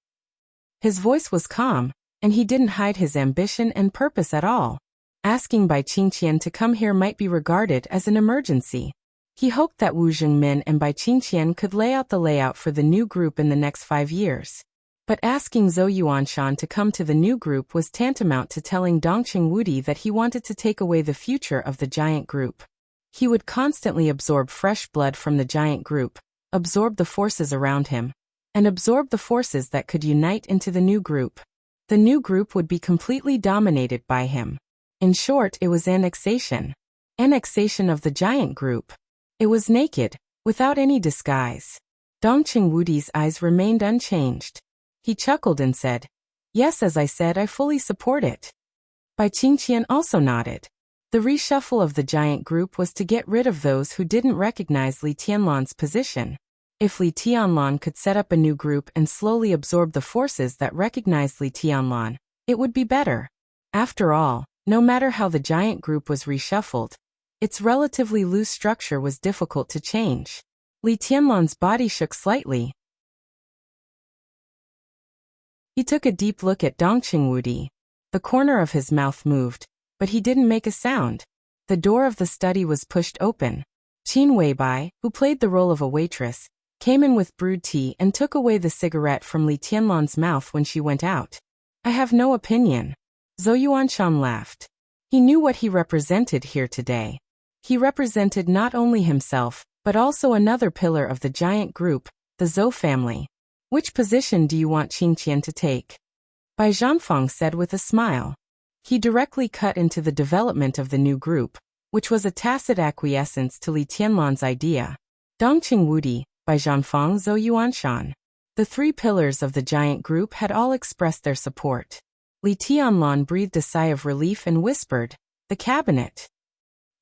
His voice was calm, and he didn't hide his ambition and purpose at all. Asking Bai Qingqian to come here might be regarded as an emergency. He hoped that Wu Zhengmin and Bai Qingqian could lay out the layout for the new group in the next 5 years. But asking Zhou Yuanshan to come to the new group was tantamount to telling Dongqing Wudi that he wanted to take away the future of the giant group. He would constantly absorb fresh blood from the giant group, absorb the forces around him, and absorb the forces that could unite into the new group. The new group would be completely dominated by him. In short, it was annexation. Annexation of the giant group. It was naked, without any disguise. Dongqing Wudi's eyes remained unchanged. He chuckled and said, "Yes, as I said, I fully support it." Bai Qingqian also nodded. The reshuffle of the giant group was to get rid of those who didn't recognize Li Tianlan's position. If Li Tianlan could set up a new group and slowly absorb the forces that recognized Li Tianlan, it would be better. After all, no matter how the giant group was reshuffled, its relatively loose structure was difficult to change. Li Tianlan's body shook slightly. He took a deep look at Dongqing Wudi. The corner of his mouth moved, but he didn't make a sound. The door of the study was pushed open. Qin Weibai, who played the role of a waitress, came in with brewed tea and took away the cigarette from Li Tianlan's mouth when she went out. "I have no opinion." Zhou Yuanshan laughed. He knew what he represented here today. He represented not only himself, but also another pillar of the giant group, the Zhou family. "Which position do you want Qingqian to take?" Bai Zhanfang said with a smile. He directly cut into the development of the new group, which was a tacit acquiescence to Li Tianlan's idea. Dongqing Wudi, Bai Zhanfang, Zhou Yuanshan. The three pillars of the giant group had all expressed their support. Li Tianlan breathed a sigh of relief and whispered, "The cabinet."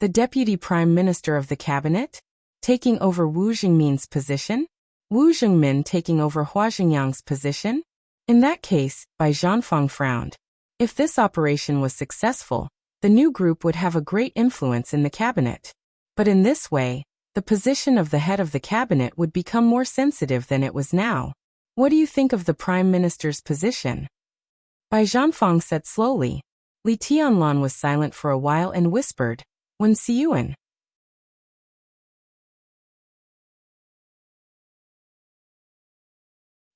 The deputy prime minister of the cabinet? Taking over Wu Jingmin's position? Wu Jingmin taking over Hua Jingyang's position? In that case, Bai Zhanfang frowned. If this operation was successful, the new group would have a great influence in the cabinet. But in this way, the position of the head of the cabinet would become more sensitive than it was now. "What do you think of the prime minister's position?" Bai Zhanfang said slowly. Li Tianlan was silent for a while and whispered, "Wen Siyuan."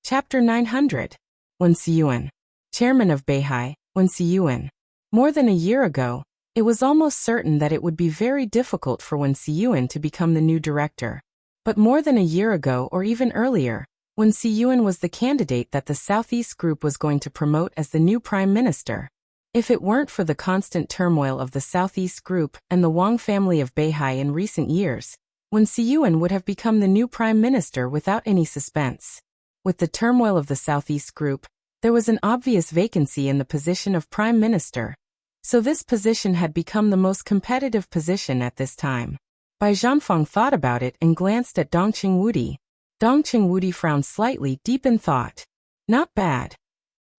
Chapter 900. Wen Siyuan. Chairman of Beihai, Wen Siyuan. More than a year ago, it was almost certain that it would be very difficult for Wen Siyuan to become the new director. But more than a year ago or even earlier, Wen Siyuan was the candidate that the Southeast Group was going to promote as the new prime minister. If it weren't for the constant turmoil of the Southeast Group and the Wang family of Beihai in recent years, Wen Siyuan would have become the new prime minister without any suspense. With the turmoil of the Southeast Group, there was an obvious vacancy in the position of prime minister. So this position had become the most competitive position at this time. Bai Zhanfang thought about it and glanced at Dongqing Wudi. Dongqing Wudi frowned slightly, deep in thought. Not bad.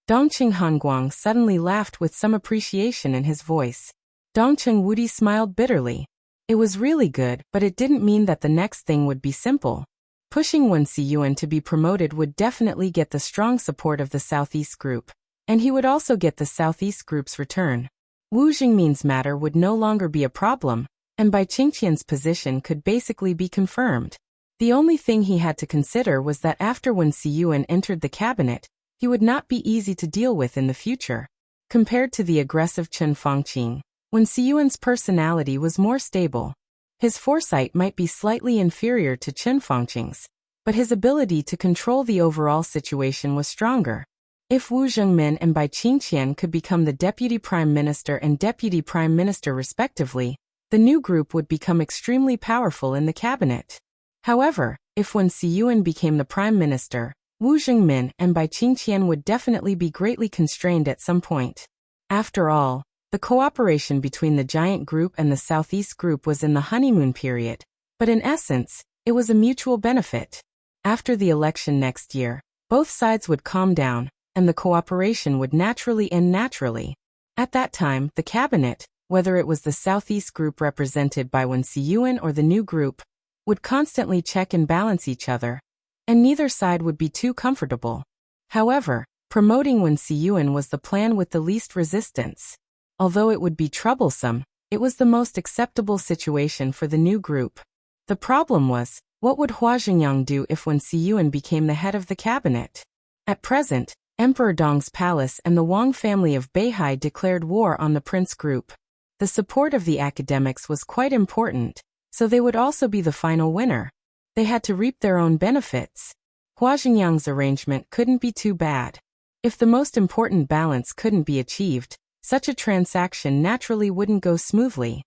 Dongqing Hanguang suddenly laughed with some appreciation in his voice. Dongqing Wudi smiled bitterly. It was really good, but it didn't mean that the next thing would be simple. Pushing Wen Siyuan to be promoted would definitely get the strong support of the Southeast Group, and he would also get the Southeast Group's return. Wu Jingmin's matter would no longer be a problem, and Bai Qingqian's position could basically be confirmed. The only thing he had to consider was that after Wen Siyuan entered the cabinet, he would not be easy to deal with in the future. Compared to the aggressive Chen Fangqing, Wen Siyuan's personality was more stable. His foresight might be slightly inferior to Chen Fangqing's, but his ability to control the overall situation was stronger. If Wu Jingmin and Bai Qingqian could become the deputy prime minister and deputy prime minister respectively, the new group would become extremely powerful in the cabinet. However, if Wen Siyuan became the prime minister, Wu Jingmin and Bai Qingqian would definitely be greatly constrained at some point. After all, the cooperation between the giant group and the Southeast Group was in the honeymoon period, but in essence, it was a mutual benefit. After the election next year, both sides would calm down, and the cooperation would naturally end naturally. At that time, the cabinet, whether it was the Southeast Group represented by Wen Siyuan or the new group, would constantly check and balance each other, and neither side would be too comfortable. However, promoting Wen Siyuan was the plan with the least resistance. Although it would be troublesome, it was the most acceptable situation for the new group. The problem was, what would Hua Jingyang do if Wen Siyuan became the head of the cabinet? At present, Emperor Dong's palace and the Wang family of Beihai declared war on the prince group. The support of the academics was quite important, so they would also be the final winner. They had to reap their own benefits. Hua Jingyang's arrangement couldn't be too bad. If the most important balance couldn't be achieved, such a transaction naturally wouldn't go smoothly.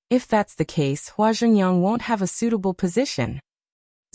If that's the case, Hua Zhengyang won't have a suitable position.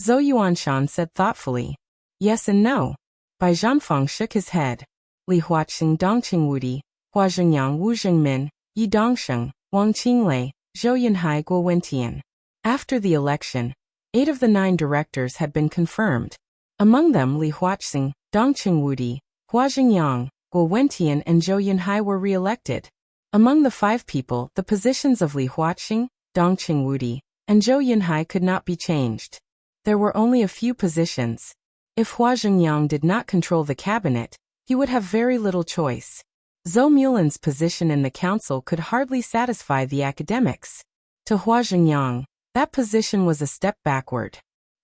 Zhou Yuanshan said thoughtfully. Yes and no. Bai Zhanfeng shook his head. Li Huaqing Dongqing Wudi, Hua Zhengyang Wu Zhengmin, Yi Dongsheng, Wang Qinglei, Zhou Yunhai Guo Wentian. After the election, 8 of the 9 directors had been confirmed. Among them Li Huaqing, Dongqing Wudi, Hua Zhengyang, Guo Wentian and Zhou Yunhai were re-elected. Among the 5 people, the positions of Li Huaqing, Dongqing Wudi, and Zhou Yunhai could not be changed. There were only a few positions. If Hua Zhengyang did not control the cabinet, he would have very little choice. Zhou Mulan's position in the council could hardly satisfy the academics. To Hua Zhengyang, that position was a step backward.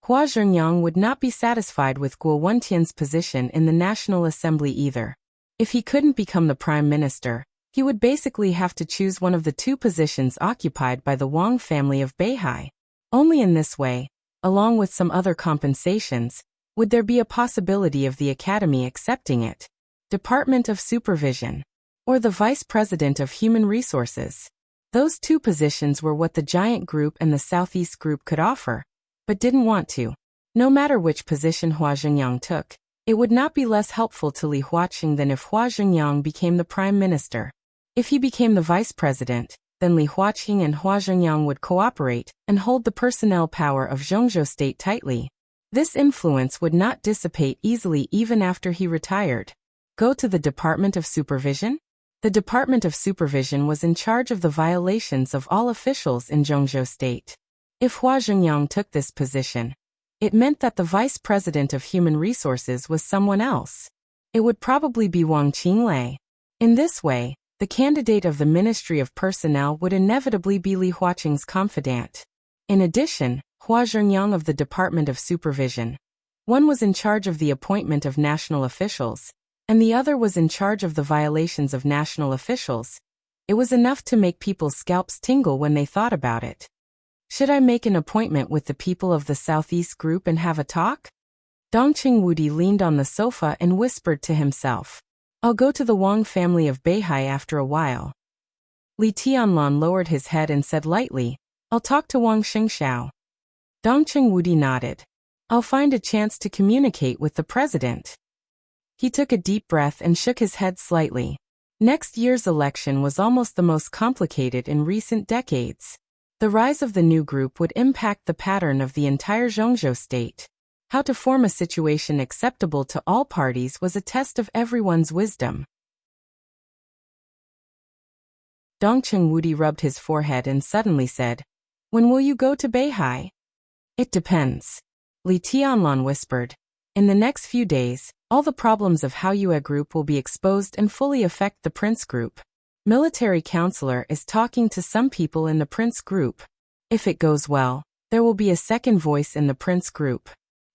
Hua Zhengyang would not be satisfied with Guo Wentian's position in the National Assembly either. If he couldn't become the prime minister, he would basically have to choose one of the 2 positions occupied by the Wang family of Beihai. Only in this way, along with some other compensations, would there be a possibility of the Academy accepting it. Department of Supervision, or the Vice President of Human Resources. Those 2 positions were what the Giant Group and the Southeast Group could offer, but didn't want to. No matter which position Hua Zhengyang took, it would not be less helpful to Li Huaqing than if Hua Zhengyang became the prime minister. If he became the vice president, then Li Huaqing and Hua Zhengyang would cooperate and hold the personnel power of Zhongzhou State tightly. This influence would not dissipate easily even after he retired. Go to the Department of Supervision? The Department of Supervision was in charge of the violations of all officials in Zhongzhou State. If Hua Zhengyang took this position, it meant that the Vice President of Human Resources was someone else. It would probably be Wang Qinglei. In this way, the candidate of the Ministry of Personnel would inevitably be Li Huaqing's confidant. In addition, Hua Zhengyang of the Department of Supervision. One was in charge of the appointment of national officials, and the other was in charge of the violations of national officials. It was enough to make people's scalps tingle when they thought about it. Should I make an appointment with the people of the Southeast Group and have a talk? Dongqing Wudi leaned on the sofa and whispered to himself. I'll go to the Wang family of Beihai after a while. Li Tianlan lowered his head and said lightly, I'll talk to Wang Xingxiao. Dongqing Wudi nodded. I'll find a chance to communicate with the president. He took a deep breath and shook his head slightly. Next year's election was almost the most complicated in recent decades. The rise of the new group would impact the pattern of the entire Zhongzhou state. How to form a situation acceptable to all parties was a test of everyone's wisdom. Dongqing Wudi rubbed his forehead and suddenly said, When will you go to Beihai? It depends. Li Tianlan whispered. In the next few days, all the problems of Haoyue Group will be exposed and fully affect the Prince Group. Military counselor is talking to some people in the Prince Group. If it goes well, there will be a second voice in the Prince Group.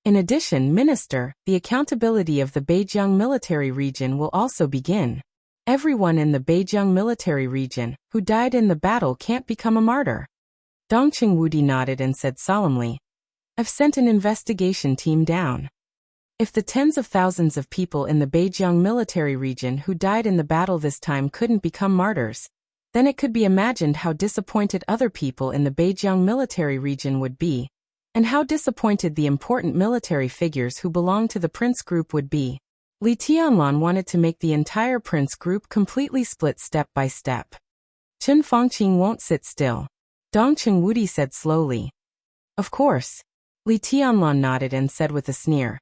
In addition, Minister, the accountability of the Beijiang military region will also begin. Everyone in the Beijiang military region who died in the battle can't become a martyr. Dongqing Wudi nodded and said solemnly, I've sent an investigation team down. If the tens of thousands of people in the Beijiang military region who died in the battle this time couldn't become martyrs, then it could be imagined how disappointed other people in the Beijiang military region would be, and how disappointed the important military figures who belong to the Prince Group would be. Li Tianlan wanted to make the entire Prince Group completely split step by step. Chen Fangqing won't sit still. Dongqing Wudi said slowly. Of course. Li Tianlan nodded and said with a sneer.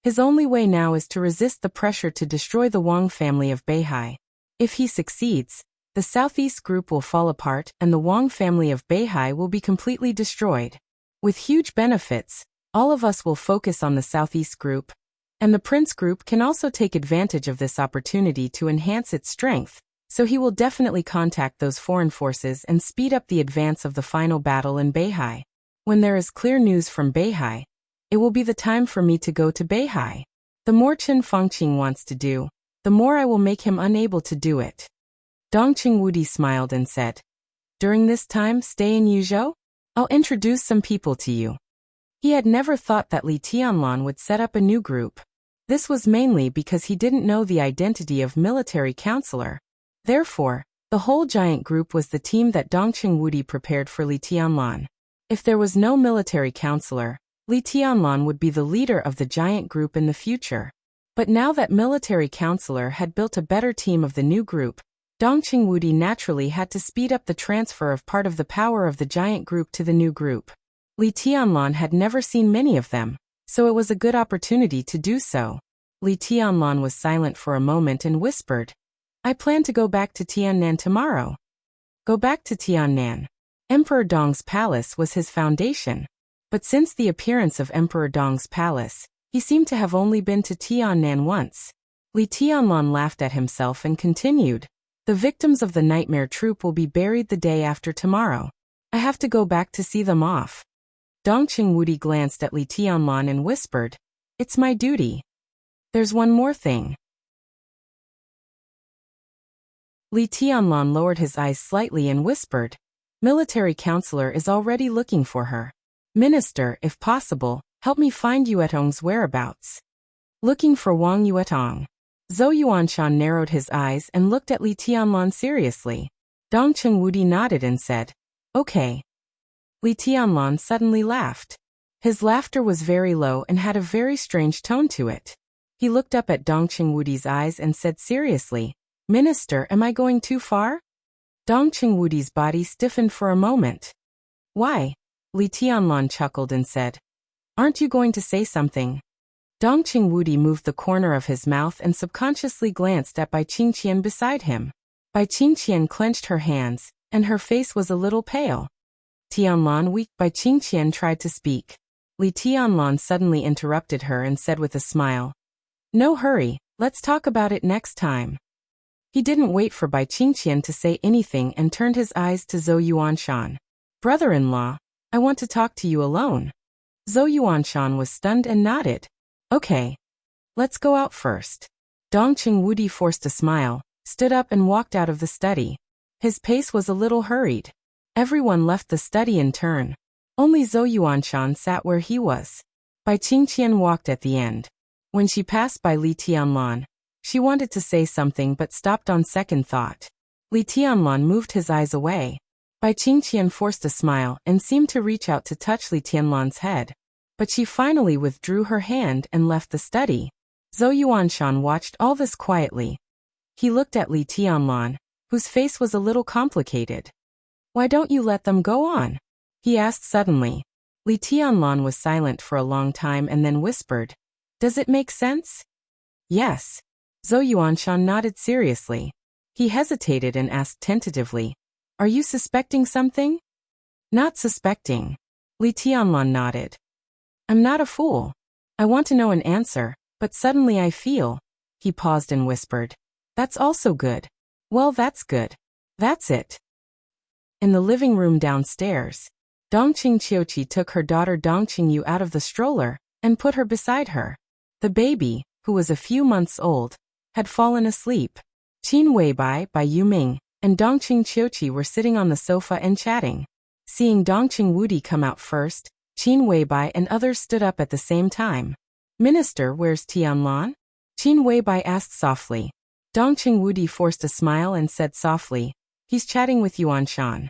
His only way now is to resist the pressure to destroy the Wang family of Beihai. If he succeeds, the Southeast Group will fall apart and the Wang family of Beihai will be completely destroyed. With huge benefits, all of us will focus on the Southeast Group, and the Prince Group can also take advantage of this opportunity to enhance its strength, so he will definitely contact those foreign forces and speed up the advance of the final battle in Beihai. When there is clear news from Beihai, it will be the time for me to go to Beihai. The more Chen Fangqing wants to do, the more I will make him unable to do it. Dongqing Wudi smiled and said, During this time, stay in Yuzhou? I'll introduce some people to you. He had never thought that Li Tianlan would set up a new group. This was mainly because he didn't know the identity of military counselor. Therefore, the whole giant group was the team that Dongqing Wudi prepared for Li Tianlan. If there was no military counselor, Li Tianlan would be the leader of the giant group in the future. But now that military counselor had built a better team of the new group, Dongqing Wudi naturally had to speed up the transfer of part of the power of the giant group to the new group. Li Tianlan had never seen many of them, so it was a good opportunity to do so. Li Tianlan was silent for a moment and whispered, "I plan to go back to Tiannan tomorrow." Go back to Tiannan. Emperor Dong's palace was his foundation. But since the appearance of Emperor Dong's palace, he seemed to have only been to Tiannan once. Li Tianlan laughed at himself and continued, "The victims of the nightmare troop will be buried the day after tomorrow. I have to go back to see them off." Dongqing Wudi glanced at Li Tianlan and whispered, "It's my duty. There's one more thing." Li Tianlan lowered his eyes slightly and whispered, "Military counselor is already looking for her. Minister, if possible, help me find Yuetong's whereabouts." Looking for Wang Yuetong. Zhou Yuanshan narrowed his eyes and looked at Li Tianlan seriously. Dongqing Wudi nodded and said, "Okay." Li Tianlan suddenly laughed. His laughter was very low and had a very strange tone to it. He looked up at Dongqing Wudi's eyes and said seriously, "Minister, am I going too far?" Dongqing Wudi's body stiffened for a moment. "Why?" Li Tianlan chuckled and said, "Aren't you going to say something?" Dongqing Wudi moved the corner of his mouth and subconsciously glanced at Bai Qingqian beside him. Bai Qingqian clenched her hands, and her face was a little pale. "Tianlan, weak." Bai Qingqian tried to speak. Li Tianlan suddenly interrupted her and said with a smile, "No hurry, let's talk about it next time." He didn't wait for Bai Qingqian to say anything and turned his eyes to Zhou Yuanshan. "Brother-in-law, I want to talk to you alone." Zhou Yuanshan was stunned and nodded. "Okay. Let's go out first." Dongqing Wudi forced a smile, stood up and walked out of the study. His pace was a little hurried. Everyone left the study in turn. Only Zhou Yuanshan sat where he was. Bai Qingqian walked at the end. When she passed by Li Tianlan, she wanted to say something but stopped on second thought. Li Tianlan moved his eyes away. Bai Qingqian forced a smile and seemed to reach out to touch Li Tianlan's head. But she finally withdrew her hand and left the study. Zhou Yuanshan watched all this quietly. He looked at Li Tianlan, whose face was a little complicated. "Why don't you let them go on?" he asked suddenly. Li Tianlan was silent for a long time and then whispered, "Does it make sense?" "Yes." Zhou Yuanshan nodded seriously. He hesitated and asked tentatively, "Are you suspecting something?" "Not suspecting." Li Tianlan nodded. "I'm not a fool. I want to know an answer, but suddenly I feel..." He paused and whispered, "That's also good." "Well, that's good. That's it." In the living room downstairs, Dongqing Qiuqi took her daughter Dongqing Yu out of the stroller and put her beside her. The baby, who was a few months old, had fallen asleep. Qin Weibai, Bai Yuming, and Dongqing Qiuqi were sitting on the sofa and chatting. Seeing Dongqing Wudi come out first, Qin Weibai and others stood up at the same time. "Minister, where's Tianlan?" Qin Weibai asked softly. Dongqing Wudi forced a smile and said softly, "He's chatting with Yuanshan."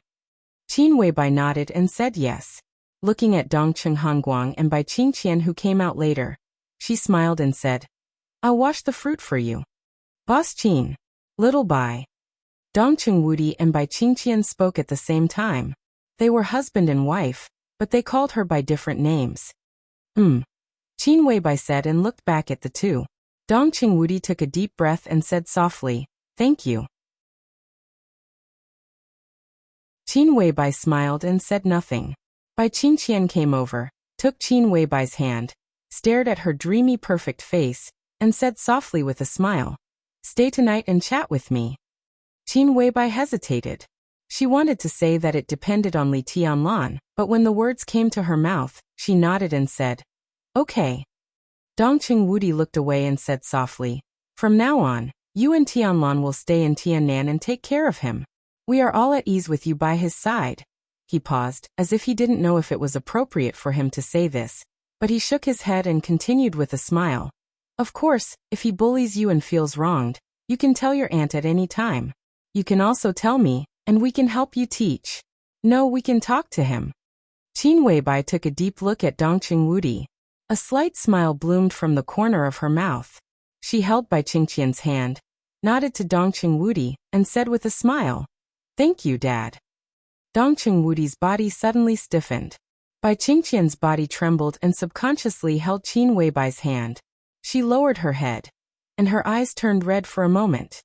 Qin Weibai nodded and said yes. Looking at Dongqing Hongguang and Bai Qingqian who came out later, she smiled and said, "I'll wash the fruit for you." "Boss Qin." "Little Bai." Dongqing Wudi and Bai Qingqian spoke at the same time. They were husband and wife, but they called her by different names. Qin Weibai said and looked back at the two. Dongqing Wudi took a deep breath and said softly, "Thank you." Qin Weibai smiled and said nothing. Bai Qingqian came over, took Qin Weibai's hand, stared at her dreamy perfect face, and said softly with a smile, "Stay tonight and chat with me." Qin Weibai hesitated. She wanted to say that it depended on Li Tianlan, but when the words came to her mouth, she nodded and said, "Okay." Dongqing Wudi looked away and said softly, "From now on, you and Tianlan will stay in Tiannan and take care of him. We are all at ease with you by his side." He paused, as if he didn't know if it was appropriate for him to say this, but he shook his head and continued with a smile, Of course, if he bullies you and feels wronged, you can tell your aunt at any time. You can also tell me, and we can help you teach. No, we can talk to him. Qin Weibai took a deep look at Dongqing Wudi. A slight smile bloomed from the corner of her mouth. She held Bai Qingqian's hand, nodded to Dongqing Wudi, and said with a smile, "Thank you, Dad." Dongqing Wudi's body suddenly stiffened. Bai Qingqian's body trembled and subconsciously held Qin Weibai's hand. She lowered her head, and her eyes turned red for a moment.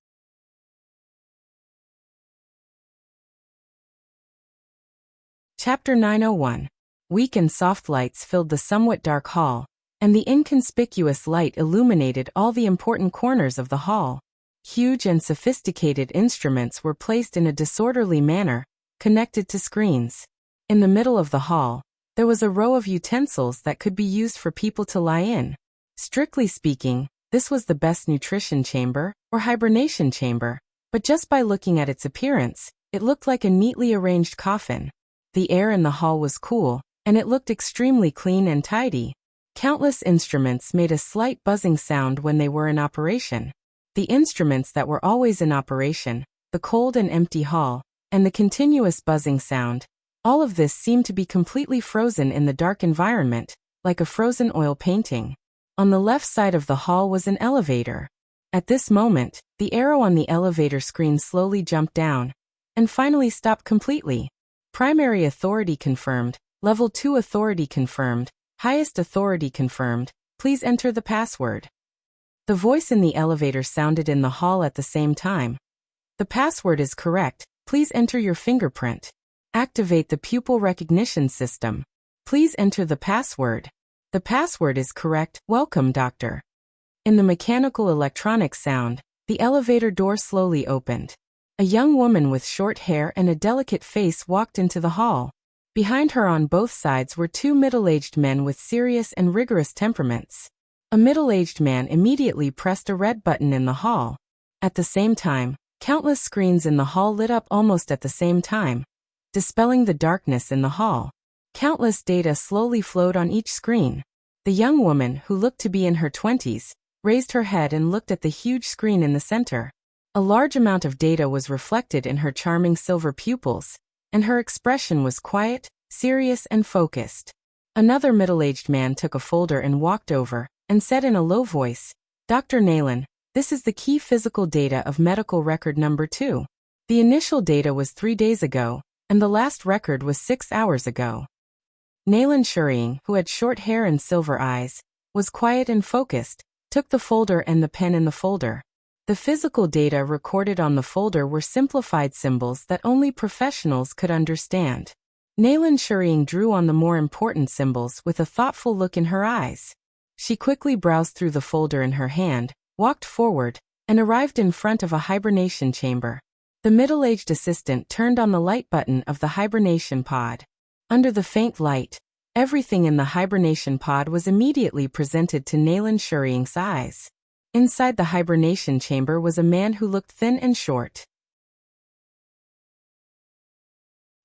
Chapter 901. Weak and soft lights filled the somewhat dark hall, and the inconspicuous light illuminated all the important corners of the hall. Huge and sophisticated instruments were placed in a disorderly manner, connected to screens. In the middle of the hall, there was a row of utensils that could be used for people to lie in. Strictly speaking, this was the best nutrition chamber, or hibernation chamber, but just by looking at its appearance, it looked like a neatly arranged coffin. The air in the hall was cool, and it looked extremely clean and tidy. Countless instruments made a slight buzzing sound when they were in operation. The instruments that were always in operation, the cold and empty hall, and the continuous buzzing sound, all of this seemed to be completely frozen in the dark environment, like a frozen oil painting. On the left side of the hall was an elevator. At this moment, the arrow on the elevator screen slowly jumped down, and finally stopped completely. Primary authority confirmed, level 2 authority confirmed, highest authority confirmed, please enter the password. The voice in the elevator sounded in the hall at the same time. The password is correct, please enter your fingerprint. Activate the pupil recognition system. Please enter the password. The password is correct, welcome doctor. In the mechanical electronic sound, the elevator door slowly opened. A young woman with short hair and a delicate face walked into the hall. Behind her on both sides were two middle-aged men with serious and rigorous temperaments. A middle-aged man immediately pressed a red button in the hall. At the same time, countless screens in the hall lit up almost at the same time, dispelling the darkness in the hall. Countless data slowly flowed on each screen. The young woman, who looked to be in her 20s, raised her head and looked at the huge screen in the center. A large amount of data was reflected in her charming silver pupils, and her expression was quiet, serious, and focused. Another middle-aged man took a folder and walked over, and said in a low voice, "Dr. Nayland, this is the key physical data of medical record number 2. The initial data was 3 days ago, and the last record was 6 hours ago." Nayland Shurying, who had short hair and silver eyes, was quiet and focused, took the folder and the pen in the folder. The physical data recorded on the folder were simplified symbols that only professionals could understand. Nayland Shurying drew on the more important symbols with a thoughtful look in her eyes. She quickly browsed through the folder in her hand, walked forward, and arrived in front of a hibernation chamber. The middle-aged assistant turned on the light button of the hibernation pod. Under the faint light, everything in the hibernation pod was immediately presented to Nayland Shurying's eyes. Inside the hibernation chamber was a man who looked thin and short.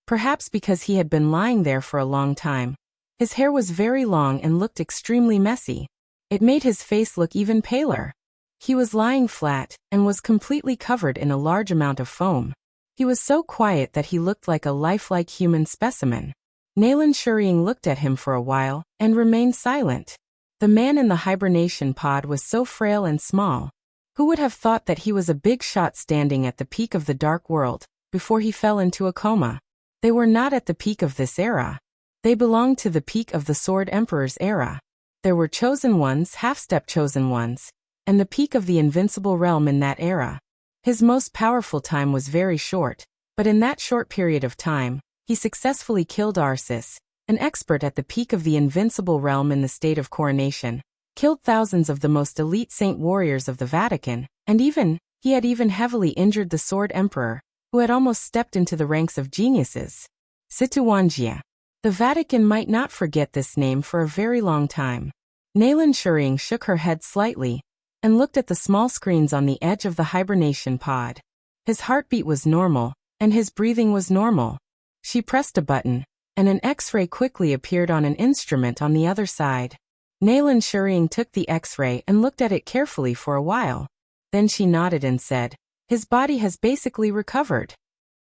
Perhaps because he had been lying there for a long time, his hair was very long and looked extremely messy. It made his face look even paler. He was lying flat, and was completely covered in a large amount of foam. He was so quiet that he looked like a lifelike human specimen. Nayland Shurying looked at him for a while, and remained silent. The man in the hibernation pod was so frail and small. Who would have thought that he was a big shot standing at the peak of the dark world, before he fell into a coma? They were not at the peak of this era. They belonged to the peak of the Sword Emperor's era. There were chosen ones, half-step chosen ones, and the peak of the invincible realm in that era. His most powerful time was very short, but in that short period of time, he successfully killed Arceus, an expert at the peak of the invincible realm in the state of coronation, killed thousands of the most elite saint warriors of the Vatican, and he had even heavily injured the Sword Emperor, who had almost stepped into the ranks of geniuses. Situangia. The Vatican might not forget this name for a very long time. Nayland Shurying shook her head slightly, and looked at the small screens on the edge of the hibernation pod. His heartbeat was normal, and his breathing was normal. She pressed a button, and an X-ray quickly appeared on an instrument on the other side. Nalan Shuring took the X-ray and looked at it carefully for a while. Then she nodded and said, "His body has basically recovered."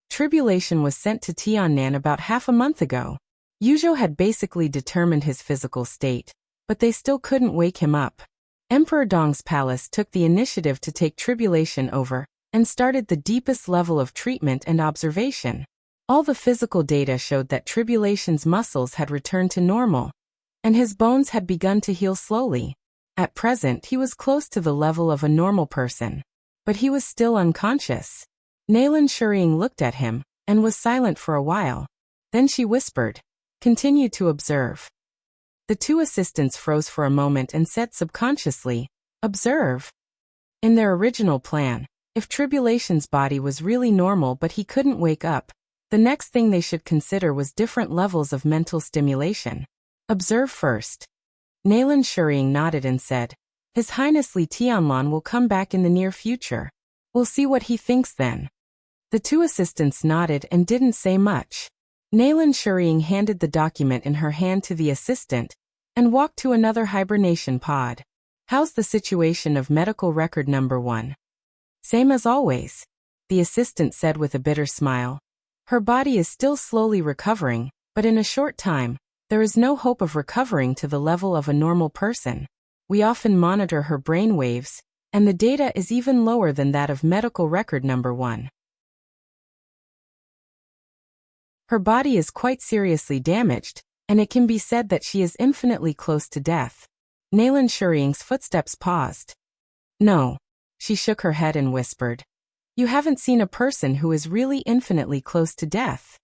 Tribulation was sent to Tiannan about half a month ago. Yuzhou had basically determined his physical state, but they still couldn't wake him up. Emperor Dong's palace took the initiative to take Tribulation over and started the deepest level of treatment and observation. All the physical data showed that Tribulation's muscles had returned to normal, and his bones had begun to heal slowly. At present he was close to the level of a normal person, but he was still unconscious. Nalan Shuring looked at him and was silent for a while. Then she whispered, "Continue to observe." The two assistants froze for a moment and said subconsciously, "Observe." In their original plan, if Tribulation's body was really normal but he couldn't wake up, the next thing they should consider was different levels of mental stimulation. Observe first. Nalan Shuring nodded and said, "His Highness Li Tianlan will come back in the near future. We'll see what he thinks then." The two assistants nodded and didn't say much. Nalan Shuring handed the document in her hand to the assistant and walked to another hibernation pod. "How's the situation of medical record number 1? "Same as always," the assistant said with a bitter smile. "Her body is still slowly recovering, but in a short time, there is no hope of recovering to the level of a normal person. We often monitor her brain waves, and the data is even lower than that of medical record number 1. Her body is quite seriously damaged, and it can be said that she is infinitely close to death." Nalan Shuring's footsteps paused. "No." She shook her head and whispered, "You haven't seen a person who is really infinitely close to death."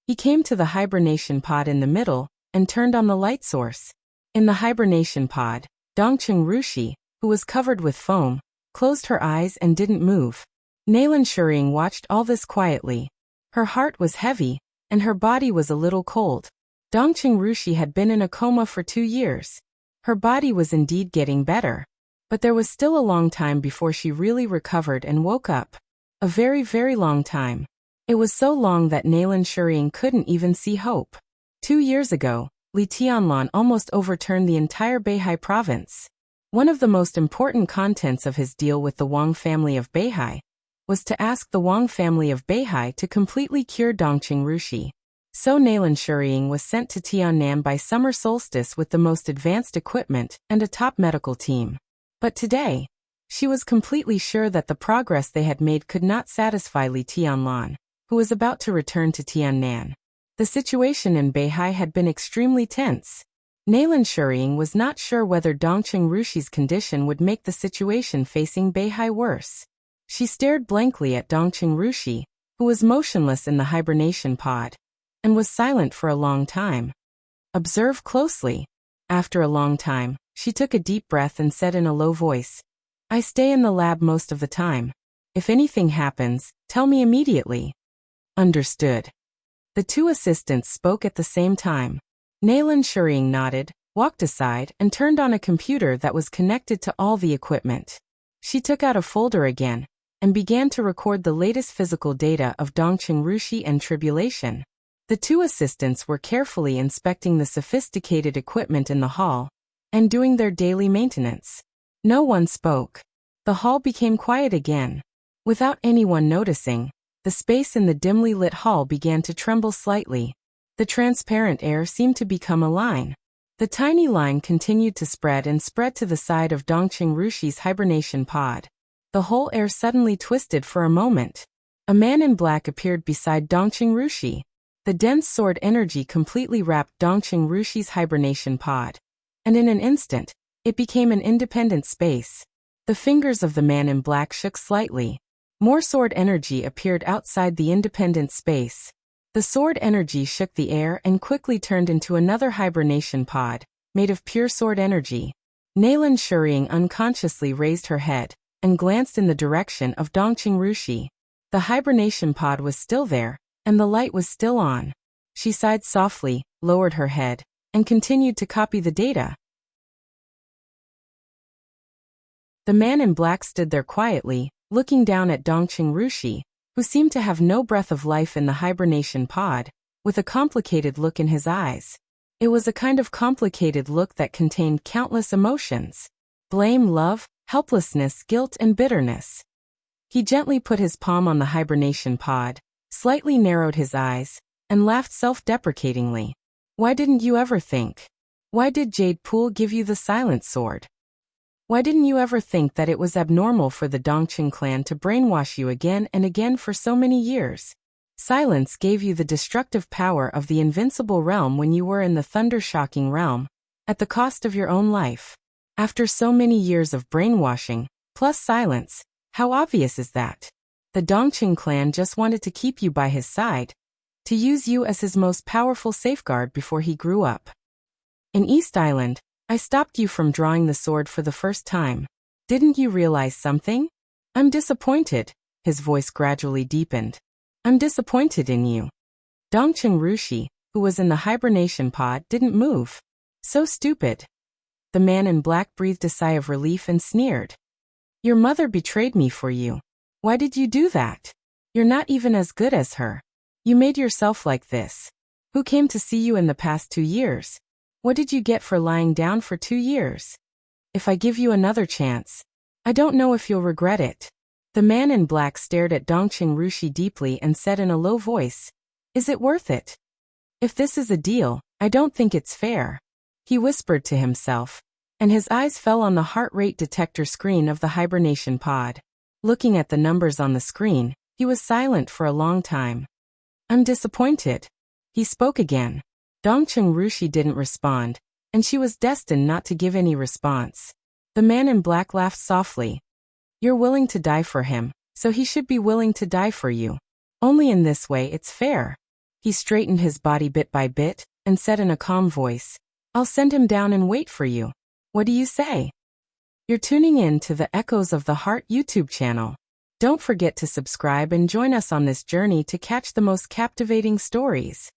He came to the hibernation pod in the middle and turned on the light source. In the hibernation pod, Dongqing Rushi, who was covered with foam, closed her eyes and didn't move. Nalan Shuring watched all this quietly. Her heart was heavy, and her body was a little cold. Dongqing Rushi had been in a coma for 2 years. Her body was indeed getting better, but there was still a long time before she really recovered and woke up. A very, very long time. It was so long that Nalan Shuring couldn't even see hope. 2 years ago, Li Tianlan almost overturned the entire Beihai province. One of the most important contents of his deal with the Wang family of Beihai was to ask the Wang family of Beihai to completely cure Dongqing Rushi. So Nalan Shuring was sent to Tiannan by summer solstice with the most advanced equipment and a top medical team. But today, she was completely sure that the progress they had made could not satisfy Li Tianlan, who was about to return to Tiannan. The situation in Beihai had been extremely tense. Nalan Shuring was not sure whether Dongqing Rushi's condition would make the situation facing Beihai worse. She stared blankly at Dongqing Rushi, who was motionless in the hibernation pod, and was silent for a long time. "Observe closely." After a long time, she took a deep breath and said in a low voice, "I stay in the lab most of the time. If anything happens, tell me immediately." "Understood." The two assistants spoke at the same time. Nalan Shuring nodded, walked aside, and turned on a computer that was connected to all the equipment. She took out a folder again and began to record the latest physical data of Dongqing Rushi and Tribulation. The two assistants were carefully inspecting the sophisticated equipment in the hall and doing their daily maintenance. No one spoke. The hall became quiet again. Without anyone noticing, the space in the dimly lit hall began to tremble slightly. The transparent air seemed to become a line. The tiny line continued to spread and spread to the side of Dongqing Rushi's hibernation pod. The whole air suddenly twisted for a moment. A man in black appeared beside Dongqing Rushi. The dense sword energy completely wrapped Dongqing Rushi's hibernation pod, and in an instant, it became an independent space. The fingers of the man in black shook slightly. More sword energy appeared outside the independent space. The sword energy shook the air and quickly turned into another hibernation pod, made of pure sword energy. Nalan Shuring unconsciously raised her head and glanced in the direction of Dongqing Rushi. The hibernation pod was still there, and the light was still on. She sighed softly, lowered her head, and continued to copy the data. The man in black stood there quietly, looking down at Dongqing Rushi, who seemed to have no breath of life in the hibernation pod, with a complicated look in his eyes. It was a kind of complicated look that contained countless emotions: blame, love, helplessness, guilt, and bitterness. He gently put his palm on the hibernation pod, slightly narrowed his eyes, and laughed self-deprecatingly. Why didn't you ever think? Why did Jade Pool give you the silent sword? Why didn't you ever think that it was abnormal for the Dongqing clan to brainwash you again and again for so many years? Silence gave you the destructive power of the invincible realm when you were in the thunder-shocking realm, at the cost of your own life. After so many years of brainwashing, plus silence, how obvious is that? The Dongqing clan just wanted to keep you by his side, to use you as his most powerful safeguard before he grew up. In East Island, I stopped you from drawing the sword for the first time. Didn't you realize something? I'm disappointed. His voice gradually deepened. I'm disappointed in you. Dongqing Rushi, who was in the hibernation pod, didn't move. So stupid. The man in black breathed a sigh of relief and sneered. Your mother betrayed me for you. Why did you do that? You're not even as good as her. You made yourself like this. Who came to see you in the past 2 years? What did you get for lying down for 2 years? If I give you another chance, I don't know if you'll regret it. The man in black stared at Dongqing Rushi deeply and said in a low voice, Is it worth it? If this is a deal, I don't think it's fair. He whispered to himself, and his eyes fell on the heart rate detector screen of the hibernation pod. Looking at the numbers on the screen, he was silent for a long time. I'm disappointed. He spoke again. Dongqing Rushi didn't respond, and she was destined not to give any response. The man in black laughed softly. You're willing to die for him, so he should be willing to die for you. Only in this way it's fair. He straightened his body bit by bit, and said in a calm voice, I'll send him down and wait for you. What do you say? You're tuning in to the Echoes of the Heart YouTube channel. Don't forget to subscribe and join us on this journey to catch the most captivating stories.